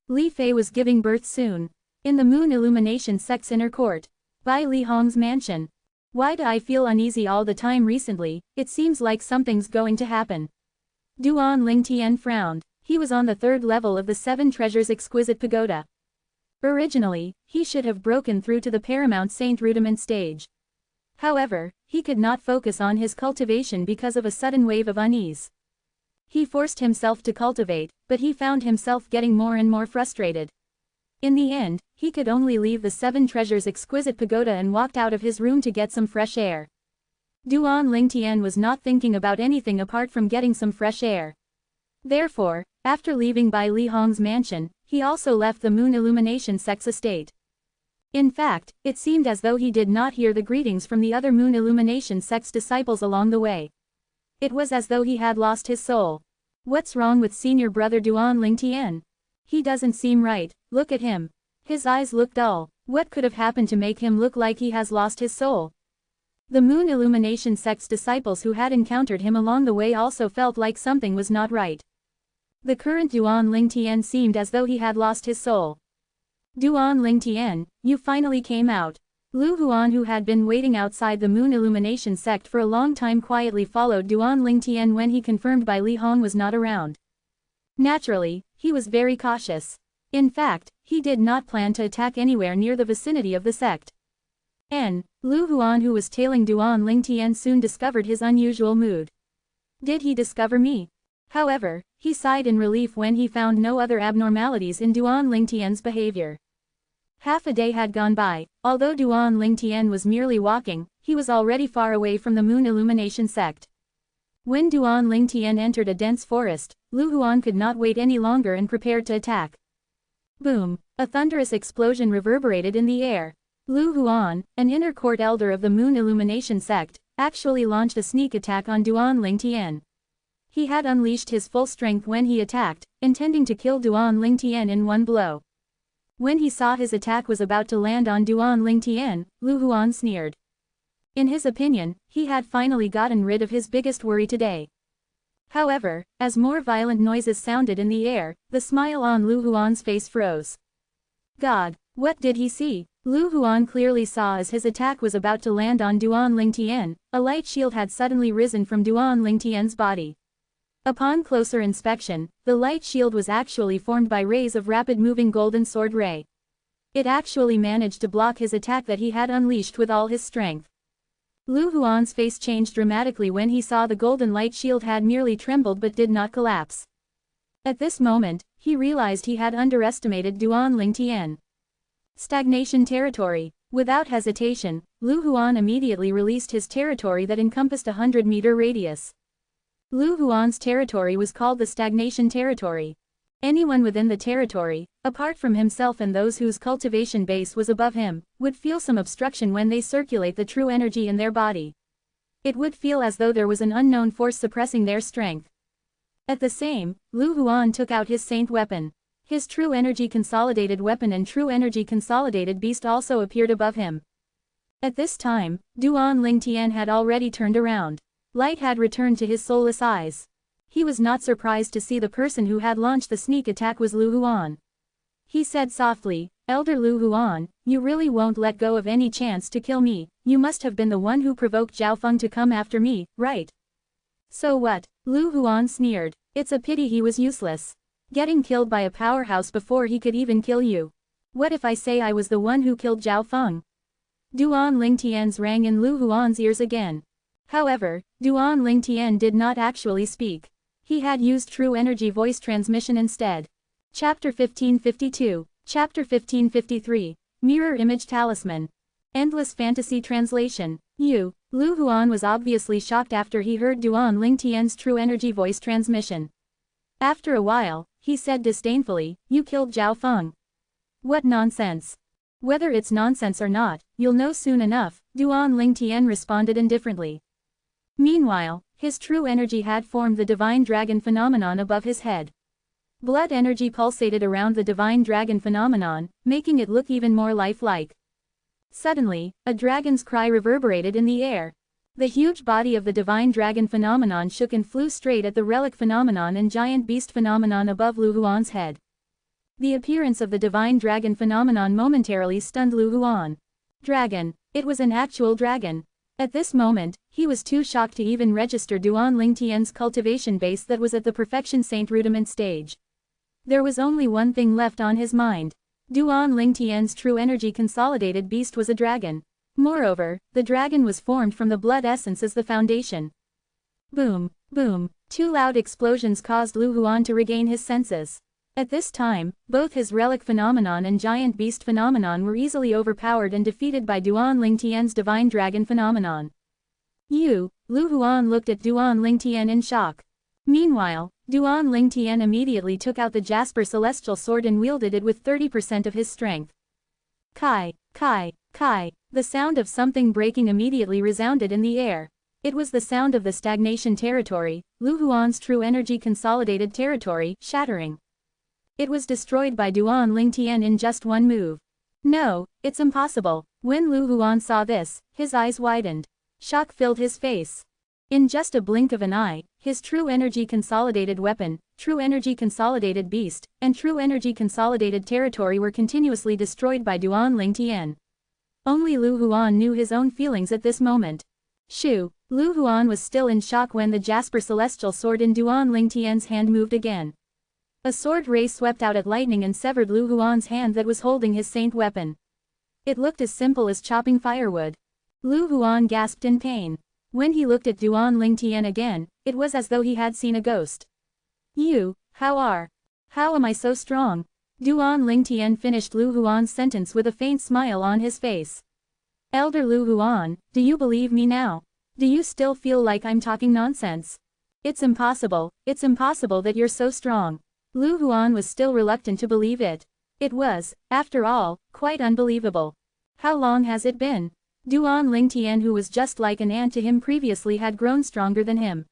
Li Fei was giving birth soon. In the Moon Illumination sect's inner court. By Li Hong's mansion. Why do I feel uneasy all the time recently? It seems like something's going to happen. Duan Lingtian frowned. He was on the 3rd level of the 7 Treasures Exquisite Pagoda. Originally, he should have broken through to the Paramount Saint Rudiment stage. However, he could not focus on his cultivation because of a sudden wave of unease. He forced himself to cultivate, but he found himself getting more and more frustrated. In the end, he could only leave the 7 Treasures Exquisite Pagoda and walked out of his room to get some fresh air. Duan Lingtian was not thinking about anything apart from getting some fresh air. Therefore, after leaving Bai Li Hong's mansion, he also left the Moon Illumination sect's estate. In fact, it seemed as though he did not hear the greetings from the other Moon Illumination sect's disciples along the way. It was as though he had lost his soul. What's wrong with senior brother Duan Lingtian? He doesn't seem right. Look at him. His eyes look dull. What could have happened to make him look like he has lost his soul? The Moon Illumination sect's disciples who had encountered him along the way also felt like something was not right. The current Duan Lingtian seemed as though he had lost his soul. Duan Lingtian, you finally came out. Lu Huan, who had been waiting outside the Moon Illumination sect for a long time, quietly followed Duan Lingtian when he confirmed Bai Li Hong was not around. Naturally, he was very cautious. In fact, he did not plan to attack anywhere near the vicinity of the sect. Lu Huan, who was tailing Duan Lingtian, soon discovered his unusual mood. Did he discover me? However, he sighed in relief when he found no other abnormalities in Duan Lingtian's behavior. Half a day had gone by. Although Duan Lingtian was merely walking, he was already far away from the Moon Illumination sect. When Duan Lingtian entered a dense forest, Lu Huan could not wait any longer and prepared to attack. Boom! A thunderous explosion reverberated in the air. Lu Huan, an inner court elder of the Moon Illumination sect, actually launched a sneak attack on Duan Lingtian. He had unleashed his full strength when he attacked, intending to kill Duan Lingtian in one blow. When he saw his attack was about to land on Duan Lingtian, Lu Huan sneered. In his opinion, he had finally gotten rid of his biggest worry today. However, as more violent noises sounded in the air, the smile on Lu Huan's face froze. God, what did he see? Lu Huan clearly saw as his attack was about to land on Duan Lingtian, a light shield had suddenly risen from Duan Lingtian's body. Upon closer inspection, the light shield was actually formed by rays of rapid-moving golden sword ray. It actually managed to block his attack that he had unleashed with all his strength. Lu Huan's face changed dramatically when he saw the golden light shield had merely trembled but did not collapse. At this moment, he realized he had underestimated Duan Lingtian. Stagnation territory. Without hesitation, Lu Huan immediately released his territory that encompassed a 100-meter radius. Lu Huan's territory was called the stagnation territory. Anyone within the territory, apart from himself and those whose cultivation base was above him, would feel some obstruction when they circulate the true energy in their body. It would feel as though there was an unknown force suppressing their strength. At the same, Lu Huan took out his saint weapon. His true energy consolidated weapon and true energy consolidated beast also appeared above him. At this time, Duan Lingtian had already turned around. Light had returned to his soulless eyes. He was not surprised to see the person who had launched the sneak attack was Lu Huan. He said softly, "Elder Lu Huan, you really won't let go of any chance to kill me. You must have been the one who provoked Zhao Feng to come after me, right?" "So what?" Lu Huan sneered. "It's a pity he was useless. Getting killed by a powerhouse before he could even kill you. What if I say I was the one who killed Zhao Feng?" Duan Lingtian's rang in Lu Huan's ears again. However, Duan Lingtian did not actually speak. He had used true energy voice transmission instead. Chapter 1552, Chapter 1553, Mirror Image Talisman. Endless Fantasy Translation. Lu Huan was obviously shocked after he heard Duan Lingtian's true energy voice transmission. After a while, he said disdainfully, "You killed Zhao Feng." "What nonsense." "Whether it's nonsense or not, you'll know soon enough," Duan Lingtian responded indifferently. Meanwhile, his true energy had formed the divine dragon phenomenon above his head. Blood energy pulsated around the divine dragon phenomenon, making it look even more lifelike. Suddenly, a dragon's cry reverberated in the air. The huge body of the divine dragon phenomenon shook and flew straight at the relic phenomenon and giant beast phenomenon above Lu Huan's head. The appearance of the divine dragon phenomenon momentarily stunned Lu Huan. Dragon. It was an actual dragon. At this moment, he was too shocked to even register Duan Lingtian's cultivation base that was at the perfection saint rudiment stage. There was only one thing left on his mind. Duan Lingtian's true energy consolidated beast was a dragon. Moreover, the dragon was formed from the blood essence as the foundation. Boom, boom, two loud explosions caused Lu Huan to regain his senses. At this time, both his relic phenomenon and giant beast phenomenon were easily overpowered and defeated by Duan Lingtian's divine dragon phenomenon. Lu Huan looked at Duan Lingtian in shock. Meanwhile, Duan Lingtian immediately took out the Jasper celestial sword and wielded it with 30% of his strength. Kai, kai, kai, the sound of something breaking immediately resounded in the air. It was the sound of the stagnation territory, Lu Huan's true energy consolidated territory, shattering. It was destroyed by Duan Lingtian in just one move. No, it's impossible. When Lu Huan saw this, his eyes widened. Shock filled his face. In just a blink of an eye, his true energy consolidated weapon, true energy consolidated beast, and true energy consolidated territory were continuously destroyed by Duan Lingtian. Only Lu Huan knew his own feelings at this moment. Lu Huan was still in shock when the Jasper celestial sword in Duan Lingtian's hand moved again. A sword ray swept out at lightning and severed Lu Huan's hand that was holding his saint weapon. It looked as simple as chopping firewood. Lu Huan gasped in pain. When he looked at Duan Lingtian again, it was as though he had seen a ghost. How am I so strong? Duan Lingtian finished Lu Huan's sentence with a faint smile on his face. Elder Lu Huan, do you believe me now? Do you still feel like I'm talking nonsense? It's impossible that you're so strong. Lu Huan was still reluctant to believe it. It was, after all, quite unbelievable. How long has it been? Duan Lingtian, who was just like an ant to him previously, had grown stronger than him.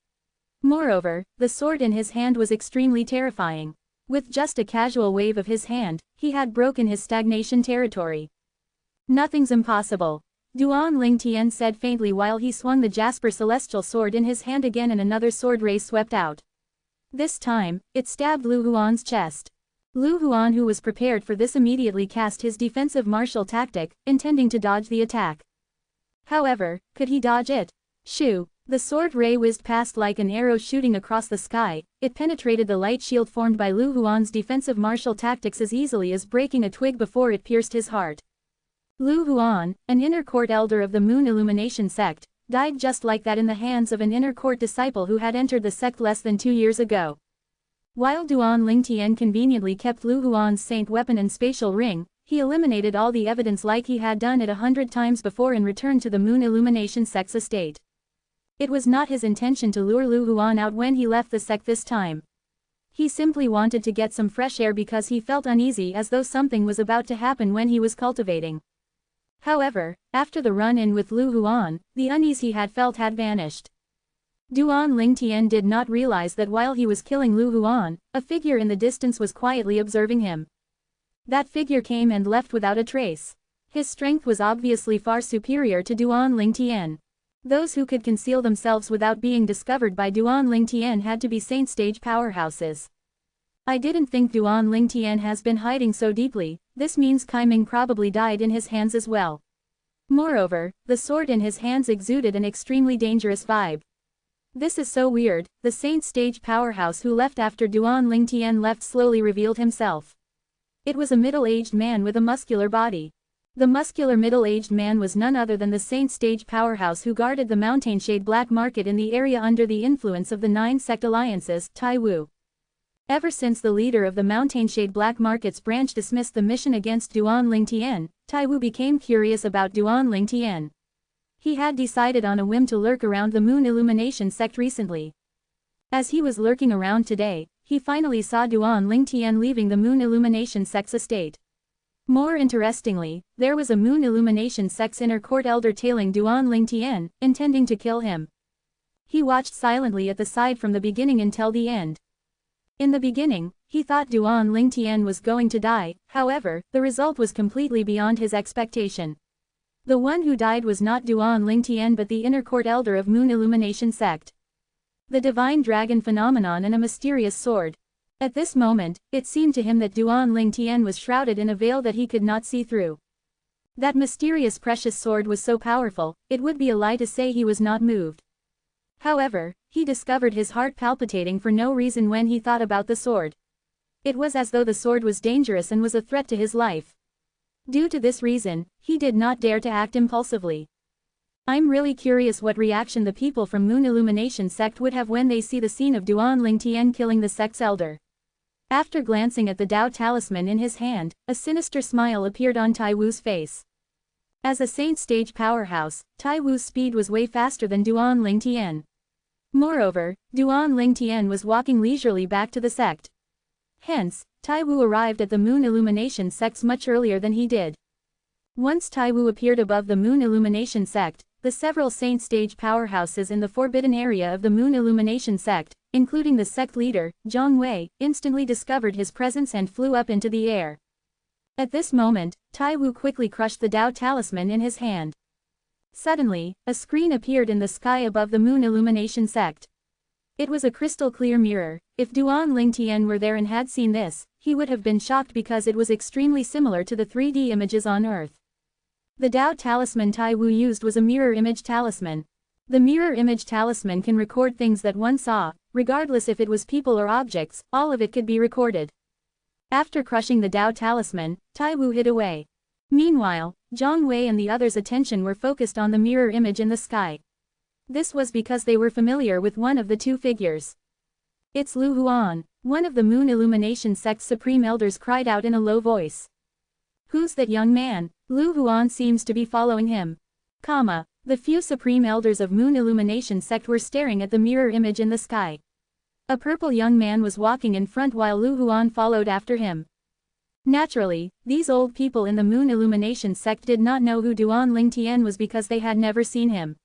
Moreover, the sword in his hand was extremely terrifying. With just a casual wave of his hand, he had broken his stagnation territory. Nothing's impossible. Duan Lingtian said faintly while he swung the Jasper celestial sword in his hand again and another sword ray swept out. This time, it stabbed Lu Huan's chest. Lu Huan, who was prepared for this, immediately cast his defensive martial tactic, intending to dodge the attack. However, could he dodge it? The sword ray whizzed past like an arrow shooting across the sky. It penetrated the light shield formed by Lu Huan's defensive martial tactics as easily as breaking a twig before it pierced his heart. Lu Huan, an inner court elder of the Moon Illumination sect, died just like that in the hands of an inner court disciple who had entered the sect less than 2 years ago. While Duan Lingtian conveniently kept Lu Huan's saint weapon and spatial ring, he eliminated all the evidence like he had done it 100 times before and returned to the Moon Illumination sect's estate. It was not his intention to lure Lu Huan out when he left the sect this time. He simply wanted to get some fresh air because he felt uneasy as though something was about to happen when he was cultivating. However, after the run-in with Lu Huan, the unease he had felt had vanished. Duan Lingtian did not realize that while he was killing Lu Huan, a figure in the distance was quietly observing him. That figure came and left without a trace. His strength was obviously far superior to Duan Lingtian. Those who could conceal themselves without being discovered by Duan Lingtian had to be saint stage powerhouses. I didn't think Duan Lingtian has been hiding so deeply. This means Kaiming probably died in his hands as well. Moreover, the sword in his hands exuded an extremely dangerous vibe. This is so weird. The saint stage powerhouse who left after Duan Lingtian left slowly revealed himself. It was a middle-aged man with a muscular body. The muscular middle-aged man was none other than the Saint Stage powerhouse who guarded the Mountainshade black market in the area under the influence of the 9 sect alliances, Tai Wu. Ever since the leader of the Mountainshade black market's branch dismissed the mission against Duan Lingtian, Tai Wu became curious about Duan Lingtian. He had decided on a whim to lurk around the Moon Illumination sect recently. As he was lurking around today, he finally saw Duan Lingtian leaving the Moon Illumination sect's estate. More interestingly, there was a Moon Illumination sect's inner court elder tailing Duan Lingtian, intending to kill him. He watched silently at the side from the beginning until the end. In the beginning, he thought Duan Lingtian was going to die, however, the result was completely beyond his expectation. The one who died was not Duan Lingtian but the inner court elder of Moon Illumination sect. The divine dragon phenomenon and a mysterious sword. At this moment, it seemed to him that Duan Lingtian was shrouded in a veil that he could not see through. That mysterious precious sword was so powerful, it would be a lie to say he was not moved. However, he discovered his heart palpitating for no reason when he thought about the sword. It was as though the sword was dangerous and was a threat to his life. Due to this reason, he did not dare to act impulsively. I'm really curious what reaction the people from Moon Illumination sect would have when they see the scene of Duan Lingtian killing the sect's elder. After glancing at the Tao talisman in his hand, a sinister smile appeared on Tai Wu's face. As a Saint Stage powerhouse, Tai Wu's speed was way faster than Duan Lingtian. Moreover, Duan Lingtian was walking leisurely back to the sect. Hence, Tai Wu arrived at the Moon Illumination sects much earlier than he did. Once Tai Wu appeared above the Moon Illumination sect, the several Saint Stage powerhouses in the forbidden area of the Moon Illumination sect, including the sect leader, Zhang Wei, instantly discovered his presence and flew up into the air. At this moment, Tai Wu quickly crushed the Tao talisman in his hand. Suddenly, a screen appeared in the sky above the Moon Illumination sect. It was a crystal-clear mirror. If Duan Lingtian were there and had seen this, he would have been shocked because it was extremely similar to the 3D images on Earth. The Tao talisman Tai Wu used was a mirror image talisman. The mirror image talisman can record things that one saw, regardless if it was people or objects, all of it could be recorded. After crushing the Tao talisman, Tai Wu hid away. Meanwhile, Zhang Wei and the others' attention were focused on the mirror image in the sky. This was because they were familiar with one of the two figures. It's Lu Huan, one of the Moon Illumination sect's supreme elders cried out in a low voice. Who's that young man? Lu Huan seems to be following him. The few supreme elders of Moon Illumination sect were staring at the mirror image in the sky. A purple young man was walking in front while Lu Huan followed after him. Naturally, these old people in the Moon Illumination sect did not know who Duan Lingtian was because they had never seen him.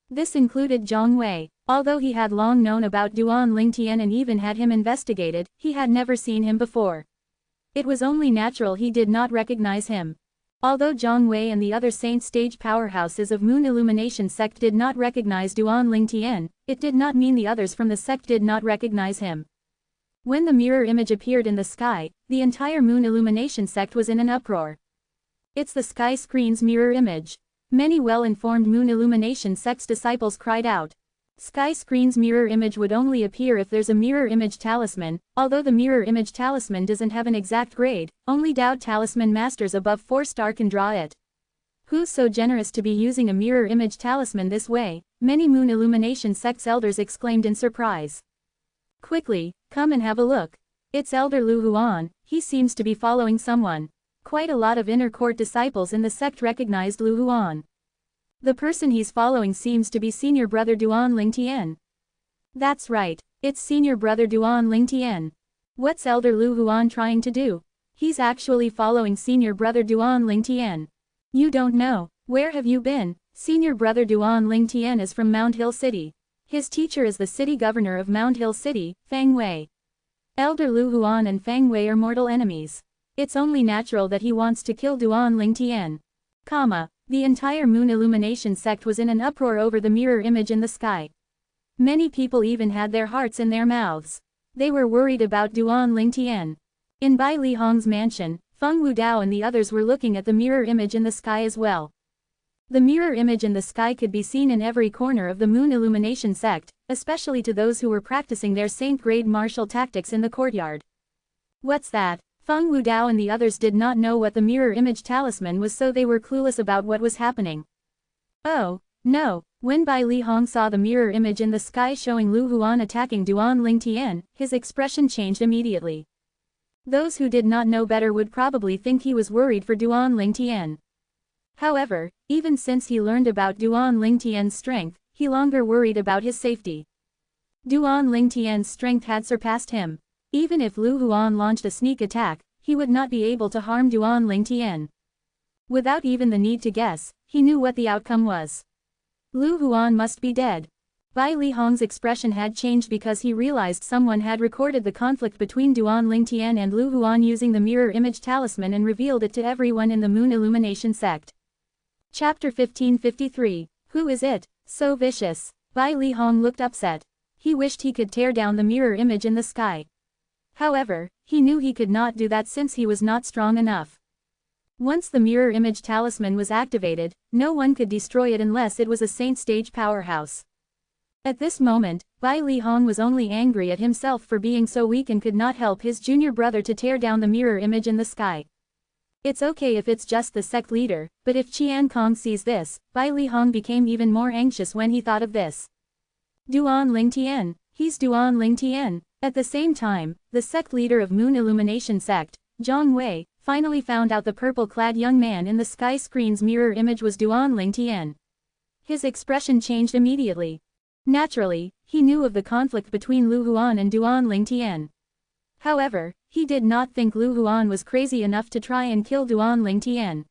This included Zhang Wei. Although he had long known about Duan Lingtian and even had him investigated, he had never seen him before. It was only natural he did not recognize him. Although Zhang Wei and the other Saint Stage powerhouses of Moon Illumination sect did not recognize Duan Lingtian, it did not mean the others from the sect did not recognize him. When the mirror image appeared in the sky, the entire Moon Illumination sect was in an uproar. It's the sky screen's mirror image. Many well-informed Moon Illumination sect's disciples cried out. Sky screen's mirror image would only appear if there's a mirror image talisman. Although the mirror image talisman doesn't have an exact grade, only Tao talisman masters above 4-star can draw it. Who's so generous to be using a mirror image talisman this way? Many Moon Illumination sect's elders exclaimed in surprise. Quickly, come and have a look. It's Elder Lu Huan, he seems to be following someone. Quite a lot of inner court disciples in the sect recognized Lu Huan. The person he's following seems to be Senior Brother Duan Lingtian. That's right, it's Senior Brother Duan Lingtian. What's Elder Lu Huan trying to do? He's actually following Senior Brother Duan Lingtian. You don't know, where have you been? Senior Brother Duan Lingtian is from Mount Hill City. His teacher is the city governor of Mount Hill City, Fang Wei. Elder Lu Huan and Fang Wei are mortal enemies. It's only natural that he wants to kill Duan Lingtian. The entire Moon Illumination sect was in an uproar over the mirror image in the sky. Many people even had their hearts in their mouths. They were worried about Duan Lingtian. In Bai Li Hong's mansion, Feng Wudao and the others were looking at the mirror image in the sky as well. The mirror image in the sky could be seen in every corner of the Moon Illumination sect, especially to those who were practicing their saint-grade martial tactics in the courtyard. What's that? Feng Wudao and the others did not know what the mirror image talisman was, so they were clueless about what was happening. Oh, no. When Bai Li Hong saw the mirror image in the sky showing Lu Huan attacking Duan Lingtian, his expression changed immediately. Those who did not know better would probably think he was worried for Duan Lingtian. However, even since he learned about Duan Lingtian's strength, he longer worried about his safety. Duan Lingtian's strength had surpassed him. Even if Lu Huan launched a sneak attack, he would not be able to harm Duan Lingtian. Without even the need to guess, he knew what the outcome was. Lu Huan must be dead. Bai Li Hong's expression had changed because he realized someone had recorded the conflict between Duan Lingtian and Lu Huan using the mirror image talisman and revealed it to everyone in the Moon Illumination sect. Chapter 1553. Who is it? So vicious. Bai Li Hong looked upset. He wished he could tear down the mirror image in the sky. However, he knew he could not do that since he was not strong enough. Once the mirror image talisman was activated, no one could destroy it unless it was a saint stage powerhouse. At this moment, Bai Li Hong was only angry at himself for being so weak and could not help his junior brother to tear down the mirror image in the sky. It's okay if it's just the sect leader, but if Qian Kong sees this, Bai Li Hong became even more anxious when he thought of this. Duan Lingtian, he's Duan Lingtian. At the same time, the sect leader of Moon Illumination sect, Zhang Wei, finally found out the purple-clad young man in the sky screen's mirror image was Duan Lingtian. His expression changed immediately. Naturally, he knew of the conflict between Lu Huan and Duan Lingtian. However, he did not think Lu Huan was crazy enough to try and kill Duan Lingtian.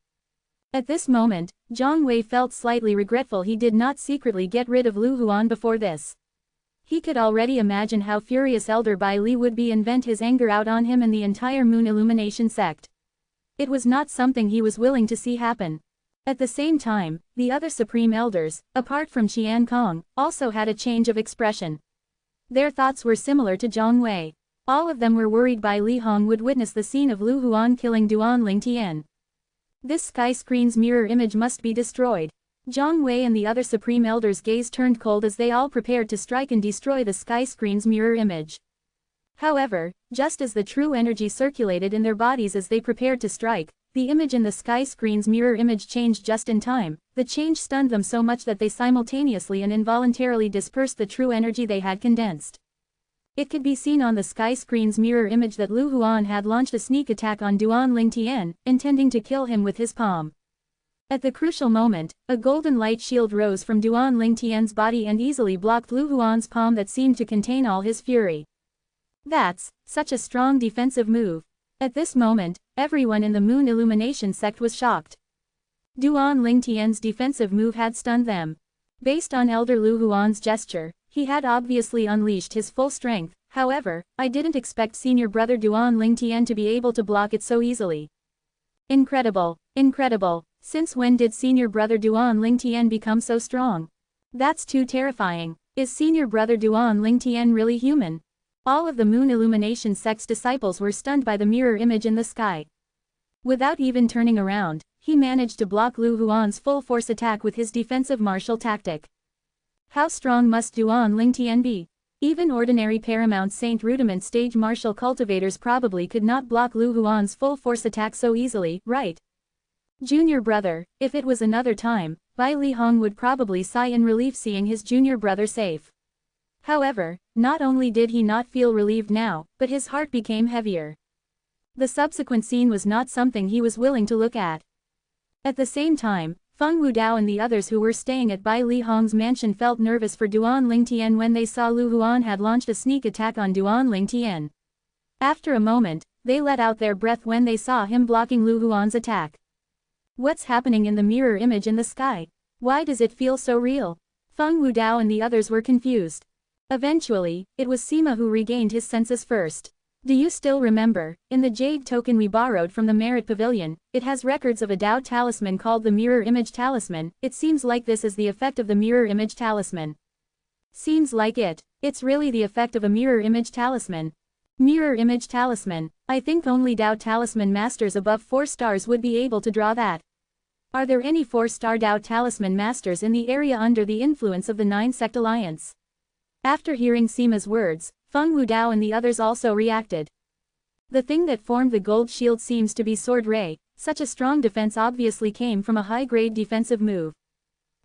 At this moment, Zhang Wei felt slightly regretful he did not secretly get rid of Lu Huan before this. He could already imagine how furious Elder Bai Li would be and vent his anger out on him and the entire Moon Illumination sect. It was not something he was willing to see happen. At the same time, the other Supreme Elders, apart from Qian Kong, also had a change of expression. Their thoughts were similar to Zhang Wei. All of them were worried Bai Li Hong would witness the scene of Lu Huan killing Duan Lingtian. This sky screen's mirror image must be destroyed. Zhang Wei and the other Supreme Elders' gaze turned cold as they all prepared to strike and destroy the sky screen's mirror image. However, just as the true energy circulated in their bodies as they prepared to strike, the image in the sky screen's mirror image changed just in time. The change stunned them so much that they simultaneously and involuntarily dispersed the true energy they had condensed. It could be seen on the sky screen's mirror image that Lu Huan had launched a sneak attack on Duan Lingtian, intending to kill him with his palm. At the crucial moment, a golden light shield rose from Duan Lingtian's body and easily blocked Lu Huan's palm that seemed to contain all his fury. That's such a strong defensive move. At this moment, everyone in the Moon Illumination sect was shocked. Duan Lingtian's defensive move had stunned them. Based on Elder Lu Huan's gesture, he had obviously unleashed his full strength. However, I didn't expect senior brother Duan Lingtian to be able to block it so easily. Incredible, incredible. Since when did senior brother Duan Lingtian become so strong? That's too terrifying. Is senior brother Duan Lingtian really human? All of the Moon Illumination sect's disciples were stunned by the mirror image in the sky. Without even turning around, he managed to block Lu Huan's full force attack with his defensive martial tactic. How strong must Duan Lingtian be? Even ordinary Paramount Saint Rudiment stage martial cultivators probably could not block Lu Huan's full force attack so easily, right? Junior brother, if it was another time, Bai Li Hong would probably sigh in relief seeing his junior brother safe. However, not only did he not feel relieved now, but his heart became heavier. The subsequent scene was not something he was willing to look at. At the same time, Feng Wudao and the others who were staying at Bai Li Hong's mansion felt nervous for Duan Lingtian when they saw Lu Huan had launched a sneak attack on Duan Lingtian. After a moment, they let out their breath when they saw him blocking Lu Huan's attack. What's happening in the mirror image in the sky? Why does it feel so real? Feng Wudao and the others were confused. Eventually, it was Sima who regained his senses first. Do you still remember, in the jade token we borrowed from the Merit Pavilion, it has records of a Dao talisman called the Mirror Image Talisman. It seems like this is the effect of the Mirror Image Talisman. Seems like it. It's really the effect of a Mirror Image Talisman. Mirror Image Talisman. I think only Dao Talisman Masters above 4 stars would be able to draw that. Are there any 4-star Dao Talisman Masters in the area under the influence of the 9-sect alliance? After hearing Sima's words, Feng Wudao and the others also reacted. The thing that formed the gold shield seems to be Sword Ray. Such a strong defense obviously came from a high-grade defensive move.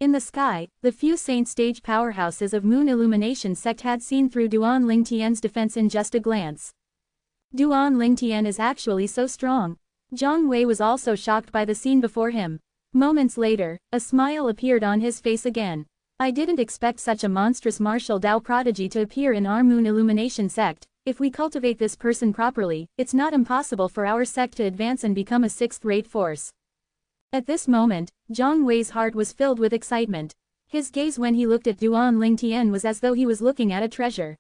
In the sky, the few saint stage powerhouses of Moon Illumination sect had seen through Duan Lingtian's defense in just a glance. Duan Lingtian is actually so strong. Zhang Wei was also shocked by the scene before him. Moments later, a smile appeared on his face again. I didn't expect such a monstrous martial Dao prodigy to appear in our Moon Illumination sect. If we cultivate this person properly, it's not impossible for our sect to advance and become a sixth-rate force. At this moment, Zhang Wei's heart was filled with excitement. His gaze when he looked at Duan Lingtian was as though he was looking at a treasure.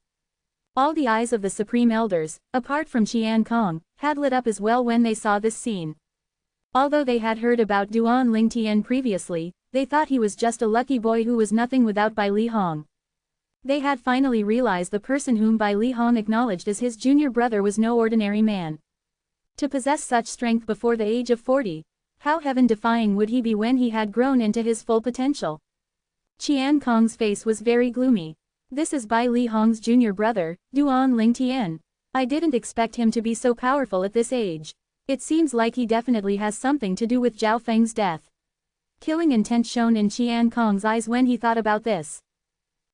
All the eyes of the Supreme Elders, apart from Qian Kong, had lit up as well when they saw this scene. Although they had heard about Duan Lingtian previously, they thought he was just a lucky boy who was nothing without Bai Li Hong. They had finally realized the person whom Bai Li Hong acknowledged as his junior brother was no ordinary man. To possess such strength before the age of 40, how heaven-defying would he be when he had grown into his full potential? Qian Kong's face was very gloomy. This is Bai Li Hong's junior brother, Duan Lingtian. I didn't expect him to be so powerful at this age. It seems like he definitely has something to do with Zhao Feng's death. Killing intent shone in Qian Kong's eyes when he thought about this.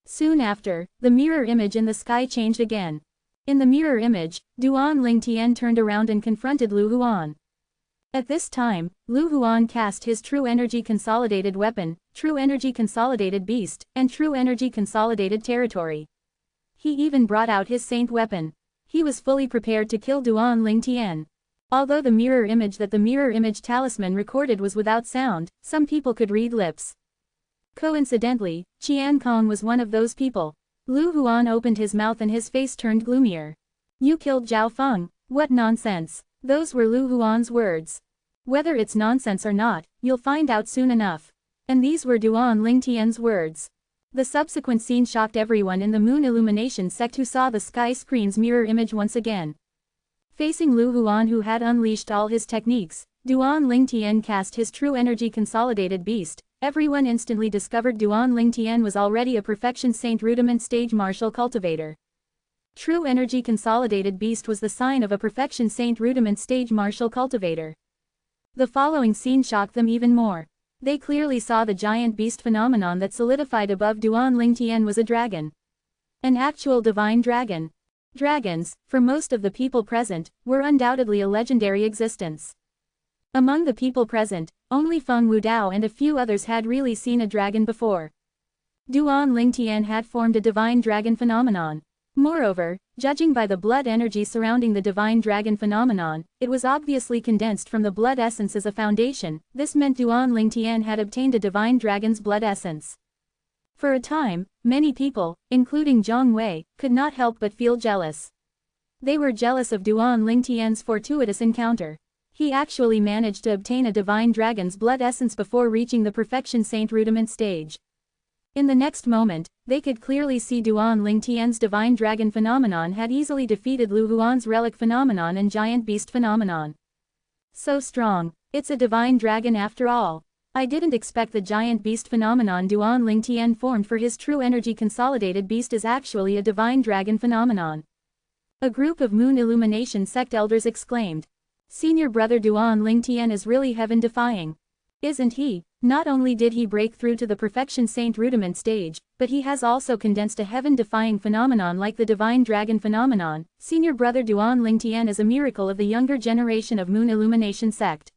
Soon after, the mirror image in the sky changed again. In the mirror image, Duan Lingtian turned around and confronted Lu Huan. At this time, Lu Huan cast his True Energy Consolidated Weapon, True Energy Consolidated Beast, and True Energy Consolidated Territory. He even brought out his Saint Weapon. He was fully prepared to kill Duan Lingtian. Although the mirror image that the mirror image talisman recorded was without sound, some people could read lips. Coincidentally, Qian Kong was one of those people. Lu Huan opened his mouth and his face turned gloomier. You killed Zhao Feng, what nonsense. Those were Lu Huan's words. Whether it's nonsense or not, you'll find out soon enough. And these were Duan Lingtian's words. The subsequent scene shocked everyone in the Moon Illumination sect who saw the sky screen's mirror image once again. Facing Lu Huan who had unleashed all his techniques, Duan Lingtian cast his True Energy Consolidated Beast. Everyone instantly discovered Duan Lingtian was already a Perfection Saint Rudiment Stage Martial Cultivator. True Energy Consolidated Beast was the sign of a Perfection Saint Rudiment Stage Martial Cultivator. The following scene shocked them even more. They clearly saw the giant beast phenomenon that solidified above Duan Lingtian was a dragon. An actual divine dragon. Dragons, for most of the people present, were undoubtedly a legendary existence. Among the people present, only Feng Wudao and a few others had really seen a dragon before. Duan Lingtian had formed a divine dragon phenomenon. Moreover, judging by the blood energy surrounding the divine dragon phenomenon, it was obviously condensed from the blood essence as a foundation. This meant Duan Lingtian had obtained a divine dragon's blood essence. For a time, many people, including Zhang Wei, could not help but feel jealous. They were jealous of Duan Lingtian's fortuitous encounter. He actually managed to obtain a divine dragon's blood essence before reaching the Perfection Saint Rudiment stage. In the next moment, they could clearly see Duan Lingtian's divine dragon phenomenon had easily defeated Lu Huan's relic phenomenon and giant beast phenomenon. So strong, it's a divine dragon after all. I didn't expect the giant beast phenomenon Duan Lingtian formed for his True Energy Consolidated Beast is actually a divine dragon phenomenon. A group of Moon Illumination sect elders exclaimed. Senior brother Duan Lingtian is really heaven-defying. Isn't he? Not only did he break through to the Perfection Saint Rudiment stage, but he has also condensed a heaven-defying phenomenon like the Divine Dragon phenomenon. Senior brother Duan Lingtian is a miracle of the younger generation of Moon Illumination sect.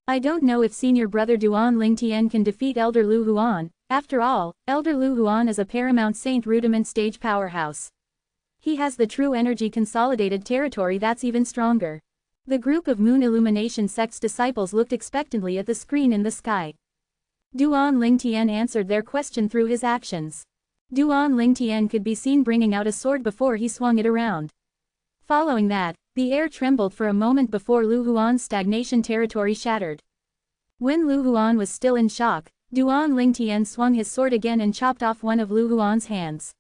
I don't know if senior brother Duan Lingtian can defeat Elder Lu Huan. After all, Elder Lu Huan is a Paramount Saint Rudiment stage powerhouse. He has the True Energy Consolidated Territory that's even stronger. The group of Moon Illumination sect's disciples looked expectantly at the screen in the sky. Duan Lingtian answered their question through his actions. Duan Lingtian could be seen bringing out a sword before he swung it around. Following that, the air trembled for a moment before Lu Huan's stagnation territory shattered. When Lu Huan was still in shock, Duan Lingtian swung his sword again and chopped off one of Lu Huan's hands.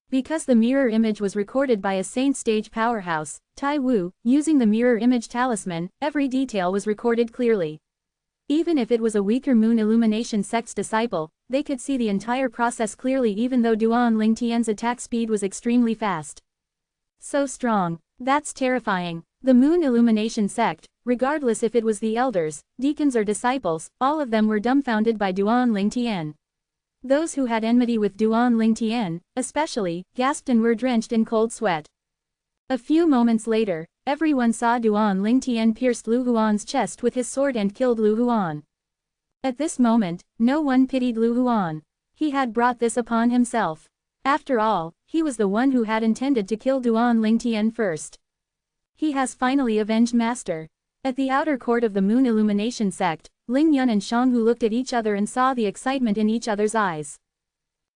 Because the mirror image was recorded by a Saint Stage powerhouse, Tai Wu, using the mirror image talisman, every detail was recorded clearly. Even if it was a weaker Moon Illumination sect's disciple, they could see the entire process clearly even though Duan Lingtian's attack speed was extremely fast. So strong. That's terrifying. The Moon Illumination sect, regardless if it was the elders, deacons or disciples, all of them were dumbfounded by Duan Lingtian. Those who had enmity with Duan Lingtian, especially, gasped and were drenched in cold sweat. A few moments later, everyone saw Duan Lingtian pierced Lu Huan's chest with his sword and killed Lu Huan. At this moment, no one pitied Lu Huan. He had brought this upon himself. After all, he was the one who had intended to kill Duan Lingtian first. He has finally avenged Master. At the outer court of the Moon Illumination sect, Ling Yun and Shanghu looked at each other and saw the excitement in each other's eyes.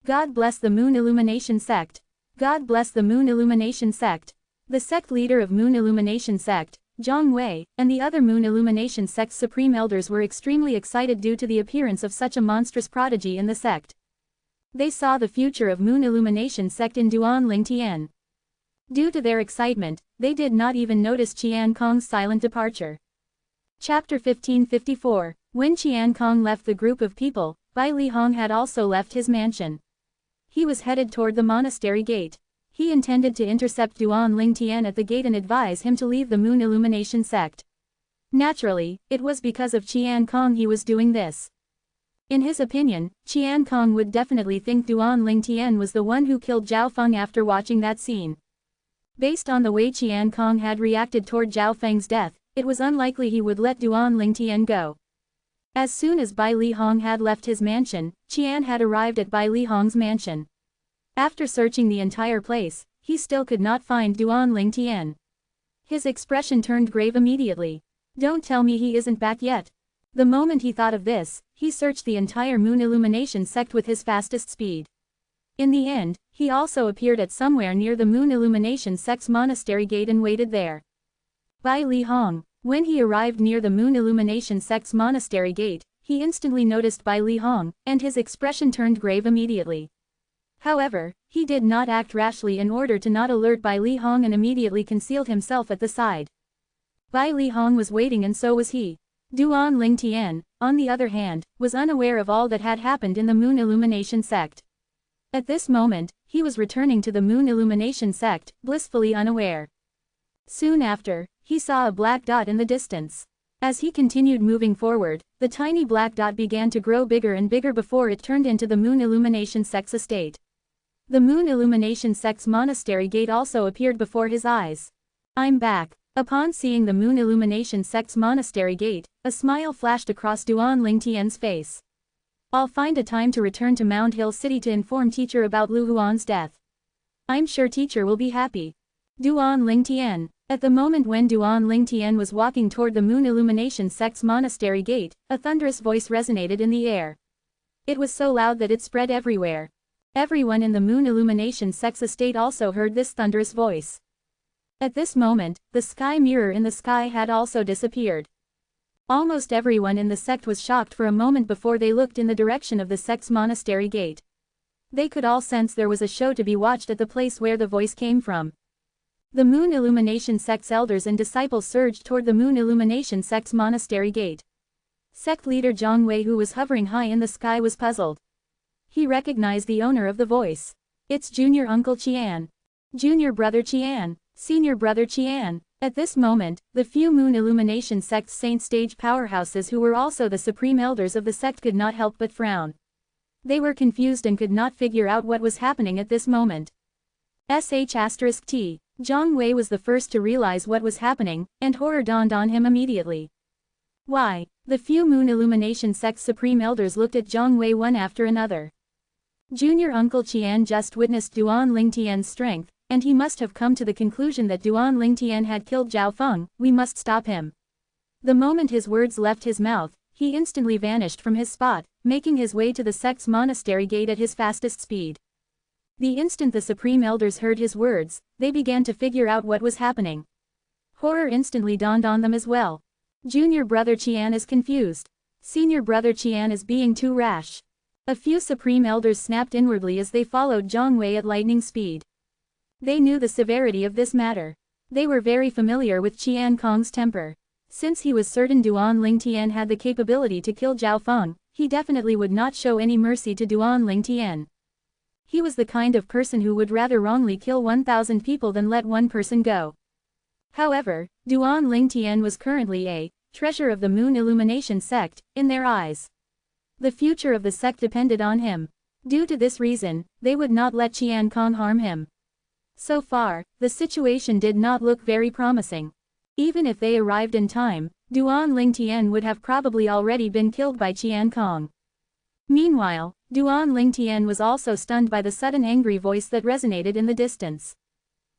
God bless the Moon Illumination sect. God bless the Moon Illumination sect. The sect leader of Moon Illumination sect, Zhang Wei, and the other Moon Illumination sect's supreme elders were extremely excited due to the appearance of such a monstrous prodigy in the sect. They saw the future of Moon Illumination sect in Duan Lingtian. Due to their excitement, they did not even notice Qian Kong's silent departure. Chapter 1554. When Qian Kong left the group of people, Bai Li Hong had also left his mansion. He was headed toward the monastery gate. He intended to intercept Duan Lingtian at the gate and advise him to leave the Moon Illumination sect. Naturally, it was because of Qian Kong he was doing this. In his opinion, Qian Kong would definitely think Duan Lingtian was the one who killed Zhao Feng after watching that scene. Based on the way Qian Kong had reacted toward Zhao Feng's death, it was unlikely he would let Duan Lingtian go. As soon as Bai Li Hong had left his mansion, Qian had arrived at Bai Li Hong's mansion. After searching the entire place, he still could not find Duan Lingtian. His expression turned grave immediately. Don't tell me he isn't back yet. The moment he thought of this, he searched the entire Moon Illumination sect with his fastest speed. In the end, he also appeared at somewhere near the Moon Illumination sect's monastery gate and waited there. Bai Li Hong. When he arrived near the Moon Illumination sect's monastery gate, he instantly noticed Bai Li Hong, and his expression turned grave immediately. However, he did not act rashly in order to not alert Bai Li Hong and immediately concealed himself at the side. Bai Li Hong was waiting and so was he. Duan Lingtian, on the other hand, was unaware of all that had happened in the Moon Illumination sect. At this moment, he was returning to the Moon Illumination sect, blissfully unaware. Soon after, he saw a black dot in the distance. As he continued moving forward, the tiny black dot began to grow bigger and bigger before it turned into the Moon Illumination sect's estate. The Moon Illumination sect's monastery gate also appeared before his eyes. I'm back. Upon seeing the Moon Illumination sect's monastery gate, a smile flashed across Duan Lingtian's face. I'll find a time to return to Mound Hill City to inform teacher about Lu Huan's death. I'm sure teacher will be happy. Duan Lingtian. At the moment when Duan Lingtian was walking toward the Moon Illumination sect's monastery gate, a thunderous voice resonated in the air. It was so loud that it spread everywhere. Everyone in the Moon Illumination sect's estate also heard this thunderous voice. At this moment, the sky mirror in the sky had also disappeared. Almost everyone in the sect was shocked for a moment before they looked in the direction of the sect's monastery gate. They could all sense there was a show to be watched at the place where the voice came from. The Moon Illumination sect's elders and disciples surged toward the Moon Illumination sect's monastery gate. Sect leader Zhang Wei, who was hovering high in the sky, was puzzled. He recognized the owner of the voice. It's Junior Uncle Qian. Junior Brother Qian. Senior Brother Qian. At this moment, the few Moon Illumination sect's saint stage powerhouses who were also the supreme elders of the sect could not help but frown. They were confused and could not figure out what was happening at this moment. **T. Zhang Wei was the first to realize what was happening, and horror dawned on him immediately. Why? The few Moon Illumination sect's supreme elders looked at Zhang Wei one after another. Junior Uncle Qian just witnessed Duan Lingtian's strength, and he must have come to the conclusion that Duan Lingtian had killed Zhao Feng. We must stop him. The moment his words left his mouth, he instantly vanished from his spot, making his way to the sect's monastery gate at his fastest speed. The instant the supreme elders heard his words, they began to figure out what was happening. Horror instantly dawned on them as well. Junior Brother Qian is confused. Senior Brother Qian is being too rash. A few supreme elders snapped inwardly as they followed Zhang Wei at lightning speed. They knew the severity of this matter. They were very familiar with Qian Kong's temper. Since he was certain Duan Lingtian had the capability to kill Zhao Feng, he definitely would not show any mercy to Duan Lingtian. He was the kind of person who would rather wrongly kill 1,000 people than let one person go. However, Duan Lingtian was currently a treasure of the Moon Illumination sect in their eyes. The future of the sect depended on him. Due to this reason, they would not let Qian Kong harm him. So far, the situation did not look very promising. Even if they arrived in time, Duan Lingtian would have probably already been killed by Qian Kong. Meanwhile, Duan Lingtian was also stunned by the sudden angry voice that resonated in the distance.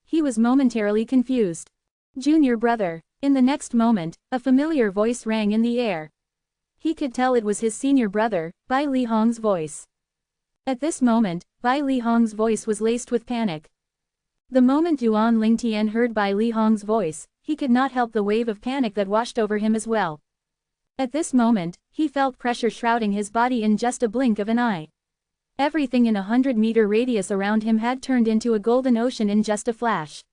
He was momentarily confused. Junior brother. In the next moment, a familiar voice rang in the air. He could tell it was his senior brother, Bai Li Hong's voice. At this moment, Bai Li Hong's voice was laced with panic. The moment Duan Lingtian heard Bai Li Hong's voice, he could not help the wave of panic that washed over him as well. At this moment, he felt pressure shrouding his body in just a blink of an eye. Everything in a 100-meter radius around him had turned into a golden ocean in just a flash.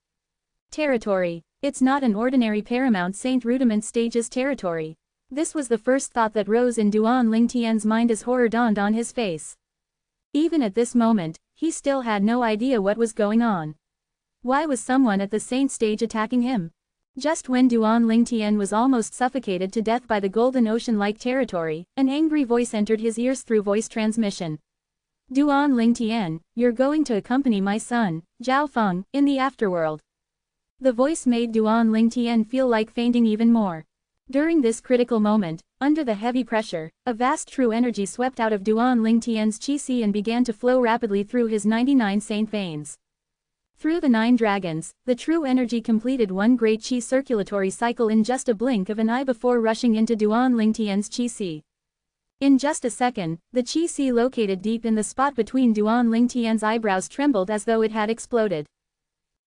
Territory. It's not an ordinary Paramount Saint Rudiment stage's territory. This was the first thought that rose in Duan Lingtian's mind as horror dawned on his face. Even at this moment, he still had no idea what was going on. Why was someone at the Saint stage attacking him? Just when Duan Lingtian was almost suffocated to death by the golden ocean-like territory, an angry voice entered his ears through voice transmission. Duan Lingtian, you're going to accompany my son, Zhao Feng, in the afterworld. The voice made Duan Lingtian feel like fainting even more. During this critical moment, under the heavy pressure, a vast true energy swept out of Duan Lingtian's qi and began to flow rapidly through his 99 saint veins. Through the 9 dragons, the true energy completed one great qi circulatory cycle in just a blink of an eye before rushing into Duan Lingtian's qi. In just a second, the qi located deep in the spot between Duan Lingtian's eyebrows trembled as though it had exploded.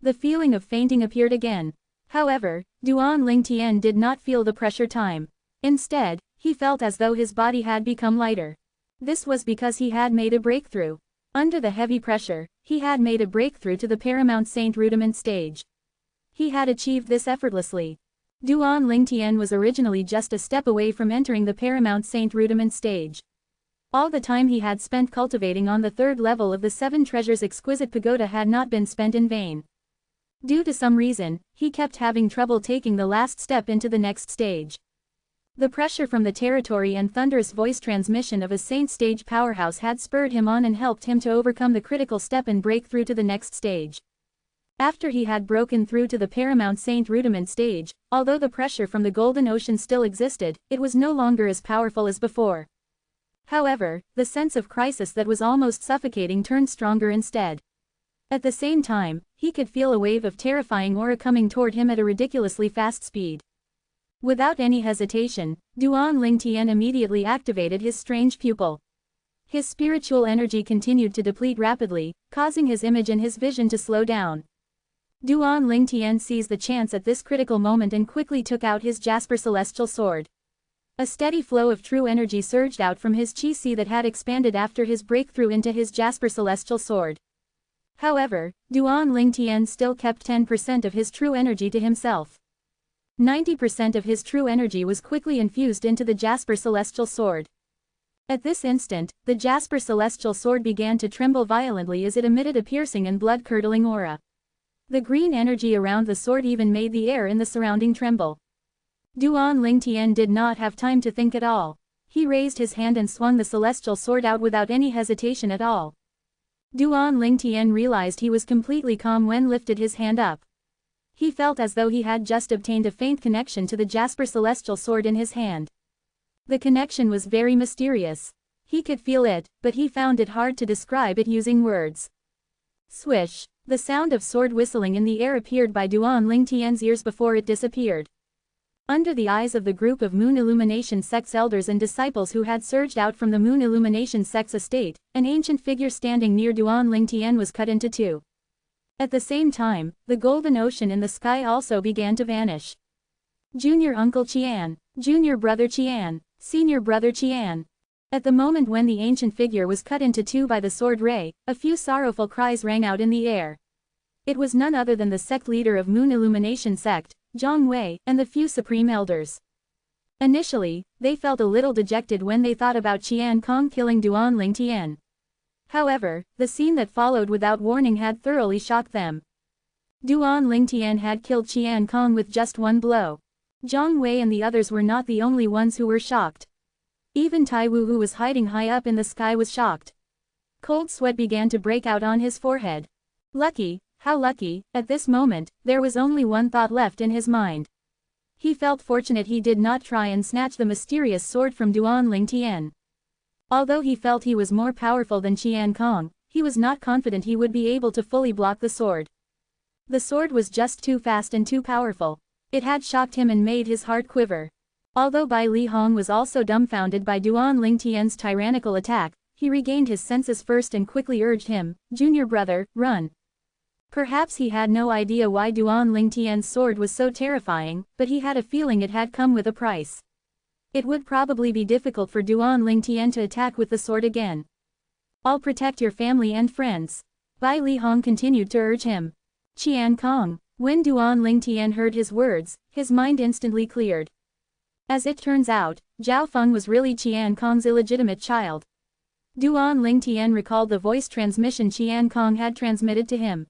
The feeling of fainting appeared again. However, Duan Lingtian did not feel the pressure time. Instead, he felt as though his body had become lighter. This was because he had made a breakthrough. Under the heavy pressure, he had made a breakthrough to the Paramount Saint Rudiment stage. He had achieved this effortlessly. Duan Lingtian was originally just a step away from entering the Paramount Saint Rudiment stage. All the time he had spent cultivating on the 3rd level of the 7 Treasures Exquisite Pagoda had not been spent in vain. Due to some reason, he kept having trouble taking the last step into the next stage. The pressure from the territory and thunderous voice transmission of a Saint stage powerhouse had spurred him on and helped him to overcome the critical step and break through to the next stage. After he had broken through to the Paramount Saint Rudiment stage, although the pressure from the Golden Ocean still existed, it was no longer as powerful as before. However, the sense of crisis that was almost suffocating turned stronger instead. At the same time, he could feel a wave of terrifying aura coming toward him at a ridiculously fast speed. Without any hesitation, Duan Lingtian immediately activated his strange pupil. His spiritual energy continued to deplete rapidly, causing his image and his vision to slow down. Duan Lingtian seized the chance at this critical moment and quickly took out his Jasper Celestial Sword. A steady flow of true energy surged out from his qi that had expanded after his breakthrough into his Jasper Celestial Sword. However, Duan Lingtian still kept 10% of his true energy to himself. 90% of his true energy was quickly infused into the Jasper Celestial Sword. At this instant, the Jasper Celestial Sword began to tremble violently as it emitted a piercing and blood-curdling aura. The green energy around the sword even made the air in the surrounding tremble. Duan Lingtian did not have time to think at all. He raised his hand and swung the Celestial Sword out without any hesitation at all. Duan Lingtian realized he was completely calm when lifted his hand up. He felt as though he had just obtained a faint connection to the Jasper Celestial Sword in his hand. The connection was very mysterious. He could feel it, but he found it hard to describe it using words. Swish! The sound of sword whistling in the air appeared by Duan Lingtian's ears before it disappeared. Under the eyes of the group of Moon Illumination sect's elders and disciples who had surged out from the Moon Illumination sect's estate, an ancient figure standing near Duan Lingtian was cut into 2. At the same time, the golden ocean in the sky also began to vanish. Junior Uncle Qian, Junior Brother Qian, Senior Brother Qian. At the moment when the ancient figure was cut into 2 by the sword ray, a few sorrowful cries rang out in the air. It was none other than the sect leader of Moon Illumination sect, Zhang Wei, and the few supreme elders. Initially, they felt a little dejected when they thought about Qian Kong killing Duan Lingtian. However, the scene that followed without warning had thoroughly shocked them. Duan Lingtian had killed Qian Kong with just one blow. Zhang Wei and the others were not the only ones who were shocked. Even Tai Wu, who was hiding high up in the sky, was shocked. Cold sweat began to break out on his forehead. Lucky, how lucky, at this moment, there was only one thought left in his mind. He felt fortunate he did not try and snatch the mysterious sword from Duan Lingtian. Although he felt he was more powerful than Qian Kong, he was not confident he would be able to fully block the sword. The sword was just too fast and too powerful. It had shocked him and made his heart quiver. Although Bai Li Hong was also dumbfounded by Duan Lingtian's tyrannical attack, he regained his senses first and quickly urged him, "Junior brother, run." Perhaps he had no idea why Duan Lingtian's sword was so terrifying, but he had a feeling it had come with a price. It would probably be difficult for Duan Lingtian to attack with the sword again. "I'll protect your family and friends," Bai Li Hong continued to urge him. Qian Kong. When Duan Lingtian heard his words, his mind instantly cleared. As it turns out, Zhao Feng was really Qian Kong's illegitimate child. Duan Lingtian recalled the voice transmission Qian Kong had transmitted to him.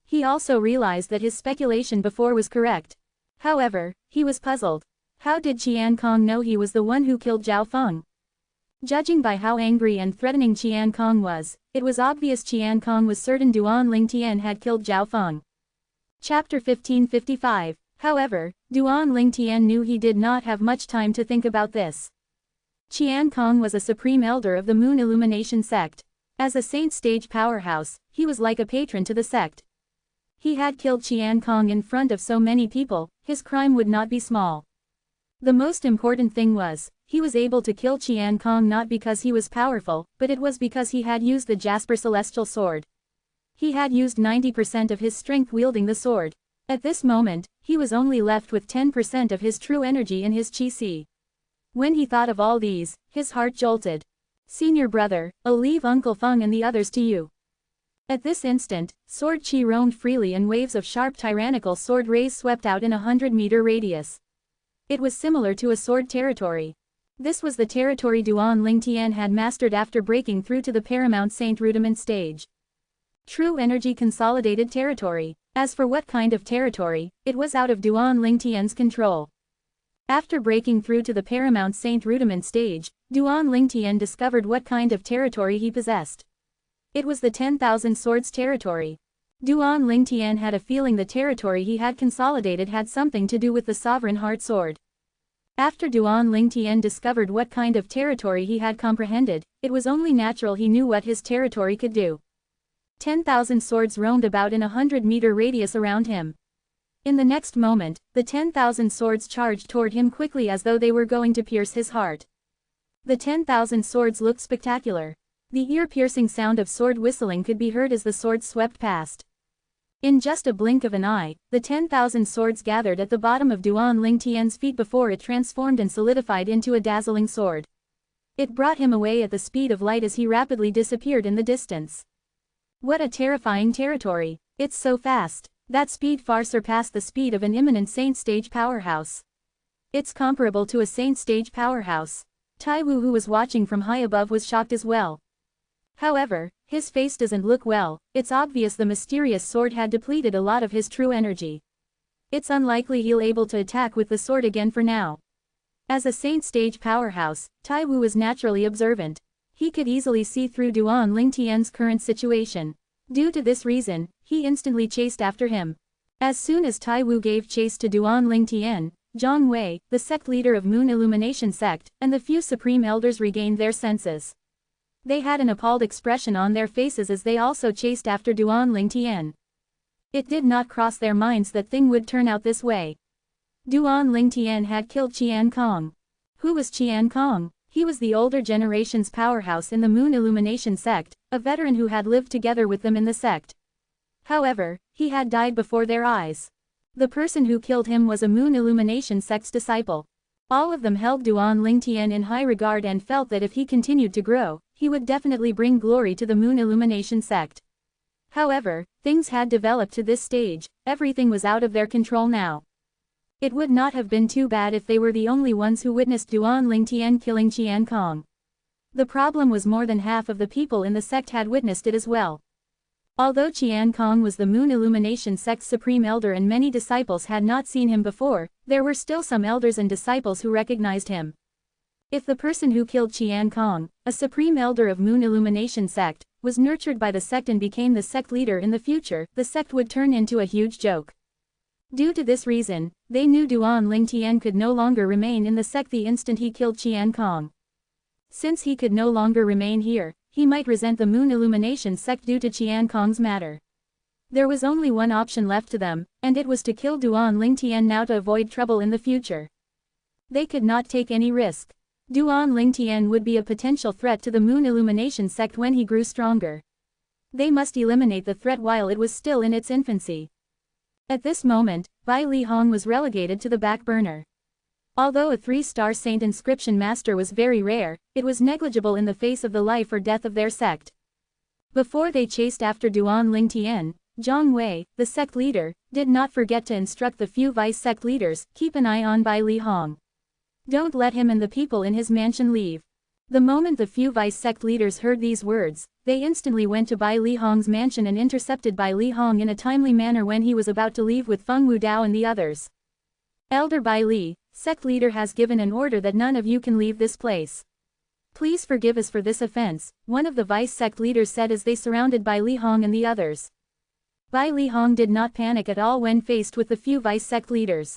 He also realized that his speculation before was correct. However, he was puzzled. How did Qian Kong know he was the one who killed Zhao Feng? Judging by how angry and threatening Qian Kong was, it was obvious Qian Kong was certain Duan Lingtian had killed Zhao Feng. Chapter 1555. However, Duan Lingtian knew he did not have much time to think about this. Qian Kong was a supreme elder of the Moon Illumination sect. As a saint stage powerhouse, he was like a patron to the sect. He had killed Qian Kong in front of so many people, his crime would not be small. The most important thing was, he was able to kill Qian Kong not because he was powerful, but it was because he had used the Jasper Celestial Sword. He had used 90% of his strength wielding the sword. At this moment, he was only left with 10% of his true energy in his Qi. When he thought of all these, his heart jolted. "Senior brother, I'll leave Uncle Feng and the others to you." At this instant, sword Qi roamed freely and waves of sharp tyrannical sword rays swept out in a 100-meter radius. It was similar to a sword territory. This was the territory Duan Lingtian had mastered after breaking through to the Paramount Saint Rudiment stage. True energy consolidated territory. As for what kind of territory, it was out of Duan Lingtian's control. After breaking through to the Paramount Saint Rudiment stage, Duan Lingtian discovered what kind of territory he possessed. It was the 10,000 swords territory. Duan Lingtian had a feeling the territory he had consolidated had something to do with the Sovereign Heart Sword. After Duan Lingtian discovered what kind of territory he had comprehended, it was only natural he knew what his territory could do. 10,000 swords roamed about in a 100-meter radius around him. In the next moment, the 10,000 swords charged toward him quickly as though they were going to pierce his heart. The 10,000 swords looked spectacular. The ear-piercing sound of sword whistling could be heard as the swords swept past. In just a blink of an eye, the 10,000 swords gathered at the bottom of Duan Lingtian's feet before it transformed and solidified into a dazzling sword. It brought him away at the speed of light as he rapidly disappeared in the distance. What a terrifying territory! It's so fast. That speed far surpassed the speed of an imminent saint stage powerhouse. It's comparable to a saint stage powerhouse. Tai Wu, who was watching from high above, was shocked as well. However, his face doesn't look well. It's obvious the mysterious sword had depleted a lot of his true energy. It's unlikely he'll able to attack with the sword again for now. As a saint stage powerhouse, Tai Wu is naturally observant. He could easily see through Duan Lingtian's current situation. Due to this reason, he instantly chased after him. As soon as Tai Wu gave chase to Duan Lingtian, Zhang Wei, the sect leader of Moon Illumination sect, and the few supreme elders regained their senses. They had an appalled expression on their faces as they also chased after Duan Lingtian. It did not cross their minds that thing would turn out this way. Duan Lingtian had killed Qian Kong. Who was Qian Kong? He was the older generation's powerhouse in the Moon Illumination sect, a veteran who had lived together with them in the sect. However, he had died before their eyes. The person who killed him was a Moon Illumination sect's disciple. All of them held Duan Lingtian in high regard and felt that if he continued to grow, he would definitely bring glory to the Moon Illumination sect. However, things had developed to this stage, everything was out of their control now. It would not have been too bad if they were the only ones who witnessed Duan Lingtian killing Qian Kong. The problem was more than half of the people in the sect had witnessed it as well. Although Qian Kong was the Moon Illumination sect's supreme elder and many disciples had not seen him before, there were still some elders and disciples who recognized him. If the person who killed Qian Kong, a supreme elder of Moon Illumination sect, was nurtured by the sect and became the sect leader in the future, the sect would turn into a huge joke. Due to this reason, they knew Duan Lingtian could no longer remain in the sect the instant he killed Qian Kong. Since he could no longer remain here, he might resent the Moon Illumination sect due to Qian Kong's matter. There was only one option left to them, and it was to kill Duan Lingtian now to avoid trouble in the future. They could not take any risk. Duan Lingtian would be a potential threat to the Moon Illumination sect when he grew stronger. They must eliminate the threat while it was still in its infancy. At this moment, Bai Li Hong was relegated to the back burner. Although a 3-star saint inscription master was very rare, it was negligible in the face of the life or death of their sect. Before they chased after Duan Lingtian, Zhang Wei, the sect leader, did not forget to instruct the few vice sect leaders, keep an eye on Bai Li Hong. Don't let him and the people in his mansion leave. The moment the few vice sect leaders heard these words, they instantly went to Bai Li Hong's mansion and intercepted Bai Li Hong in a timely manner when he was about to leave with Feng Wudao and the others. Elder Bai Li, sect leader has given an order that none of you can leave this place. Please forgive us for this offense, one of the vice sect leaders said as they surrounded Bai Li Hong and the others. Bai Li Hong did not panic at all when faced with the few vice sect leaders.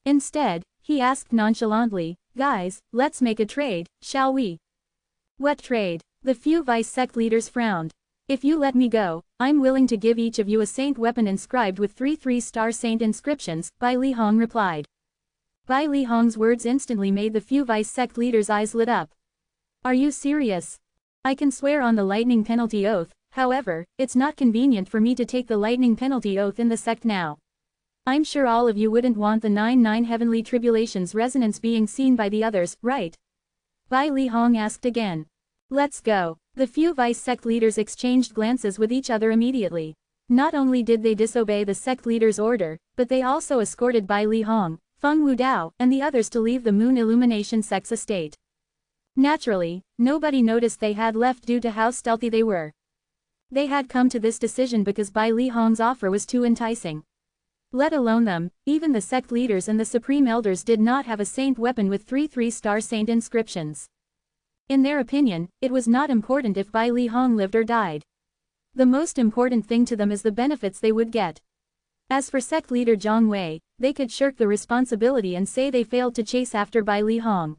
Instead, he asked nonchalantly, "Guys, let's make a trade, shall we?" "What trade?" The few vice sect leaders frowned. "If you let me go, I'm willing to give each of you a saint weapon inscribed with 3 3-star saint inscriptions," Bai Li Hong replied. Bai Li Hong's words instantly made the few vice sect leaders' eyes lit up. "Are you serious? I can swear on the lightning penalty oath, however, it's not convenient for me to take the lightning penalty oath in the sect now. I'm sure all of you wouldn't want the 9 heavenly tribulations resonance being seen by the others, right?" Bai Li Hong asked again. "Let's go." The few vice sect leaders exchanged glances with each other immediately. Not only did they disobey the sect leader's order, but they also escorted Bai Li Hong, Feng Wudao, and the others to leave the Moon Illumination sect's estate. Naturally, nobody noticed they had left due to how stealthy they were. They had come to this decision because Bai Li Hong's offer was too enticing. Let alone them, even the sect leaders and the supreme elders did not have a saint weapon with 3 3-star saint inscriptions. In their opinion, it was not important if Bai Li Hong lived or died. The most important thing to them is the benefits they would get. As for sect leader Zhang Wei, they could shirk the responsibility and say they failed to chase after Bai Li Hong.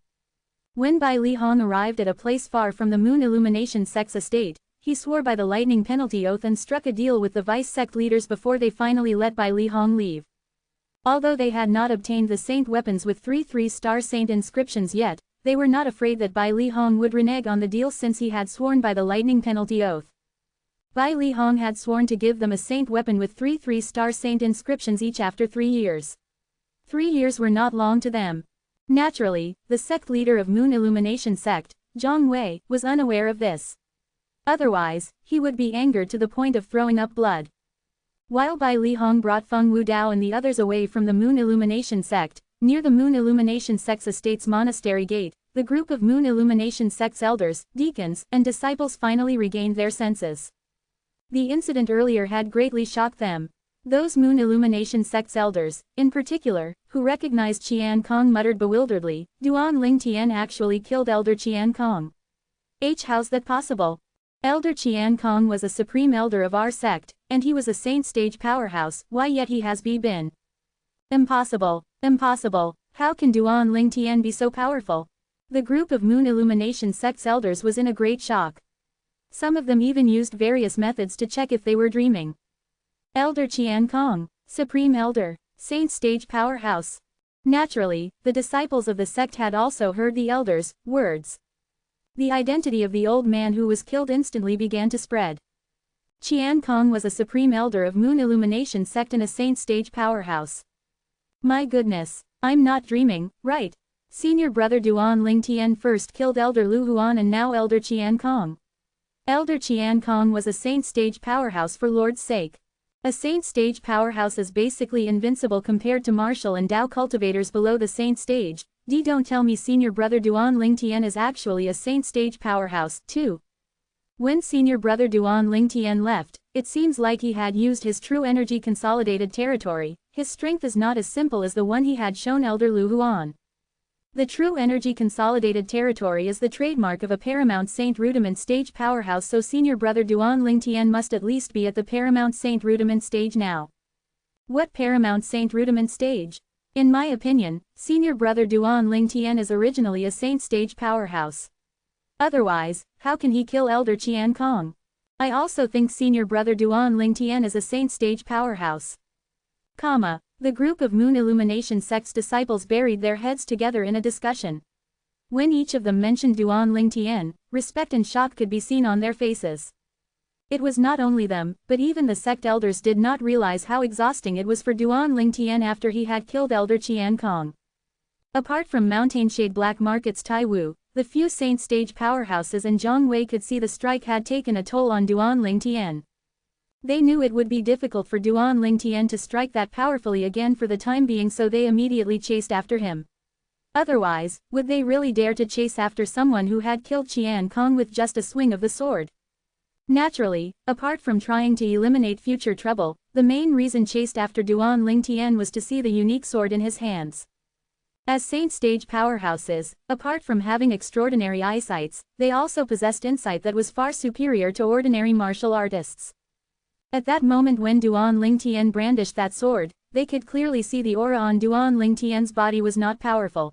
When Bai Li Hong arrived at a place far from the Moon Illumination sect's estate, he swore by the lightning penalty oath and struck a deal with the vice sect leaders before they finally let Bai Li Hong leave. Although they had not obtained the saint weapons with 3 3-star saint inscriptions yet, they were not afraid that Bai Li Hong would renege on the deal since he had sworn by the lightning penalty oath. Bai Li Hong had sworn to give them a saint weapon with 3 3-star saint inscriptions each after 3 years. 3 years were not long to them. Naturally, the sect leader of Moon Illumination sect, Zhang Wei, was unaware of this. Otherwise, he would be angered to the point of throwing up blood. While Bai Li Hong brought Feng Wudao and the others away from the Moon Illumination sect, near the Moon Illumination sect's estate's monastery gate, the group of Moon Illumination sect's elders, deacons, and disciples finally regained their senses. The incident earlier had greatly shocked them. Those Moon Illumination sect's elders, in particular, who recognized Qian Kong muttered bewilderedly, "Duan Lingtian actually killed Elder Qian Kong. How's that possible? Elder Qian Kong was a supreme elder of our sect, and he was a saint stage powerhouse, why yet he has been? Impossible, impossible, how can Duan Lingtian be so powerful?" The group of Moon Illumination sect's elders was in a great shock. Some of them even used various methods to check if they were dreaming. Elder Qian Kong, supreme elder, saint stage powerhouse. Naturally, the disciples of the sect had also heard the elders' words. The identity of the old man who was killed instantly began to spread. Qian Kong was a supreme elder of Moon Illumination sect and a saint stage powerhouse. My goodness, I'm not dreaming, right? Senior brother Duan Lingtian first killed Elder Lu Huan and now Elder Qian Kong. Elder Qian Kong was a saint stage powerhouse for Lord's sake. A saint stage powerhouse is basically invincible compared to martial and Dao cultivators below the saint stage. Don't tell me senior brother Duan Lingtian is actually a saint stage powerhouse, too. When senior brother Duan Lingtian left, it seems like he had used his true energy consolidated territory. His strength is not as simple as the one he had shown Elder Lu Huan. The true energy consolidated territory is the trademark of a Paramount Saint Rudiment stage powerhouse, so senior brother Duan Lingtian must at least be at the Paramount Saint Rudiment stage now. What Paramount Saint Rudiment stage? In my opinion, senior brother Duan Lingtian is originally a Saint stage powerhouse. Otherwise, how can he kill Elder Qian Kong? I also think senior brother Duan Lingtian is a Saint stage powerhouse. The group of Moon Illumination sect's disciples buried their heads together in a discussion. When each of them mentioned Duan Lingtian, respect and shock could be seen on their faces. It was not only them, but even the sect elders did not realize how exhausting it was for Duan Lingtian after he had killed Elder Qian Kong. Apart from Mountain Shade Black Market's Tai Wu, the few Saint stage powerhouses and Zhang Wei could see the strike had taken a toll on Duan Lingtian. They knew it would be difficult for Duan Lingtian to strike that powerfully again for the time being, so they immediately chased after him. Otherwise, would they really dare to chase after someone who had killed Qian Kong with just a swing of the sword? Naturally, apart from trying to eliminate future trouble, the main reason chased after Duan Lingtian was to see the unique sword in his hands. As Saint stage powerhouses, apart from having extraordinary eyesights, they also possessed insight that was far superior to ordinary martial artists. At that moment when Duan Lingtian brandished that sword, they could clearly see the aura on Duan Lingtian's body was not powerful.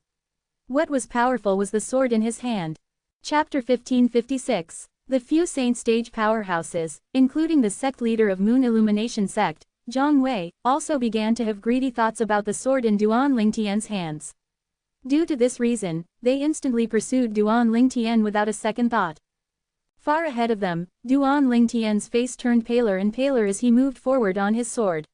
What was powerful was the sword in his hand. Chapter 1556. The few Saint stage powerhouses, including the sect leader of Moon Illumination sect, Zhang Wei, also began to have greedy thoughts about the sword in Duan Lingtian's hands. Due to this reason, they instantly pursued Duan Lingtian without a second thought. Far ahead of them, Duan Lingtian's face turned paler and paler as he moved forward on his sword.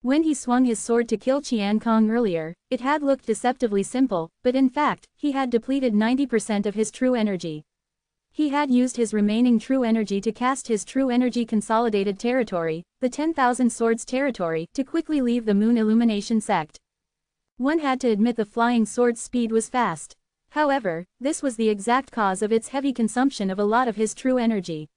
When he swung his sword to kill Qian Kong earlier, it had looked deceptively simple, but in fact, he had depleted 90% of his true energy. He had used his remaining true energy to cast his true energy consolidated territory, the 10,000 Swords territory, to quickly leave the Moon Illumination sect. One had to admit the flying sword's speed was fast. However, this was the exact cause of its heavy consumption of a lot of his true energy.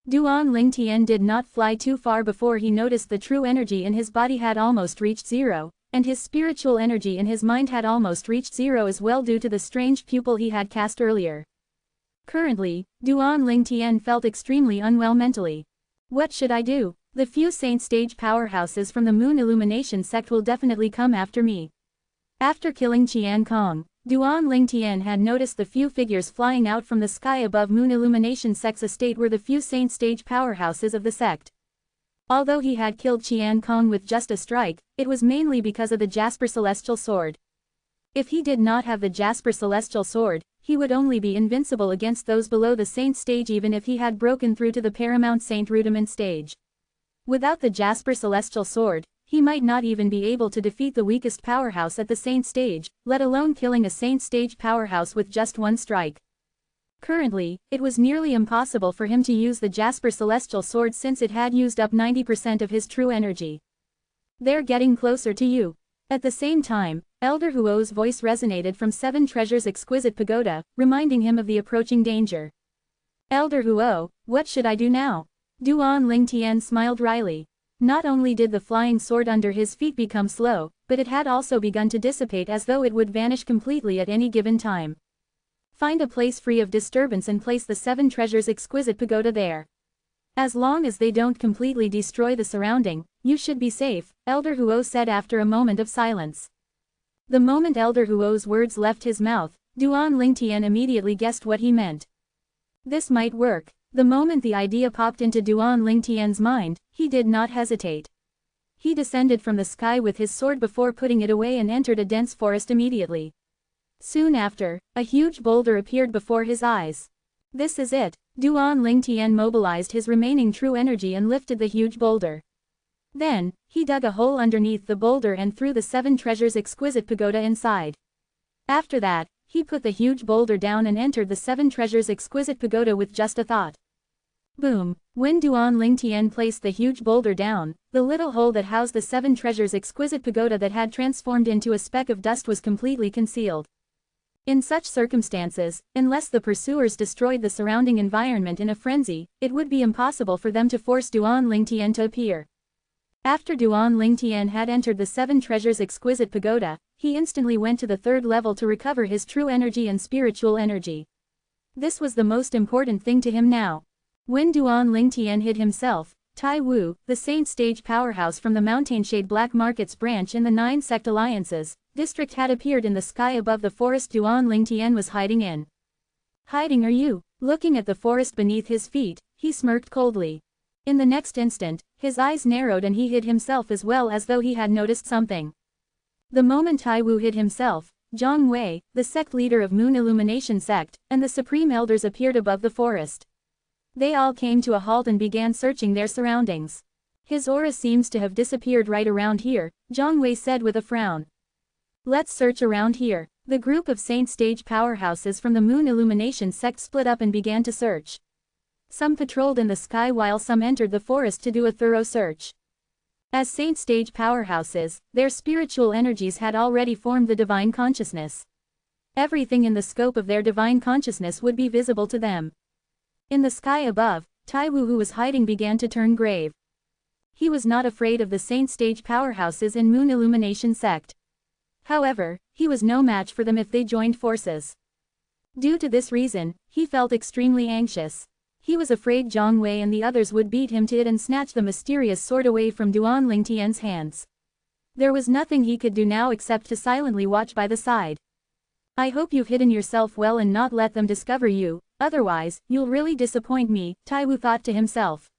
Duan Lingtian did not fly too far before he noticed the true energy in his body had almost reached zero, and his spiritual energy in his mind had almost reached zero as well due to the strange pupil he had cast earlier. Currently, Duan Lingtian felt extremely unwell mentally. What should I do? The few Saint stage powerhouses from the Moon Illumination sect will definitely come after me. After killing Qian Kong, Duan Lingtian had noticed the few figures flying out from the sky above Moon Illumination sect's estate were the few Saint stage powerhouses of the sect. Although he had killed Qian Kong with just a strike, it was mainly because of the Jasper Celestial Sword. If he did not have the Jasper Celestial Sword, he would only be invincible against those below the Saint stage even if he had broken through to the Paramount Saint Rudiment stage. Without the Jasper Celestial Sword, he might not even be able to defeat the weakest powerhouse at the Saint stage, let alone killing a Saint stage powerhouse with just one strike. Currently, it was nearly impossible for him to use the Jasper Celestial Sword since it had used up 90% of his true energy. They're getting closer to you. At the same time, Elder Huo's voice resonated from Seven Treasures' exquisite pagoda, reminding him of the approaching danger. Elder Huo, what should I do now? Duan Lingtian smiled wryly. Not only did the flying sword under his feet become slow, but it had also begun to dissipate as though it would vanish completely at any given time. Find a place free of disturbance and place the Seven Treasures' exquisite pagoda there. As long as they don't completely destroy the surrounding, you should be safe, Elder Huo said after a moment of silence. The moment Elder Huo's words left his mouth, Duan Lingtian immediately guessed what he meant. This might work. The moment the idea popped into Duan Lingtian's mind, he did not hesitate. He descended from the sky with his sword before putting it away and entered a dense forest immediately. Soon after, a huge boulder appeared before his eyes. This is it. Duan Lingtian mobilized his remaining true energy and lifted the huge boulder. Then, he dug a hole underneath the boulder and threw the Seven Treasures' exquisite pagoda inside. After that, he put the huge boulder down and entered the Seven Treasures' exquisite pagoda with just a thought. Boom! When Duan Lingtian placed the huge boulder down, the little hole that housed the Seven Treasures' exquisite pagoda that had transformed into a speck of dust was completely concealed. In such circumstances, unless the pursuers destroyed the surrounding environment in a frenzy, it would be impossible for them to force Duan Lingtian to appear. After Duan Lingtian had entered the Seven Treasures Exquisite Pagoda, he instantly went to the third level to recover his true energy and spiritual energy. This was the most important thing to him now. When Duan Lingtian hid himself, Tai Wu, the Saint Stage powerhouse from the Mountainshade Black Markets branch in the 9 Sect Alliances district had appeared in the sky above the forest Duan Lingtian was hiding in. Hiding are you? Looking at the forest beneath his feet, he smirked coldly. In the next instant, his eyes narrowed and he hid himself as well as though he had noticed something. The moment Tai Wu hid himself, Zhang Wei, the sect leader of Moon Illumination Sect, and the Supreme Elders appeared above the forest. They all came to a halt and began searching their surroundings. His aura seems to have disappeared right around here, Zhang Wei said with a frown. Let's search around here. The group of Saint Stage powerhouses from the Moon Illumination Sect split up and began to search. Some patrolled in the sky while some entered the forest to do a thorough search. As Saint Stage powerhouses, their spiritual energies had already formed the divine consciousness. Everything in the scope of their divine consciousness would be visible to them. In the sky above, Tai Wu, who was hiding, began to turn grave. He was not afraid of the Saint Stage powerhouses in Moon Illumination Sect. However, he was no match for them if they joined forces. Due to this reason, he felt extremely anxious. He was afraid Zhang Wei and the others would beat him to it and snatch the mysterious sword away from Duan Lingtian's hands. There was nothing he could do now except to silently watch by the side. I hope you've hidden yourself well and not let them discover you, otherwise, you'll really disappoint me, Tai Wu thought to himself.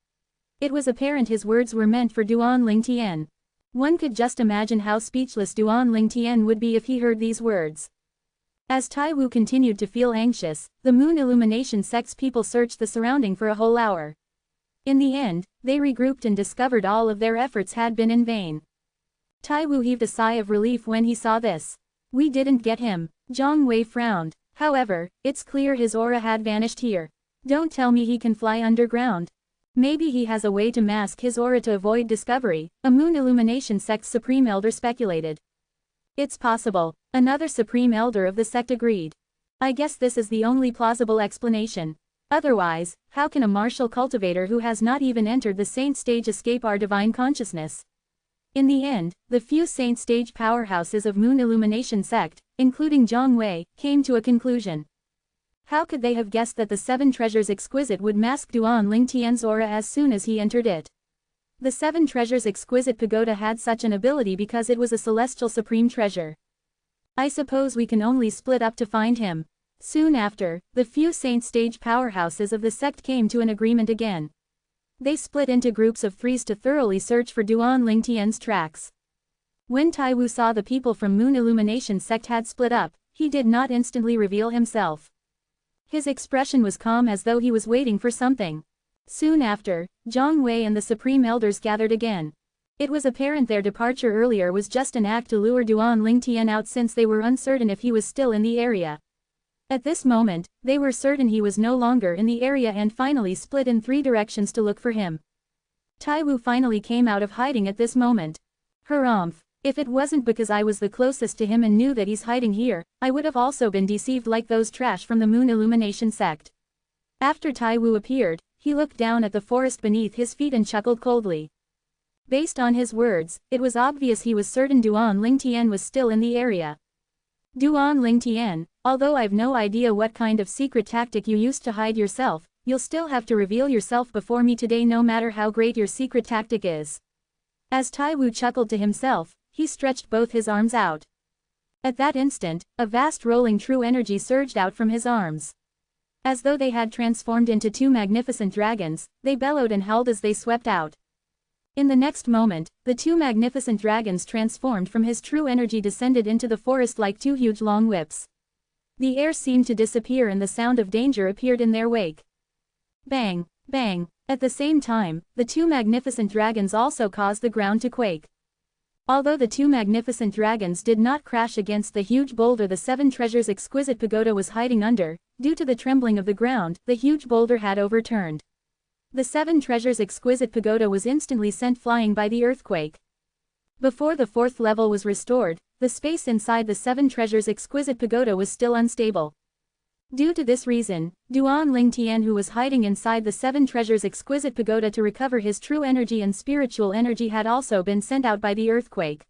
It was apparent his words were meant for Duan Lingtian. One could just imagine how speechless Duan Lingtian would be if he heard these words. As Tai Wu continued to feel anxious, the Moon Illumination Sect's people searched the surrounding for a whole hour. In the end, they regrouped and discovered all of their efforts had been in vain. Tai Wu heaved a sigh of relief when he saw this. We didn't get him. Zhang Wei frowned. However, it's clear his aura had vanished here. Don't tell me he can fly underground. Maybe he has a way to mask his aura to avoid discovery, a Moon Illumination Sect's Supreme Elder speculated. It's possible, another Supreme Elder of the sect agreed. I guess this is the only plausible explanation. Otherwise, how can a martial cultivator who has not even entered the Saint Stage escape our divine consciousness? In the end, the few Saint Stage powerhouses of Moon Illumination Sect, including Zhang Wei, came to a conclusion. How could they have guessed that the Seven Treasures Exquisite would mask Duan Lingtian's aura as soon as he entered it? The Seven Treasures Exquisite Pagoda had such an ability because it was a celestial supreme treasure. I suppose we can only split up to find him. Soon after, the few Saint Stage powerhouses of the sect came to an agreement again. They split into groups of 3s to thoroughly search for Duan Lingtian's tracks. When Tai Wu saw the people from Moon Illumination Sect had split up, he did not instantly reveal himself. His expression was calm as though he was waiting for something. Soon after, Zhang Wei and the Supreme Elders gathered again. It was apparent their departure earlier was just an act to lure Duan Lingtian out since they were uncertain if he was still in the area. At this moment, they were certain he was no longer in the area and finally split in 3 directions to look for him. Tai Wu finally came out of hiding at this moment. Harumph. If it wasn't because I was the closest to him and knew that he's hiding here, I would have also been deceived like those trash from the Moon Illumination Sect. After Tai Wu appeared, he looked down at the forest beneath his feet and chuckled coldly. Based on his words, it was obvious he was certain Duan Lingtian was still in the area. Duan Lingtian, although I've no idea what kind of secret tactic you used to hide yourself, you'll still have to reveal yourself before me today no matter how great your secret tactic is. As Tai Wu chuckled to himself, he stretched both his arms out. At that instant, a vast rolling true energy surged out from his arms. As though they had transformed into 2 magnificent dragons, they bellowed and howled as they swept out. In the next moment, the 2 magnificent dragons transformed from his true energy descended into the forest like 2 huge long whips. The air seemed to disappear and the sound of danger appeared in their wake. Bang, bang. At the same time, the 2 magnificent dragons also caused the ground to quake. Although the 2 magnificent dragons did not crash against the huge boulder the Seven Treasures Exquisite Pagoda was hiding under, due to the trembling of the ground, the huge boulder had overturned. The Seven Treasures Exquisite Pagoda was instantly sent flying by the earthquake. Before the 4th level was restored, the space inside the seven treasures exquisite pagoda was still unstable. Due to this reason, Duan Ling Tian, who was hiding inside the seven treasures exquisite pagoda to recover his true energy and spiritual energy, had also been sent out by the earthquake.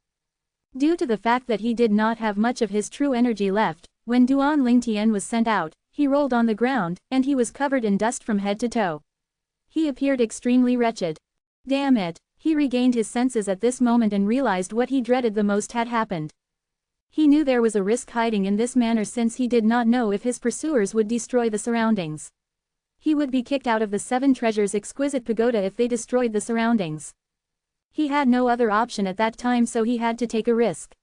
Due to the fact that he did not have much of his true energy left, when Duan Ling Tian was sent out, he rolled on the ground, and he was covered in dust from head to toe. He appeared extremely wretched. Damn it, he regained his senses at this moment and realized what he dreaded the most had happened. He knew there was a risk hiding in this manner, since he did not know if his pursuers would destroy the surroundings. He would be kicked out of the seven treasures exquisite pagoda if they destroyed the surroundings. He had no other option at that time, so he had to take a risk.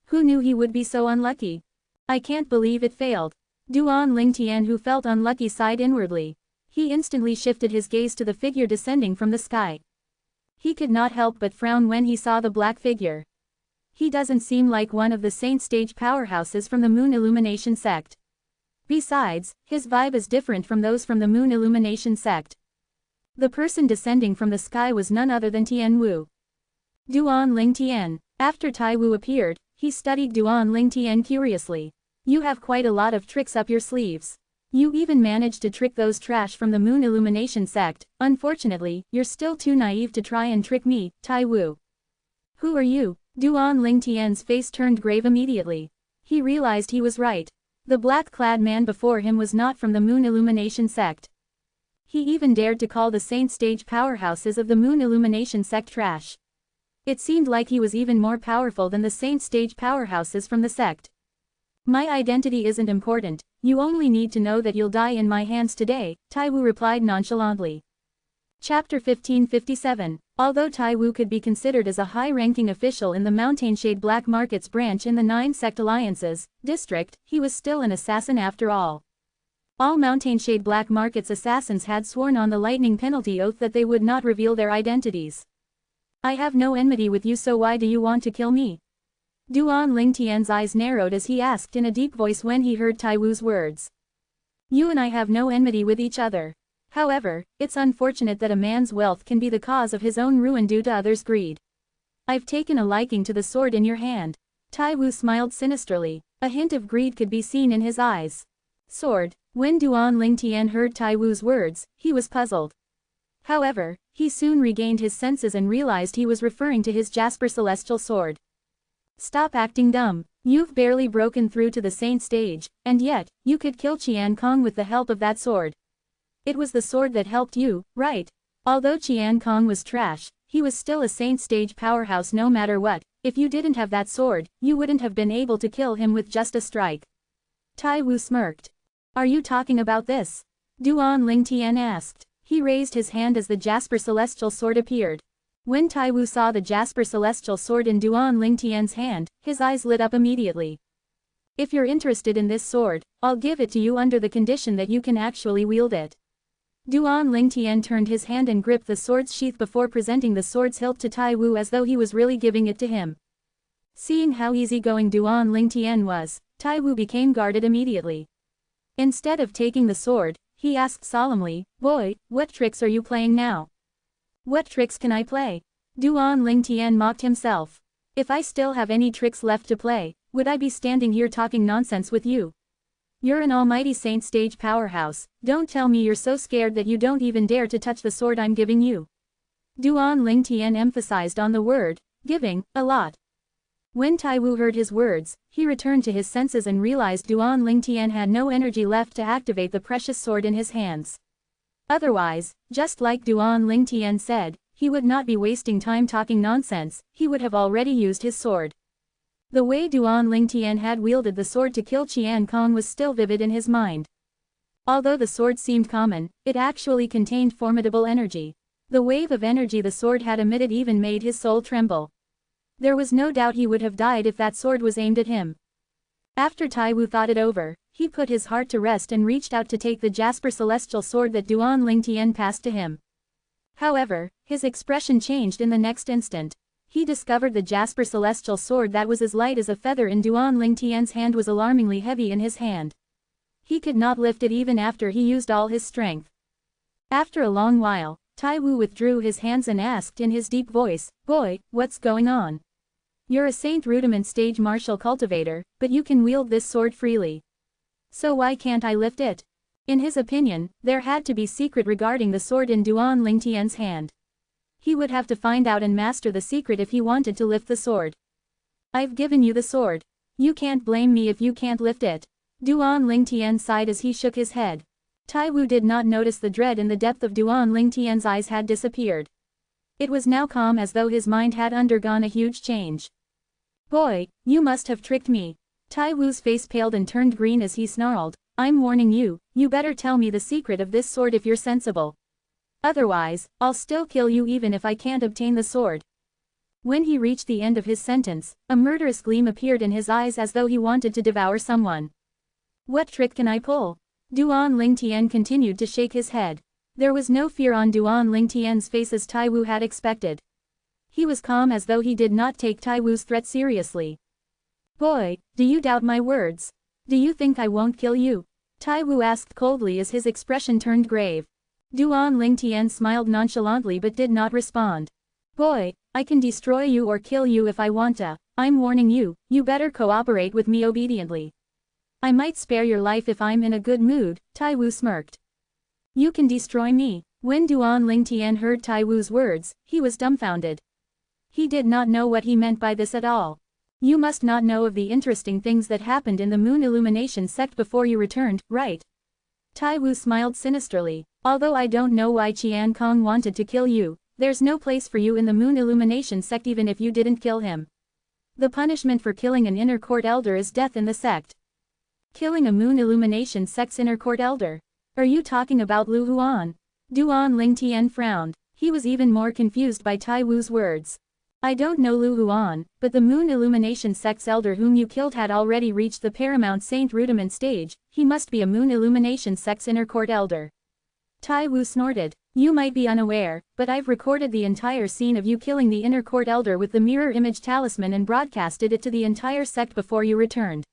Who knew he would be so unlucky? I can't believe it failed. Duan Ling Tian, who felt unlucky, sighed inwardly. He instantly shifted his gaze to the figure descending from the sky. He could not help but frown when he saw the black figure. He doesn't seem like one of the saint stage powerhouses from the Moon Illumination sect. Besides, his vibe is different from those from the Moon Illumination sect. The person descending from the sky was none other than Tian Wu. Duan Ling Tian. After Tai Wu appeared, he studied Duan Ling Tian curiously. You have quite a lot of tricks up your sleeves. You even managed to trick those trash from the Moon Illumination sect. Unfortunately, you're still too naive to try and trick me, Tai Wu. Who are you? Duan Ling Tian's face turned grave immediately. He realized he was right. The black-clad man before him was not from the Moon Illumination sect. He even dared to call the saint stage powerhouses of the Moon Illumination sect trash. It seemed like he was even more powerful than the saint stage powerhouses from the sect. My identity isn't important, you only need to know that you'll die in my hands today, Tai Wu replied nonchalantly. Chapter 1557. Although Tai Wu could be considered as a high-ranking official in the Mountainshade Black Markets branch in the 9 Sect Alliances district, he was still an assassin after all. All Mountainshade Black Markets assassins had sworn on the lightning penalty oath that they would not reveal their identities. I have no enmity with you, so why do you want to kill me? Duan Ling Tian's eyes narrowed as he asked in a deep voice when he heard Tai Wu's words. You and I have no enmity with each other. However, it's unfortunate that a man's wealth can be the cause of his own ruin due to others' greed. I've taken a liking to the sword in your hand. Tai Wu smiled sinisterly. A hint of greed could be seen in his eyes. Sword. When Duan Ling Tian heard Tai Wu's words, he was puzzled. However, he soon regained his senses and realized he was referring to his Jasper Celestial Sword. Stop acting dumb. You've barely broken through to the saint stage, and yet, you could kill Qian Kong with the help of that sword. It was the sword that helped you, right? Although Qian Kong was trash, he was still a saint stage powerhouse no matter what. If you didn't have that sword, you wouldn't have been able to kill him with just a strike. Tai Wu smirked. Are you talking about this? Duan Ling Tian asked. He raised his hand as the Jasper Celestial Sword appeared. When Tai Wu saw the Jasper Celestial Sword in Duan Ling Tian's hand, his eyes lit up immediately. If you're interested in this sword, I'll give it to you under the condition that you can actually wield it. Duan Ling Tian turned his hand and gripped the sword's sheath before presenting the sword's hilt to Tai Wu as though he was really giving it to him. Seeing how easygoing Duan Ling Tian was, Tai Wu became guarded immediately. Instead of taking the sword, he asked solemnly, Boy, what tricks are you playing now? What tricks can I play? Duan Ling Tian mocked himself. If I still have any tricks left to play, would I be standing here talking nonsense with you? You're an almighty saint stage powerhouse, don't tell me you're so scared that you don't even dare to touch the sword I'm giving you. Duan Ling Tian emphasized on the word, giving, a lot. When Tai Wu heard his words, he returned to his senses and realized Duan Ling Tian had no energy left to activate the precious sword in his hands. Otherwise, just like Duan Ling Tian said, he would not be wasting time talking nonsense, he would have already used his sword. The way Duan Ling Tian had wielded the sword to kill Qian Kong was still vivid in his mind. Although the sword seemed common, it actually contained formidable energy. The wave of energy the sword had emitted even made his soul tremble. There was no doubt he would have died if that sword was aimed at him. After Tai Wu thought it over, he put his heart to rest and reached out to take the Jasper Celestial Sword that Duan Ling Tian passed to him. However, his expression changed in the next instant. He discovered the Jasper Celestial Sword that was as light as a feather in Duan Ling Tian's hand was alarmingly heavy in his hand. He could not lift it even after he used all his strength. After a long while, Tai Wu withdrew his hands and asked in his deep voice, Boy, what's going on? You're a Saint Rudiment stage martial cultivator, but you can wield this sword freely. So why can't I lift it? In his opinion, there had to be secret regarding the sword in Duan Lingtian's hand. He would have to find out and master the secret if he wanted to lift the sword. I've given you the sword. You can't blame me if you can't lift it. Duan Lingtian sighed as he shook his head. Taiwu did not notice the dread in the depth of Duan Lingtian's eyes had disappeared. It was now calm as though his mind had undergone a huge change. Boy, you must have tricked me. Taiwu's face paled and turned green as he snarled, I'm warning you, you better tell me the secret of this sword if you're sensible. Otherwise, I'll still kill you even if I can't obtain the sword. When he reached the end of his sentence, a murderous gleam appeared in his eyes as though he wanted to devour someone. What trick can I pull? Duan Lingtian continued to shake his head. There was no fear on Duan Lingtian's face as Taiwu had expected. He was calm as though he did not take Taiwu's threat seriously. Boy, do you doubt my words? Do you think I won't kill you? Taiwu asked coldly as his expression turned grave. Duan Lingtian smiled nonchalantly but did not respond. Boy, I can destroy you or kill you if I want to. I'm warning you, you better cooperate with me obediently. I might spare your life if I'm in a good mood, Taiwu smirked. You can destroy me. When Duan Lingtian heard Taiwu's words, he was dumbfounded. He did not know what he meant by this at all. You must not know of the interesting things that happened in the Moon Illumination sect before you returned, right? Taiwu smiled sinisterly. Although I don't know why Qian Kong wanted to kill you, there's no place for you in the Moon Illumination sect even if you didn't kill him. The punishment for killing an inner court elder is death in the sect. Killing a Moon Illumination sect's inner court elder? Are you talking about Lu Huan? Duan Lingtian frowned. He was even more confused by Taiwu's words. I don't know Lu Huan, but the Moon Illumination sect's elder whom you killed had already reached the Paramount Saint Rudiment stage. He must be a Moon Illumination sect's inner court elder. Taiwu snorted. You might be unaware, but I've recorded the entire scene of you killing the inner court elder with the mirror image talisman and broadcasted it to the entire sect before you returned.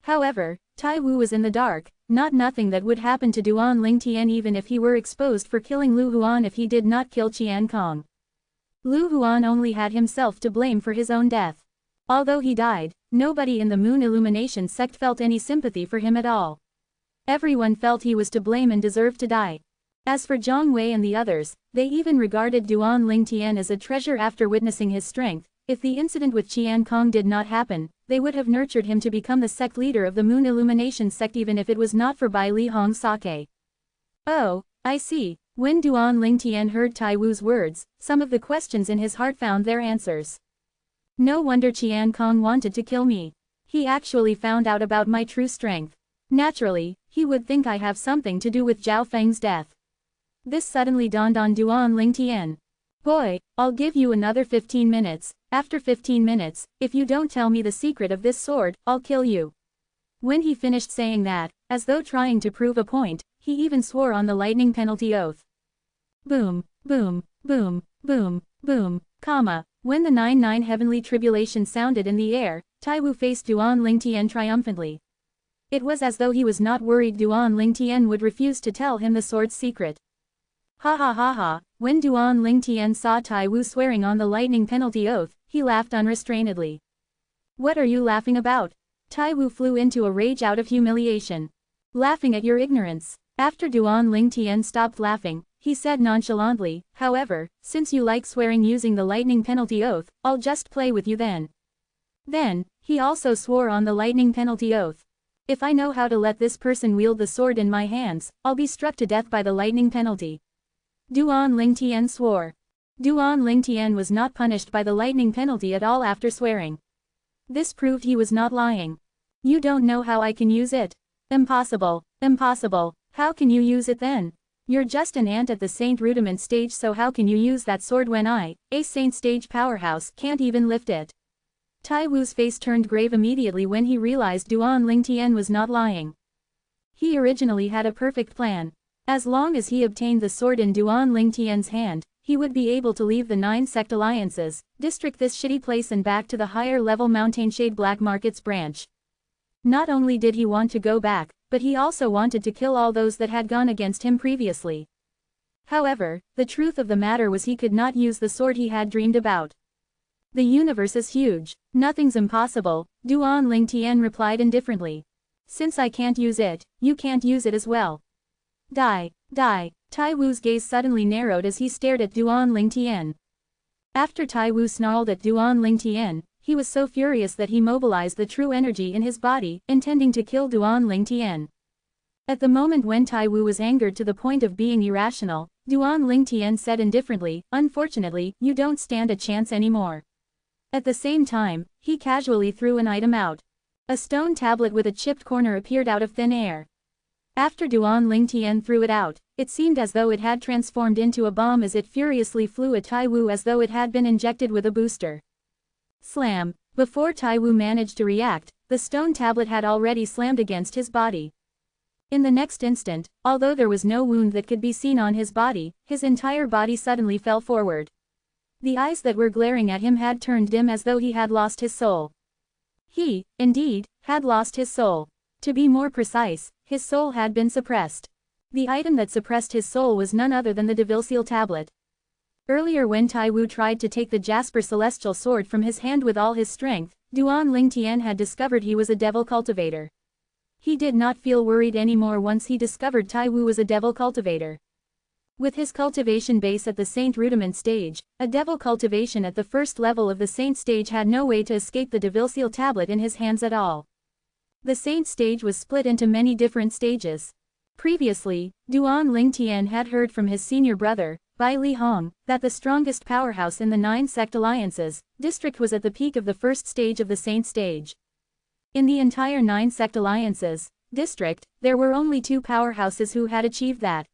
However, Taiwu was in the dark, nothing that would happen to Duan Lingtian even if he were exposed for killing Lu Huan if he did not kill Qian Kong. Lu Huan only had himself to blame for his own death. Although he died, nobody in the Moon Illumination sect felt any sympathy for him at all. Everyone felt he was to blame and deserved to die. As for Zhang Wei and the others, they even regarded Duan Lingtian as a treasure after witnessing his strength. If the incident with Qian Kong did not happen, they would have nurtured him to become the sect leader of the Moon Illumination sect even if it was not for Bai Li Hong Sake. Oh, I see. When Duan Lingtian heard Taiwu's words, some of the questions in his heart found their answers. No wonder Qian Kong wanted to kill me. He actually found out about my true strength. Naturally, he would think I have something to do with Zhao Feng's death. This suddenly dawned on Duan Lingtian. Boy, I'll give you another 15 minutes. After 15 minutes, if you don't tell me the secret of this sword, I'll kill you. When he finished saying that, as though trying to prove a point, he even swore on the lightning penalty oath. Boom, boom, boom, boom, boom, comma. When the 9-9 heavenly tribulation sounded in the air, Taiwu faced Duan Lingtian triumphantly. It was as though he was not worried Duan Lingtian would refuse to tell him the sword's secret. Ha ha ha ha, when Duan Lingtian saw Taiwu swearing on the lightning penalty oath, he laughed unrestrainedly. What are you laughing about? Taiwu flew into a rage out of humiliation. Laughing at your ignorance. After Duan Lingtian stopped laughing, he said nonchalantly, however, since you like swearing using the lightning penalty oath, I'll just play with you then. Then, he also swore on the lightning penalty oath. If I know how to let this person wield the sword in my hands, I'll be struck to death by the lightning penalty. Duan Lingtian swore. Duan Lingtian was not punished by the lightning penalty at all after swearing. This proved he was not lying. You don't know how I can use it? Impossible, impossible. How can you use it then? You're just an ant at the Saint Rudiment stage, so how can you use that sword when I, a Saint stage powerhouse, can't even lift it? Taiwu's face turned grave immediately when he realized Duan Lingtian was not lying. He originally had a perfect plan. As long as he obtained the sword in Duan Lingtian's hand, he would be able to leave the 9 sect alliances, district this shitty place and back to the higher level Mountainshade Black Markets branch. Not only did he want to go back, but he also wanted to kill all those that had gone against him previously. However, the truth of the matter was he could not use the sword he had dreamed about. The universe is huge. Nothing's impossible, Duan Lingtian replied indifferently. Since I can't use it, you can't use it as well. Die, die. Tai Wu's gaze suddenly narrowed as he stared at Duan Lingtian. After Tai Wu snarled at Duan Lingtian, he was so furious that he mobilized the true energy in his body, intending to kill Duan Lingtian. At the moment when Tai Wu was angered to the point of being irrational, Duan Lingtian said indifferently, "Unfortunately, you don't stand a chance anymore." At the same time, he casually threw an item out. A stone tablet with a chipped corner appeared out of thin air. After Duan Lingtian threw it out, it seemed as though it had transformed into a bomb as it furiously flew at Tai Wu as though it had been injected with a booster. Slam! Before Tai Wu managed to react, the stone tablet had already slammed against his body. In the next instant, although there was no wound that could be seen on his body, his entire body suddenly fell forward. The eyes that were glaring at him had turned dim as though he had lost his soul. He, indeed, had lost his soul. To be more precise, his soul had been suppressed. The item that suppressed his soul was none other than the Devil Seal tablet. Earlier when Tai Wu tried to take the Jasper Celestial Sword from his hand with all his strength, Duan Lingtian had discovered he was a devil cultivator. He did not feel worried anymore once he discovered Tai Wu was a devil cultivator. With his cultivation base at the Saint Rudiment stage, a devil cultivation at the first level of the Saint stage had no way to escape the Devil Seal tablet in his hands at all. The Saint stage was split into many different stages. Previously, Duan Lingtian had heard from his senior brother, Bai Li Hong, that the strongest powerhouse in the 9 sect alliances, district was at the peak of the first stage of the Saint stage. In the entire 9 sect alliances, district, there were only 2 powerhouses who had achieved that.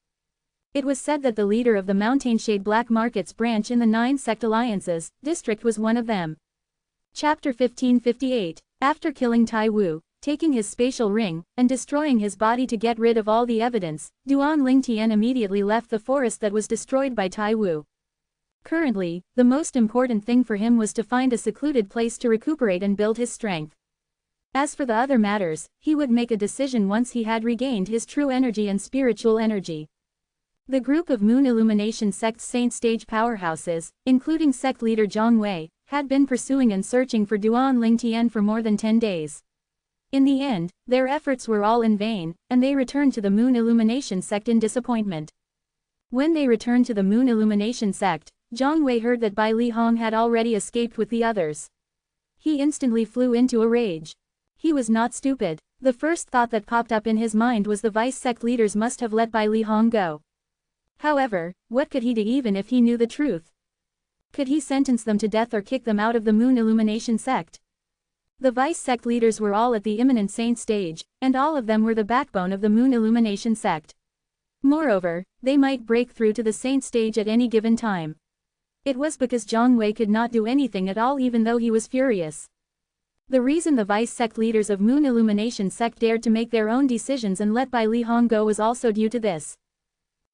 It was said that the leader of the Mountainshade Black Markets branch in the 9 sect alliances, district was one of them. Chapter 1558. After killing Tai Wu, taking his spatial ring, and destroying his body to get rid of all the evidence, Duan Lingtian immediately left the forest that was destroyed by Tai Wu. Currently, the most important thing for him was to find a secluded place to recuperate and build his strength. As for the other matters, he would make a decision once he had regained his true energy and spiritual energy. The group of Moon Illumination Sect's Saint Stage powerhouses, including sect leader Zhang Wei, had been pursuing and searching for Duan Lingtian for more than 10 days. In the end, their efforts were all in vain, and they returned to the Moon Illumination Sect in disappointment. When they returned to the Moon Illumination Sect, Zhang Wei heard that Bai Li Hong had already escaped with the others. He instantly flew into a rage. He was not stupid. The first thought that popped up in his mind was the vice sect leaders must have let Bai Li Hong go. However, what could he do even if he knew the truth? Could he sentence them to death or kick them out of the Moon Illumination Sect? The vice sect leaders were all at the imminent Saint stage, and all of them were the backbone of the Moon Illumination Sect. Moreover, they might break through to the Saint stage at any given time. It was because Zhang Wei could not do anything at all even though he was furious. The reason the vice sect leaders of Moon Illumination Sect dared to make their own decisions and let Bai Li Hong go was also due to this.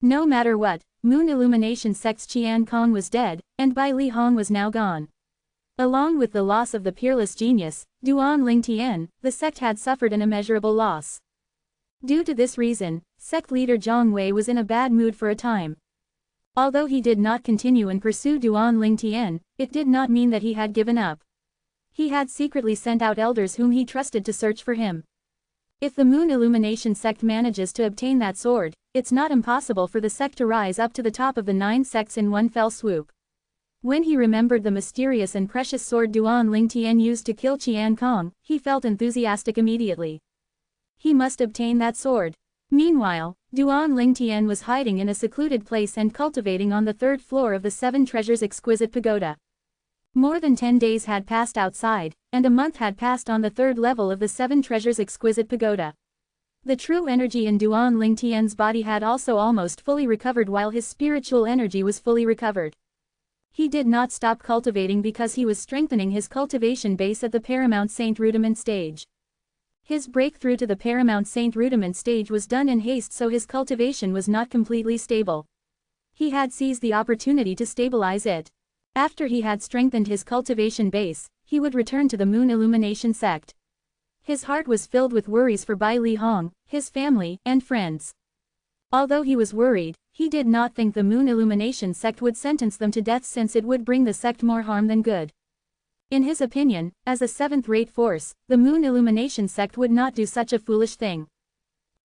No matter what, Moon Illumination Sect's Qian Kong was dead, and Bai Li Hong was now gone. Along with the loss of the peerless genius, Duan Lingtian, the sect had suffered an immeasurable loss. Due to this reason, sect leader Zhang Wei was in a bad mood for a time. Although he did not continue and pursue Duan Lingtian, it did not mean that he had given up. He had secretly sent out elders whom he trusted to search for him. If the Moon Illumination Sect manages to obtain that sword, it's not impossible for the sect to rise up to the top of the 9 sects in one fell swoop. When he remembered the mysterious and precious sword Duan Lingtian used to kill Qian Kong, he felt enthusiastic immediately. He must obtain that sword. Meanwhile, Duan Lingtian was hiding in a secluded place and cultivating on the 3rd floor of the 7 Treasures Exquisite Pagoda. More than 10 days had passed outside, and a month had passed on the 3rd level of the 7 Treasures Exquisite Pagoda. The true energy in Duan Lingtian's body had also almost fully recovered while his spiritual energy was fully recovered. He did not stop cultivating because he was strengthening his cultivation base at the Paramount Saint Rudiment stage. His breakthrough to the Paramount Saint Rudiment stage was done in haste, so his cultivation was not completely stable. He had seized the opportunity to stabilize it. After he had strengthened his cultivation base, he would return to the Moon Illumination Sect. His heart was filled with worries for Bai Li Hong, his family, and friends. Although he was worried, he did not think the Moon Illumination Sect would sentence them to death since it would bring the sect more harm than good. In his opinion, as a seventh-rate force, the Moon Illumination sect would not do such a foolish thing.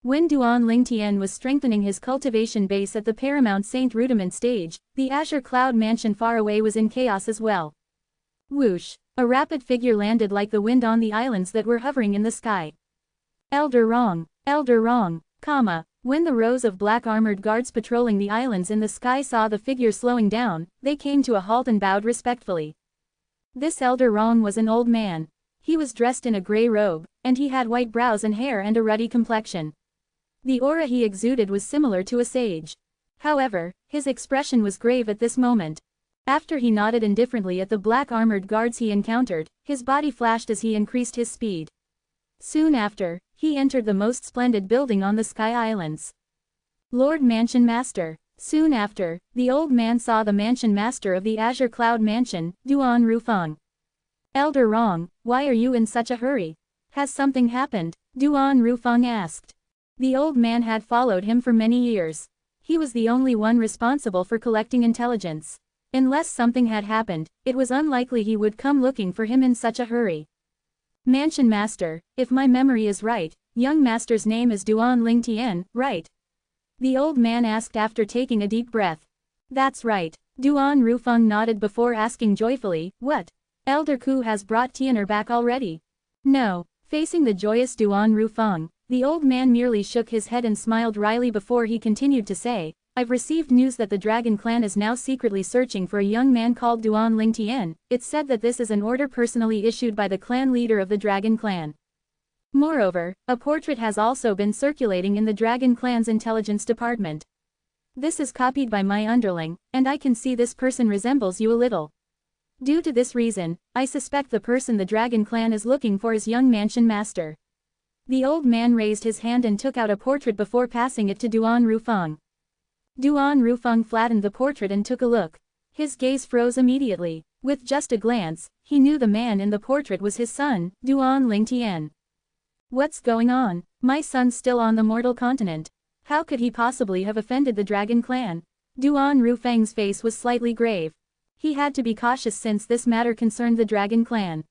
When Duan Lingtian was strengthening his cultivation base at the Paramount Saint Rudiment stage, the Azure Cloud Mansion far away was in chaos as well. Whoosh! A rapid figure landed like the wind on the islands that were hovering in the sky. Elder Rong, comma. When the rows of black armored guards patrolling the islands in the sky saw the figure slowing down, they came to a halt and bowed respectfully. This Elder Rong was an old man. He was dressed in a gray robe, and he had white brows and hair and a ruddy complexion. The aura he exuded was similar to a sage. However, his expression was grave at this moment. After he nodded indifferently at the black armored guards he encountered, his body flashed as he increased his speed. Soon after, he entered the most splendid building on the Sky Islands. Lord Mansion Master. Soon after, the old man saw the Mansion Master of the Azure Cloud Mansion, Duan Rufeng. Elder Rong, why are you in such a hurry? Has something happened? Duan Rufeng asked. The old man had followed him for many years. He was the only one responsible for collecting intelligence. Unless something had happened, it was unlikely he would come looking for him in such a hurry. Mansion Master, if my memory is right, young master's name is Duan Lingtian, right? The old man asked after taking a deep breath. That's right. Duan Rufeng nodded before asking joyfully, what? Elder Ku has brought Tian'er back already? No. Facing the joyous Duan Rufeng, the old man merely shook his head and smiled wryly before he continued to say, I've received news that the Dragon Clan is now secretly searching for a young man called Duan Lingtian. It's said that this is an order personally issued by the clan leader of the Dragon Clan. Moreover, a portrait has also been circulating in the Dragon Clan's intelligence department. This is copied by my underling, and I can see this person resembles you a little. Due to this reason, I suspect the person the Dragon Clan is looking for is young Mansion Master. The old man raised his hand and took out a portrait before passing it to Duan Rufeng. Duan Rufeng flattened the portrait and took a look. His gaze froze immediately. With just a glance, he knew the man in the portrait was his son, Duan Lingtian. What's going on? My son's still on the mortal continent. How could he possibly have offended the Dragon Clan? Duan Rufeng's face was slightly grave. He had to be cautious since this matter concerned the Dragon Clan.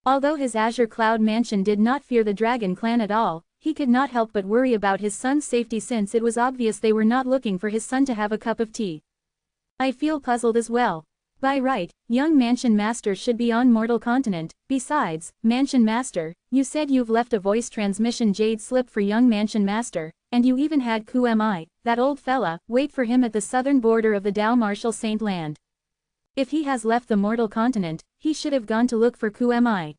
Although his Azure Cloud Mansion did not fear the Dragon Clan at all, he could not help but worry about his son's safety since it was obvious they were not looking for his son to have a cup of tea. I feel puzzled as well. By right, young Mansion Master should be on mortal continent. Besides, Mansion Master, you said you've left a voice transmission jade slip for young Mansion Master, and you even had Qmi, that old fella, wait for him at the southern border of the Dao Martial Saint Land. If he has left the mortal continent, he should have gone to look for Qmi.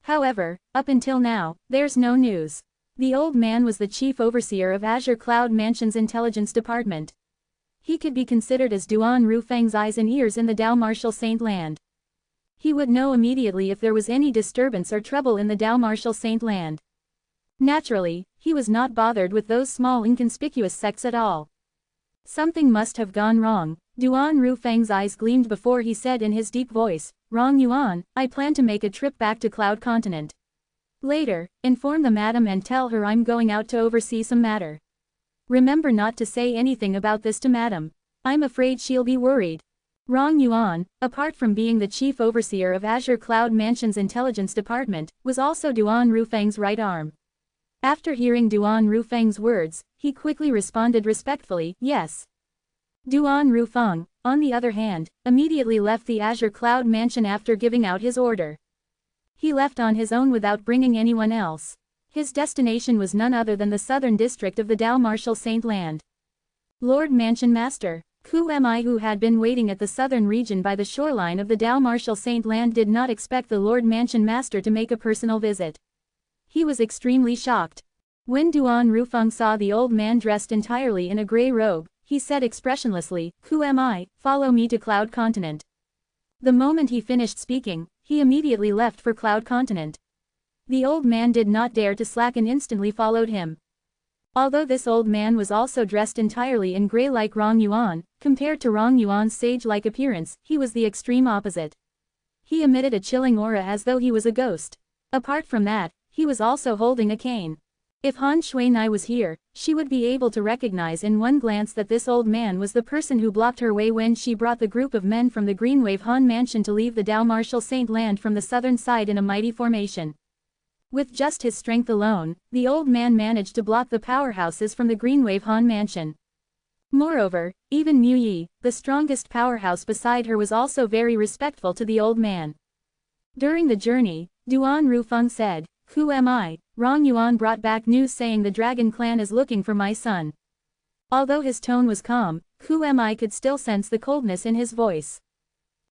However, up until now, there's no news. The old man was the chief overseer of Azure Cloud Mansion's intelligence department. He could be considered as Duan Rufeng's eyes and ears in the Dao Martial Saint Land. He would know immediately if there was any disturbance or trouble in the Dao Martial Saint Land. Naturally, he was not bothered with those small inconspicuous sects at all. Something must have gone wrong. Duan Rufeng's eyes gleamed before he said in his deep voice, Rong Yuan, I plan to make a trip back to Cloud Continent. Later, inform the madam and tell her I'm going out to oversee some matter. Remember not to say anything about this to madam. I'm afraid she'll be worried. Rong Yuan, apart from being the chief overseer of Azure Cloud Mansion's intelligence department, was also Duan Rufeng's right arm. After hearing Duan Rufeng's words, he quickly responded respectfully, yes. Duan Rufeng, on the other hand, immediately left the Azure Cloud Mansion after giving out his order. He left on his own without bringing anyone else. His destination was none other than the southern district of the Dao Martial Saint Land. Lord Mansion Master, Qmi, who had been waiting at the southern region by the shoreline of the Dao Martial Saint Land, did not expect the Lord Mansion Master to make a personal visit. He was extremely shocked. When Duan Rufeng saw the old man dressed entirely in a grey robe, he said expressionlessly, Qmi, follow me to Cloud Continent. The moment he finished speaking, he immediately left for Cloud Continent. The old man did not dare to slack and instantly followed him. Although this old man was also dressed entirely in grey like Rong Yuan, compared to Rong Yuan's sage-like appearance, he was the extreme opposite. He emitted a chilling aura as though he was a ghost. Apart from that, he was also holding a cane. If Han Shuinai was here, she would be able to recognize in one glance that this old man was the person who blocked her way when she brought the group of men from the Greenwave Han Mansion to leave the Dao Martial Saint Land from the southern side in a mighty formation. With just his strength alone, the old man managed to block the powerhouses from the Greenwave Han Mansion. Moreover, even Mu Yi, the strongest powerhouse beside her, was also very respectful to the old man. During the journey, Duan Rufeng said, "Who am I?" Rong Yuan brought back news saying the Dragon Clan is looking for my son. Although his tone was calm, "Who am I?" could still sense the coldness in his voice.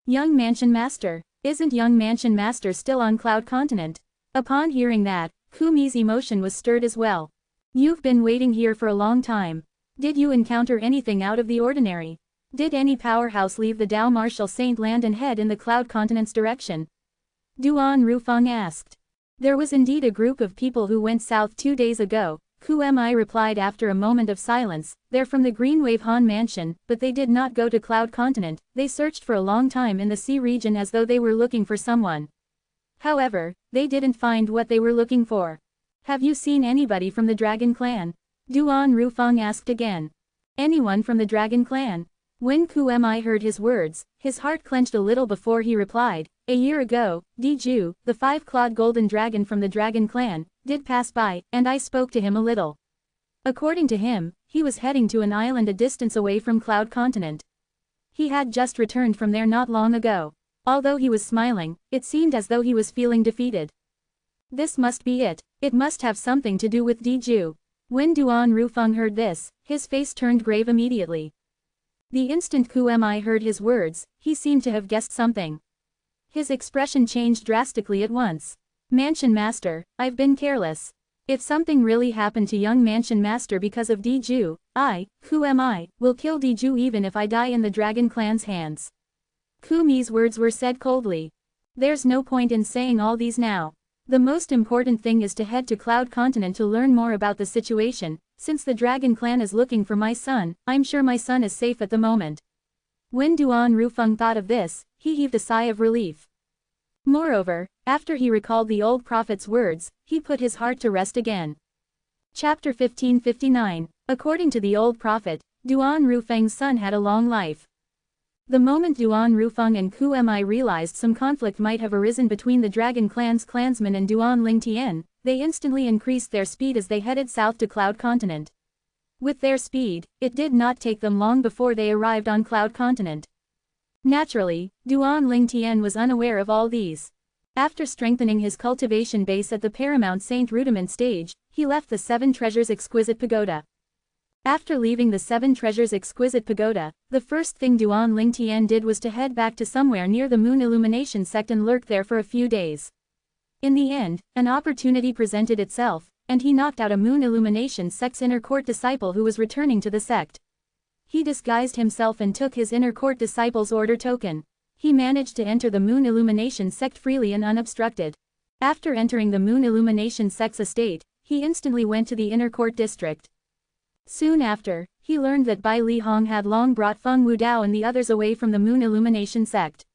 Young Mansion Master. Isn't Young Mansion Master still on Cloud Continent? Upon hearing that, Ku Mi's emotion was stirred as well. You've been waiting here for a long time. Did you encounter anything out of the ordinary? Did any powerhouse leave the Dao Martial Saint Land and head in the Cloud Continent's direction? Duan Rufeng asked. There was indeed a group of people who went south 2 days ago, Ku Mi replied after a moment of silence. They're from the Greenwave Han Mansion, but they did not go to Cloud Continent. They searched for a long time in the sea region as though they were looking for someone. However, they didn't find what they were looking for. Have you seen anybody from the Dragon Clan? Duan Rufeng asked again. Anyone from the Dragon Clan? When Ku Mi heard his words, his heart clenched a little before he replied. A year ago, Diju, the 5-clawed golden dragon from the Dragon Clan, did pass by, and I spoke to him a little. According to him, he was heading to an island a distance away from Cloud Continent. He had just returned from there not long ago. Although he was smiling, it seemed as though he was feeling defeated. This must be it. It must have something to do with Diju. When Duan Rufeng heard this, his face turned grave immediately. The instant Ku Mi heard his words, he seemed to have guessed something. His expression changed drastically at once. Mansion Master, I've been careless. If something really happened to Young Mansion Master because of Diju, Ku Mi, will kill Diju even if I die in the Dragon Clan's hands. Ku Mi's words were said coldly. There's no point in saying all these now. The most important thing is to head to Cloud Continent to learn more about the situation. Since the Dragon Clan is looking for my son, I'm sure my son is safe at the moment. When Duan Rufeng thought of this, he heaved a sigh of relief. Moreover, after he recalled the old prophet's words, he put his heart to rest again. Chapter 1559. According to the old prophet, Duan Rufeng's son had a long life. The moment Duan Rufeng and Ku Mi realized some conflict might have arisen between the Dragon Clan's clansmen and Duan Lingtian, they instantly increased their speed as they headed south to Cloud Continent. With their speed, it did not take them long before they arrived on Cloud Continent. Naturally, Duan Lingtian was unaware of all these. After strengthening his cultivation base at the Paramount Saint Rudiment stage, he left the 7 Treasures Exquisite Pagoda. After leaving the 7 Treasures Exquisite Pagoda, the first thing Duan Lingtian did was to head back to somewhere near the Moon Illumination sect and lurk there for a few days. In the end, an opportunity presented itself, and he knocked out a Moon Illumination sect's inner court disciple who was returning to the sect. He disguised himself and took his inner court disciple's order token. He managed to enter the Moon Illumination sect freely and unobstructed. After entering the Moon Illumination sect's estate, he instantly went to the inner court district. Soon after, he learned that Bai Li Hong had long brought Feng Wudao and the others away from the Moon Illumination sect.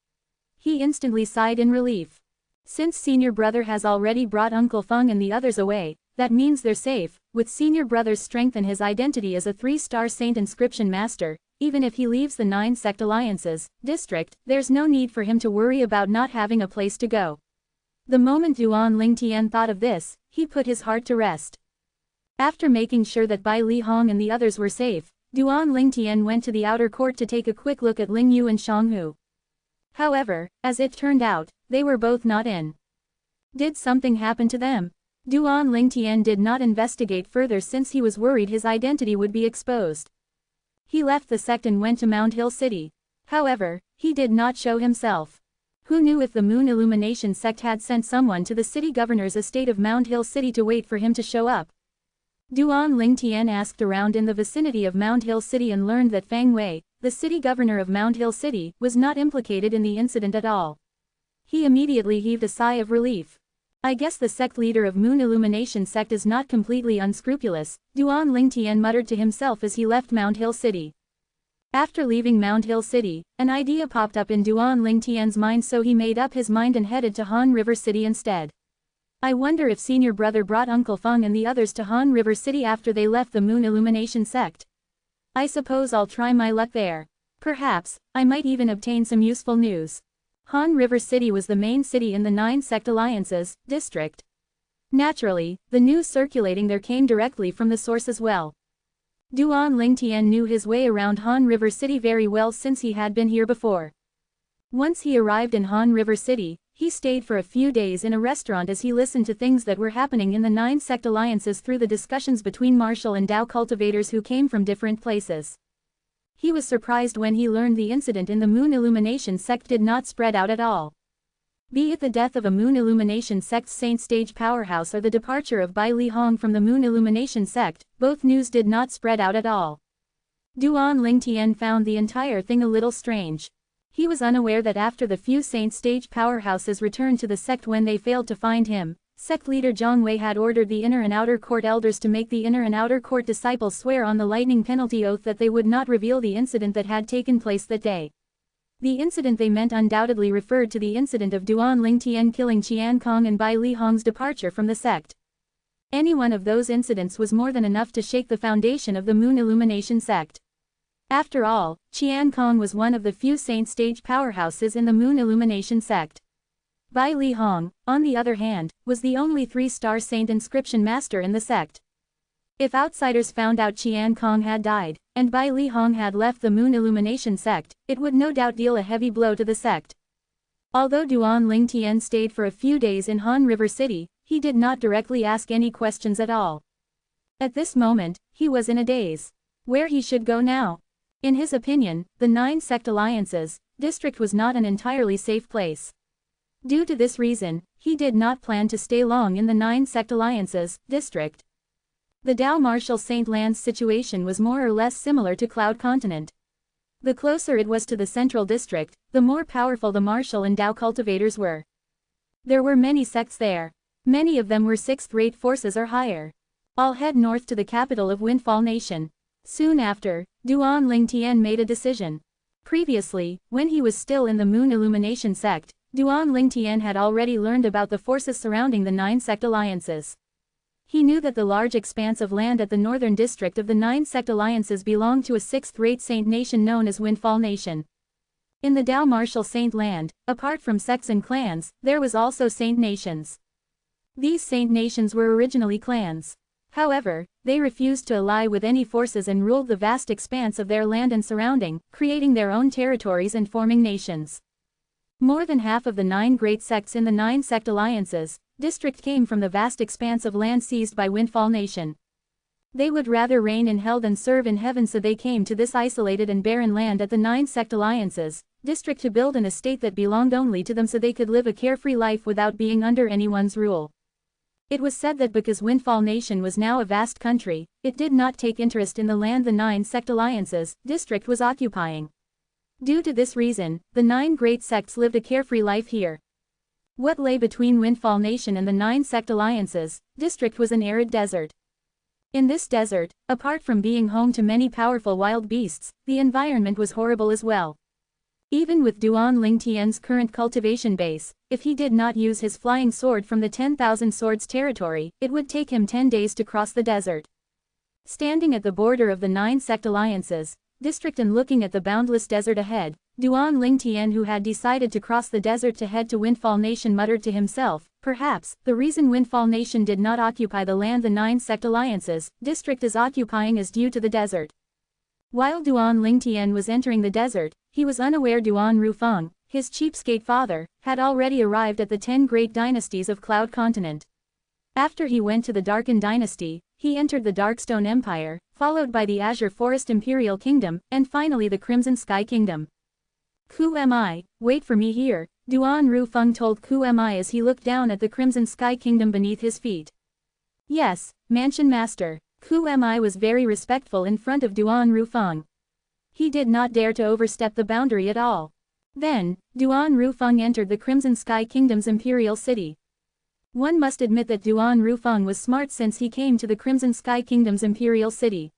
He instantly sighed in relief. Since Senior Brother has already brought Uncle Feng and the others away, that means they're safe. With Senior Brother's strength and his identity as a 3-star Saint Inscription Master, even if he leaves the 9 Sect Alliances district, there's no need for him to worry about not having a place to go. The moment Duan Lingtian thought of this, he put his heart to rest. After making sure that Bai Li Hong and the others were safe, Duan Lingtian went to the outer court to take a quick look at Ling Yu and Shang Hu. However, as it turned out, they were both not in. Did something happen to them? Duan Lingtian did not investigate further since he was worried his identity would be exposed. He left the sect and went to Mount Hill City. However, he did not show himself. Who knew if the Moon Illumination sect had sent someone to the city governor's estate of Mount Hill City to wait for him to show up? Duan Lingtian asked around in the vicinity of Mount Hill City and learned that Fang Wei, the city governor of Mount Hill City, was not implicated in the incident at all. He immediately heaved a sigh of relief. I guess the sect leader of Moon Illumination sect is not completely unscrupulous, Duan Lingtian muttered to himself as he left Mount Hill City. After leaving Mount Hill City, an idea popped up in Duan Lingtian's mind, so he made up his mind and headed to Han River City instead. I wonder if senior brother brought Uncle Feng and the others to Han River City after they left the Moon Illumination sect. I suppose I'll try my luck there. Perhaps, I might even obtain some useful news. Han River City was the main city in the 9 Sect Alliances district. Naturally, the news circulating there came directly from the source as well. Duan Lingtian knew his way around Han River City very well since he had been here before. Once he arrived in Han River City, he stayed for a few days in a restaurant as he listened to things that were happening in the 9 Sect Alliances through the discussions between martial and Dao cultivators who came from different places. He was surprised when he learned the incident in the Moon Illumination sect did not spread out at all. Be it the death of a Moon Illumination sect's Saint Stage powerhouse or the departure of Bai Li Hong from the Moon Illumination sect, both news did not spread out at all. Duan Lingtian found the entire thing a little strange. He was unaware that after the few Saint Stage powerhouses returned to the sect when they failed to find him, sect leader Zhang Wei had ordered the inner and outer court elders to make the inner and outer court disciples swear on the lightning penalty oath that they would not reveal the incident that had taken place that day. The incident they meant undoubtedly referred to the incident of Duan Lingtian killing Qian Kong and Bai Li Hong's departure from the sect. Any one of those incidents was more than enough to shake the foundation of the Moon Illumination sect. After all, Qian Kong was one of the few Saint Stage powerhouses in the Moon Illumination sect. Bai Li Hong, on the other hand, was the only 3-star Saint inscription master in the sect. If outsiders found out Qian Kong had died, and Bai Li Hong had left the Moon Illumination sect, it would no doubt deal a heavy blow to the sect. Although Duan Lingtian stayed for a few days in Han River City, he did not directly ask any questions at all. At this moment, he was in a daze. Where he should go now? In his opinion, the 9 Sect Alliances district was not an entirely safe place. Due to this reason, he did not plan to stay long in the 9 Sect Alliances district. The Dao Martial Saint Land's situation was more or less similar to Cloud Continent. The closer it was to the central district, the more powerful the martial and Dao cultivators were. There were many sects there. Many of them were 6th-rate forces or higher. All head north to the capital of Windfall Nation. Soon after, Duan Lingtian made a decision. Previously, when he was still in the Moon Illumination sect, Duan Lingtian had already learned about the forces surrounding the 9 Sect Alliances. He knew that the large expanse of land at the northern district of the 9 Sect Alliances belonged to a 6th-rate Saint nation known as Windfall Nation. In the Dao Martial Saint Land, apart from sects and clans, there was also Saint nations. These Saint nations were originally clans. However, they refused to ally with any forces and ruled the vast expanse of their land and surrounding, creating their own territories and forming nations. More than half of the 9 great sects in the 9 Sect Alliances district came from the vast expanse of land seized by Windfall Nation. They would rather reign in hell than serve in heaven, so they came to this isolated and barren land at the 9 Sect Alliances district to build an estate that belonged only to them so they could live a carefree life without being under anyone's rule. It was said that because Windfall Nation was now a vast country, it did not take interest in the land the 9 Sect Alliances district was occupying. Due to this reason, the 9 great sects lived a carefree life here. What lay between Windfall Nation and the 9 Sect Alliances district was an arid desert. In this desert, apart from being home to many powerful wild beasts, the environment was horrible as well. Even with Duan Lingtian's current cultivation base, if he did not use his flying sword from the 10,000 swords territory, it would take him 10 days to cross the desert. Standing at the border of the 9 Sect Alliances district and looking at the boundless desert ahead, Duan Lingtian, who had decided to cross the desert to head to Windfall Nation, muttered to himself, perhaps, the reason Windfall Nation did not occupy the land the 9 Sect Alliances district is occupying is due to the desert. While Duan Lingtian was entering the desert, he was unaware Duan Rufeng, his cheapskate father, had already arrived at the 10 great dynasties of Cloud Continent. After he went to the Darken Dynasty, he entered the Darkstone Empire, followed by the Azure Forest Imperial Kingdom, and finally the Crimson Sky Kingdom. Who am I? Wait for me here, Duan Rufeng told Who am I as he looked down at the Crimson Sky Kingdom beneath his feet. Yes, Mansion Master. Who am I was very respectful in front of Duan Rufeng. He did not dare to overstep the boundary at all. Then, Duan Rufeng entered the Crimson Sky Kingdom's imperial city. One must admit that Duan Rufeng was smart since he came to the Crimson Sky Kingdom's imperial city.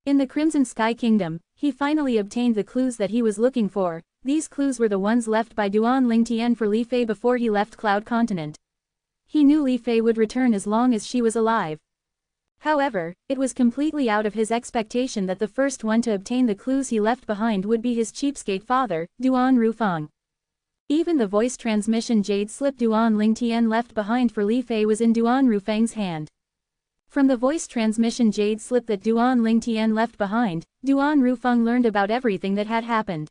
In the Crimson Sky Kingdom, he finally obtained the clues that he was looking for. These clues were the ones left by Duan Lingtian for Li Fei before he left Cloud Continent. He knew Li Fei would return as long as she was alive. However, it was completely out of his expectation that the first one to obtain the clues he left behind would be his cheapskate father, Duan Rufeng. Even the voice transmission jade slip Duan Lingtian left behind for Li Fei was in Duan Rufeng's hand. From the voice transmission jade slip that Duan Lingtian left behind, Duan Rufeng learned about everything that had happened.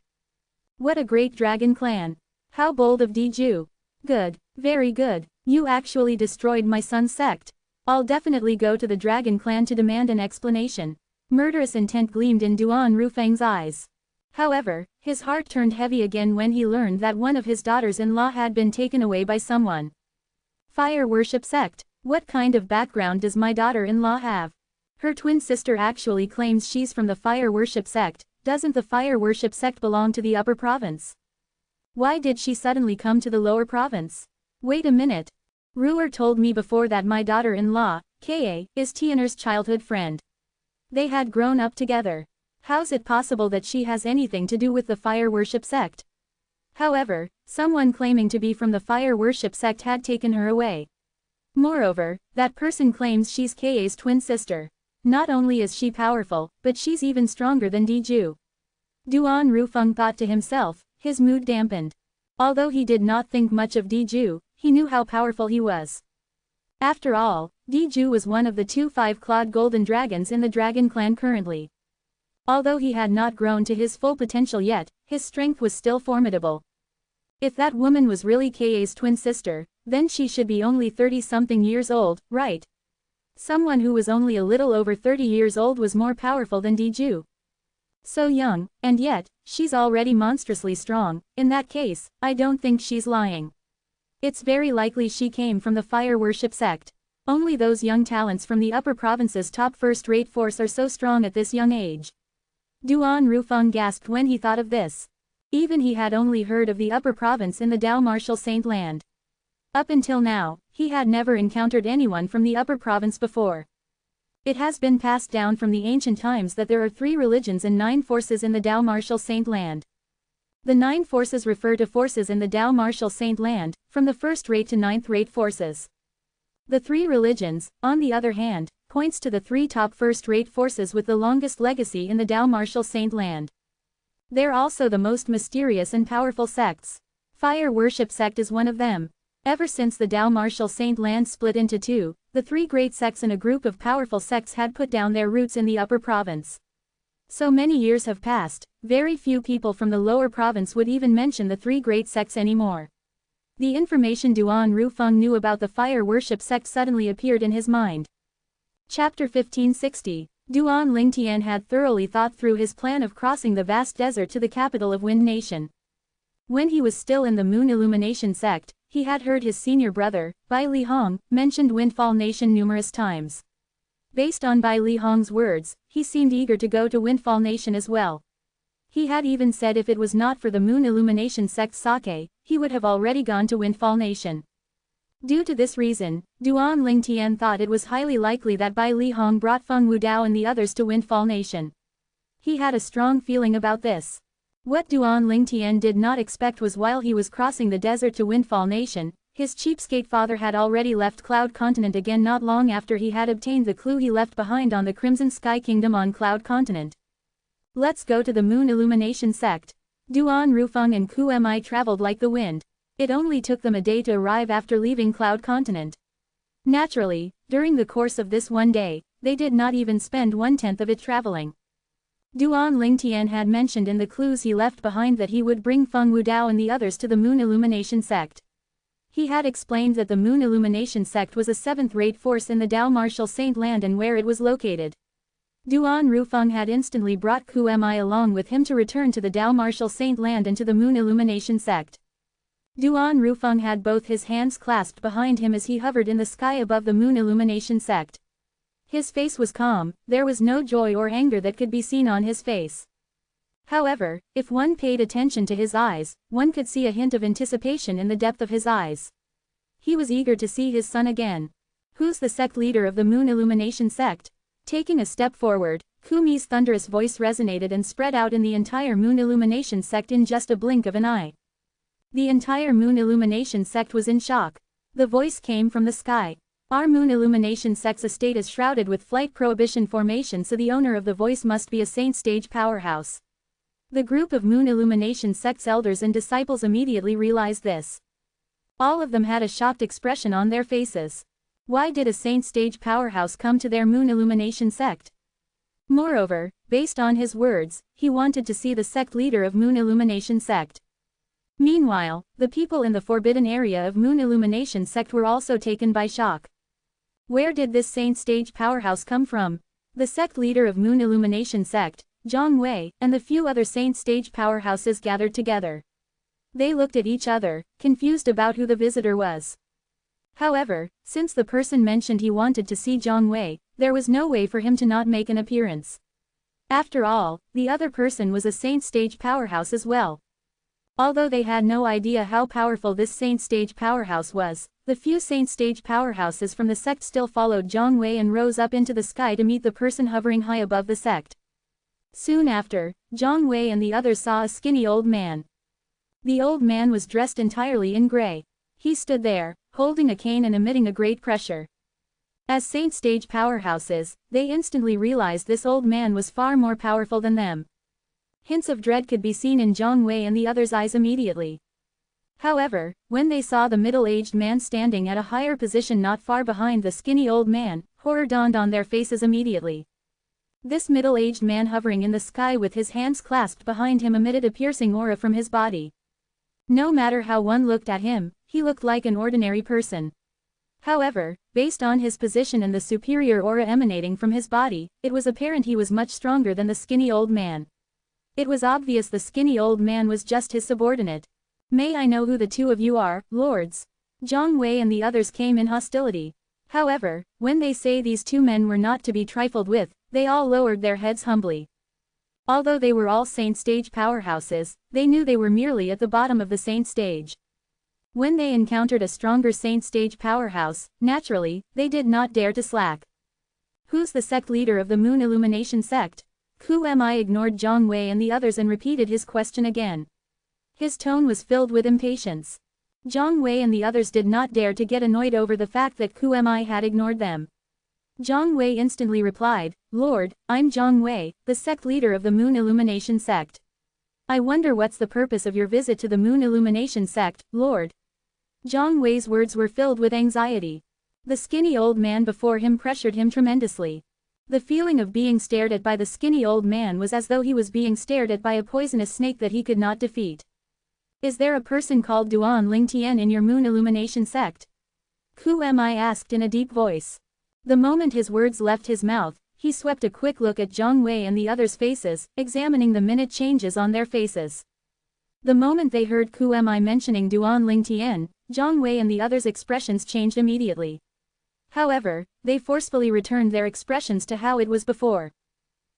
What a great dragon clan! How bold of Diju! Good, very good, you actually destroyed my son's sect. I'll definitely go to the dragon clan to demand an explanation. Murderous intent gleamed in Duan Rufeng's eyes. However, his heart turned heavy again when he learned that one of his daughters-in-law had been taken away by someone. Fire worship sect. What kind of background does my daughter-in-law have? Her twin sister actually claims she's from the fire worship sect. Doesn't the fire worship sect belong to the upper province? Why did she suddenly come to the lower province? Wait a minute. Ruer told me before that my daughter-in-law, Ka, is Tianer's childhood friend. They had grown up together. How's it possible that she has anything to do with the fire worship sect? However, someone claiming to be from the fire worship sect had taken her away. Moreover, that person claims she's Ka's twin sister. Not only is she powerful, but she's even stronger than Diju. Duan Rufeng thought to himself, his mood dampened. Although he did not think much of Diju, he knew how powerful he was. After all, Diju was one of the 2 5-clawed golden dragons in the dragon clan currently. Although he had not grown to his full potential yet, his strength was still formidable. If that woman was really Ka's twin sister, then she should be only 30-something years old, right? Someone who was only a little over 30 years old was more powerful than Diju. So young, and yet, she's already monstrously strong. In that case, I don't think she's lying. It's very likely she came from the fire worship sect. Only those young talents from the upper province's top first-rate force are so strong at this young age. Duan Rufeng gasped when he thought of this. Even he had only heard of the upper province in the Dao Martial Saint Land. Up until now, he had never encountered anyone from the upper province before. It has been passed down from the ancient times that there are 3 religions and 9 forces in the Dao Martial Saint Land. The 9 forces refer to forces in the Dao Martial Saint Land, from the first-rate to 9th-rate forces. The 3 religions, on the other hand, points to the 3 top first-rate forces with the longest legacy in the Dao Martial Saint Land. They're also the most mysterious and powerful sects. Fire worship sect is one of them. Ever since the Dao Martial Saint Land split into 2, the 3 great sects and a group of powerful sects had put down their roots in the upper province. So many years have passed, very few people from the lower province would even mention the 3 great sects anymore. The information Duan Rufeng knew about the fire worship sect suddenly appeared in his mind. Chapter 1560. Duan Lingtian had thoroughly thought through his plan of crossing the vast desert to the capital of Wind Nation. When he was still in the Moon Illumination sect, he had heard his senior brother, Bai Lihong, mentioned Windfall Nation numerous times. Based on Bai Lihong's words, he seemed eager to go to Windfall Nation as well. He had even said if it was not for the Moon Illumination sect's sake, he would have already gone to Windfall Nation. Due to this reason, Duan Lingtian thought it was highly likely that Bai Lihong brought Feng Wudao and the others to Windfall Nation. He had a strong feeling about this. What Duan Lingtian did not expect was while he was crossing the desert to Windfall Nation, his cheapskate father had already left Cloud Continent again not long after he had obtained the clue he left behind on the Crimson Sky Kingdom on Cloud Continent. Let's go to the Moon Illumination sect. Duan Rufeng and Ku Mi traveled like the wind. It only took them a day to arrive after leaving Cloud Continent. Naturally, during the course of this one day, they did not even spend 1/10 of it traveling. Duan Lingtian had mentioned in the clues he left behind that he would bring Feng Wudao and the others to the Moon Illumination sect. He had explained that the Moon Illumination sect was a 7th-rate force in the Dao Martial Saint Land and where it was located. Duan Rufeng had instantly brought Ku Mi along with him to return to the Dao Martial Saint Land and to the Moon Illumination sect. Duan Rufeng had both his hands clasped behind him as he hovered in the sky above the Moon Illumination sect. His face was calm, there was no joy or anger that could be seen on his face. However, if one paid attention to his eyes, one could see a hint of anticipation in the depth of his eyes. He was eager to see his son again. Who's the sect leader of the Moon Illumination sect? Taking a step forward, Ku Mi's thunderous voice resonated and spread out in the entire Moon Illumination sect in just a blink of an eye. The entire Moon Illumination sect was in shock. The voice came from the sky. Our Moon Illumination Sect's estate is shrouded with flight prohibition formation, so the owner of the voice must be a saint stage powerhouse. The group of Moon Illumination Sect's elders and disciples immediately realized this. All of them had a shocked expression on their faces. Why did a saint stage powerhouse come to their Moon Illumination Sect? Moreover, based on his words, he wanted to see the sect leader of Moon Illumination Sect. Meanwhile, the people in the forbidden area of Moon Illumination Sect were also taken by shock. Where did this saint stage powerhouse come from? The sect leader of Moon Illumination Sect, Zhang Wei, and the few other saint stage powerhouses gathered together. They looked at each other, confused about who the visitor was. However, since the person mentioned he wanted to see Zhang Wei, there was no way for him to not make an appearance. After all, the other person was a saint stage powerhouse as well. Although they had no idea how powerful this saint stage powerhouse was, the few saint stage powerhouses from the sect still followed Zhang Wei and rose up into the sky to meet the person hovering high above the sect. Soon after, Zhang Wei and the others saw a skinny old man. The old man was dressed entirely in gray. He stood there, holding a cane and emitting a great pressure. As saint stage powerhouses, they instantly realized this old man was far more powerful than them. Hints of dread could be seen in Zhang Wei and the others' eyes immediately. However, when they saw the middle-aged man standing at a higher position not far behind the skinny old man, horror dawned on their faces immediately. This middle-aged man hovering in the sky with his hands clasped behind him emitted a piercing aura from his body. No matter how one looked at him, he looked like an ordinary person. However, based on his position and the superior aura emanating from his body, it was apparent he was much stronger than the skinny old man. It was obvious the skinny old man was just his subordinate. May I know who the two of you are, lords? Zhang Wei and the others came in hostility. However, when they say these two men were not to be trifled with, they all lowered their heads humbly. Although they were all saint stage powerhouses, they knew they were merely at the bottom of the saint stage. When they encountered a stronger saint stage powerhouse, naturally, they did not dare to slack. Who's the sect leader of the Moon Illumination Sect? Who am I? Ignored Zhang Wei and the others and repeated his question again. His tone was filled with impatience. Zhang Wei and the others did not dare to get annoyed over the fact that Who am I had ignored them. Zhang Wei instantly replied, Lord, I'm Zhang Wei, the sect leader of the Moon Illumination Sect. I wonder what's the purpose of your visit to the Moon Illumination Sect, Lord? Zhang Wei's words were filled with anxiety. The skinny old man before him pressured him tremendously. The feeling of being stared at by the skinny old man was as though he was being stared at by a poisonous snake that he could not defeat. Is there a person called Duan Lingtian in your Moon Illumination Sect? Who am I? Asked in a deep voice. The moment his words left his mouth, he swept a quick look at Zhang Wei and the others' faces, examining the minute changes on their faces. The moment they heard Who am I mentioning Duan Lingtian, Zhang Wei and the others' expressions changed immediately. However, they forcefully returned their expressions to how it was before.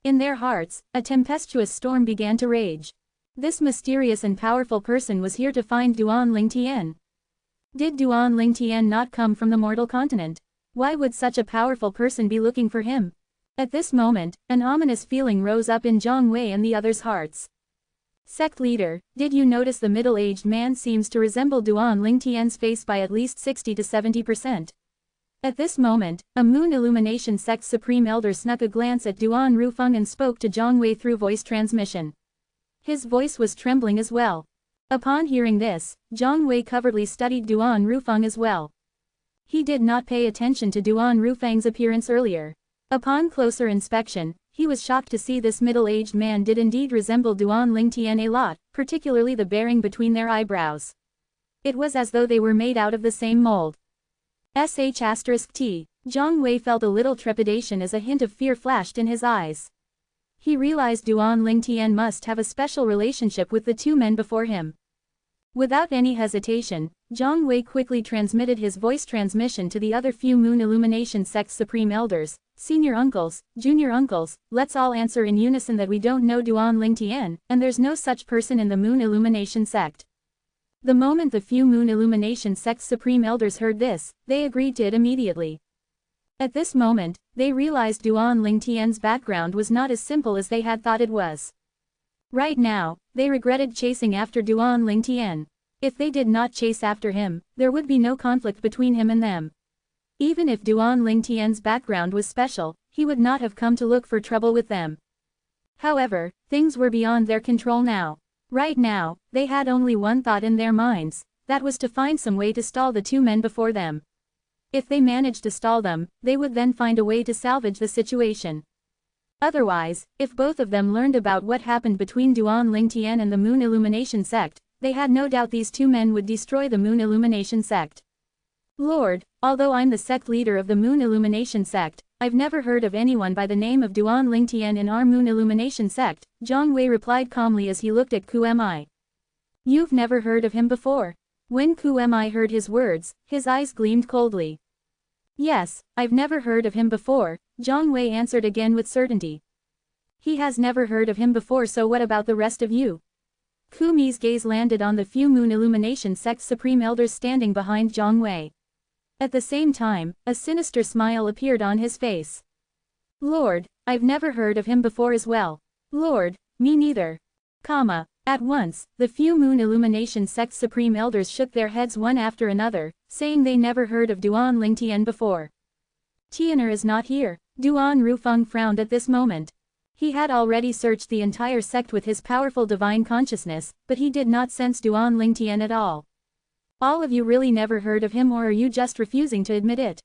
In their hearts, a tempestuous storm began to rage. This mysterious and powerful person was here to find Duan Lingtian. Did Duan Lingtian not come from the mortal continent? Why would such a powerful person be looking for him? At this moment, an ominous feeling rose up in Zhang Wei and the others' hearts. Sect leader, did you notice the middle-aged man seems to resemble Duan Lingtian's face by at least 60 to 70%? At this moment, a Moon Illumination Sect Supreme Elder snuck a glance at Duan Rufeng and spoke to Zhang Wei through voice transmission. His voice was trembling as well. Upon hearing this, Zhang Wei covertly studied Duan Rufeng as well. He did not pay attention to Duan Rufeng's appearance earlier. Upon closer inspection, he was shocked to see this middle-aged man did indeed resemble Duan Lingtian a lot, particularly the bearing between their eyebrows. It was as though they were made out of the same mold. **T. Zhang Wei felt a little trepidation as a hint of fear flashed in his eyes. He realized Duan Lingtian must have a special relationship with the two men before him. Without any hesitation, Zhang Wei quickly transmitted his voice transmission to the other few Moon Illumination Sect Supreme Elders. Senior uncles, junior uncles, let's all answer in unison that we don't know Duan Lingtian, and there's no such person in the Moon Illumination Sect. The moment the few Moon Illumination Sect Supreme Elders heard this, they agreed to it immediately. At this moment, they realized Duan Lingtian's background was not as simple as they had thought it was. Right now, they regretted chasing after Duan Lingtian. If they did not chase after him, there would be no conflict between him and them. Even if Duan Lingtian's background was special, he would not have come to look for trouble with them. However, things were beyond their control now. Right now, they had only one thought in their minds, that was to find some way to stall the two men before them. If they managed to stall them, they would then find a way to salvage the situation. Otherwise, if both of them learned about what happened between Duan Lingtian and the Moon Illumination sect, they had no doubt these two men would destroy the Moon Illumination sect. Lord, although I'm the sect leader of the Moon Illumination sect, I've never heard of anyone by the name of Duan Lingtian in our Moon Illumination sect, Zhang Wei replied calmly as he looked at Ku Mi. You've never heard of him before? When Ku Mi heard his words, his eyes gleamed coldly. Yes, I've never heard of him before, Zhang Wei answered again with certainty. He has never heard of him before, so what about the rest of you? Ku Mi's gaze landed on the few Moon Illumination sect supreme elders standing behind Zhang Wei. At the same time, a sinister smile appeared on his face. Lord, I've never heard of him before as well. Lord, me neither. At once, the few Moon Illumination sect supreme elders shook their heads one after another, saying they never heard of Duan Lingtian before. Tian'er is not here. Duan Rufeng frowned at this moment. He had already searched the entire sect with his powerful divine consciousness, but he did not sense Duan Lingtian at all. All of you really never heard of him, or are you just refusing to admit it?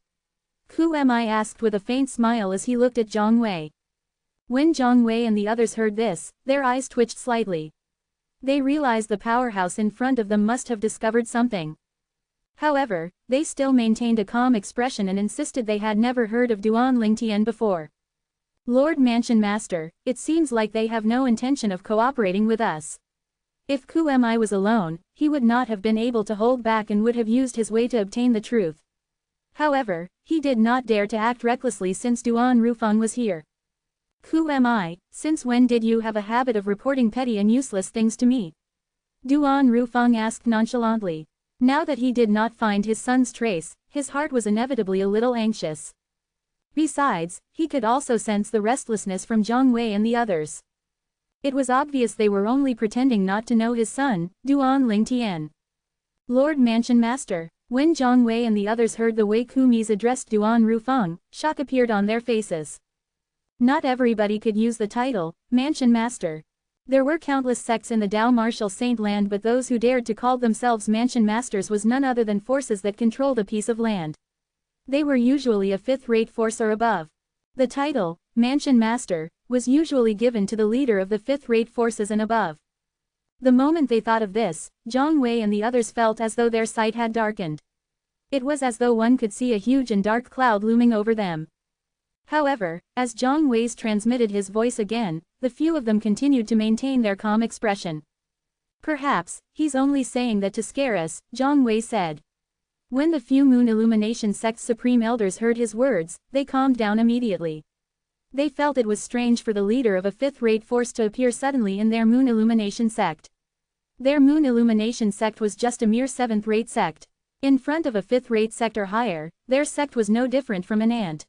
Ku Mi asked with a faint smile as he looked at Zhang Wei. When Zhang Wei and the others heard this, their eyes twitched slightly. They realized the powerhouse in front of them must have discovered something. However, they still maintained a calm expression and insisted they had never heard of Duan Lingtian before. Lord Mansion Master, it seems like they have no intention of cooperating with us. If Ku Mi was alone, he would not have been able to hold back and would have used his way to obtain the truth. However, he did not dare to act recklessly since Duan Rufeng was here. Ku Mi, since when did you have a habit of reporting petty and useless things to me? Duan Rufeng asked nonchalantly. Now that he did not find his son's trace, his heart was inevitably a little anxious. Besides, he could also sense the restlessness from Zhang Wei and the others. It was obvious they were only pretending not to know his son, Duan Lingtian. Lord Mansion Master. When Zhang Wei and the others heard the way Ku Mi addressed Duan Rufeng, shock appeared on their faces. Not everybody could use the title, Mansion Master. There were countless sects in the Dao Martial Saint land, but those who dared to call themselves Mansion Masters was none other than forces that controlled a piece of land. They were usually a fifth-rate force or above. The title, Mansion Master, was usually given to the leader of the fifth-rate forces and above. The moment they thought of this, Zhang Wei and the others felt as though their sight had darkened. It was as though one could see a huge and dark cloud looming over them. However, as Zhang Wei's transmitted his voice again, the few of them continued to maintain their calm expression. Perhaps, he's only saying that to scare us, Zhang Wei said. When the few Moon Illumination sect's supreme elders heard his words, they calmed down immediately. They felt it was strange for the leader of a fifth-rate force to appear suddenly in their Moon Illumination sect. Their Moon Illumination sect was just a mere seventh-rate sect. In front of a fifth-rate sect or higher, their sect was no different from an ant.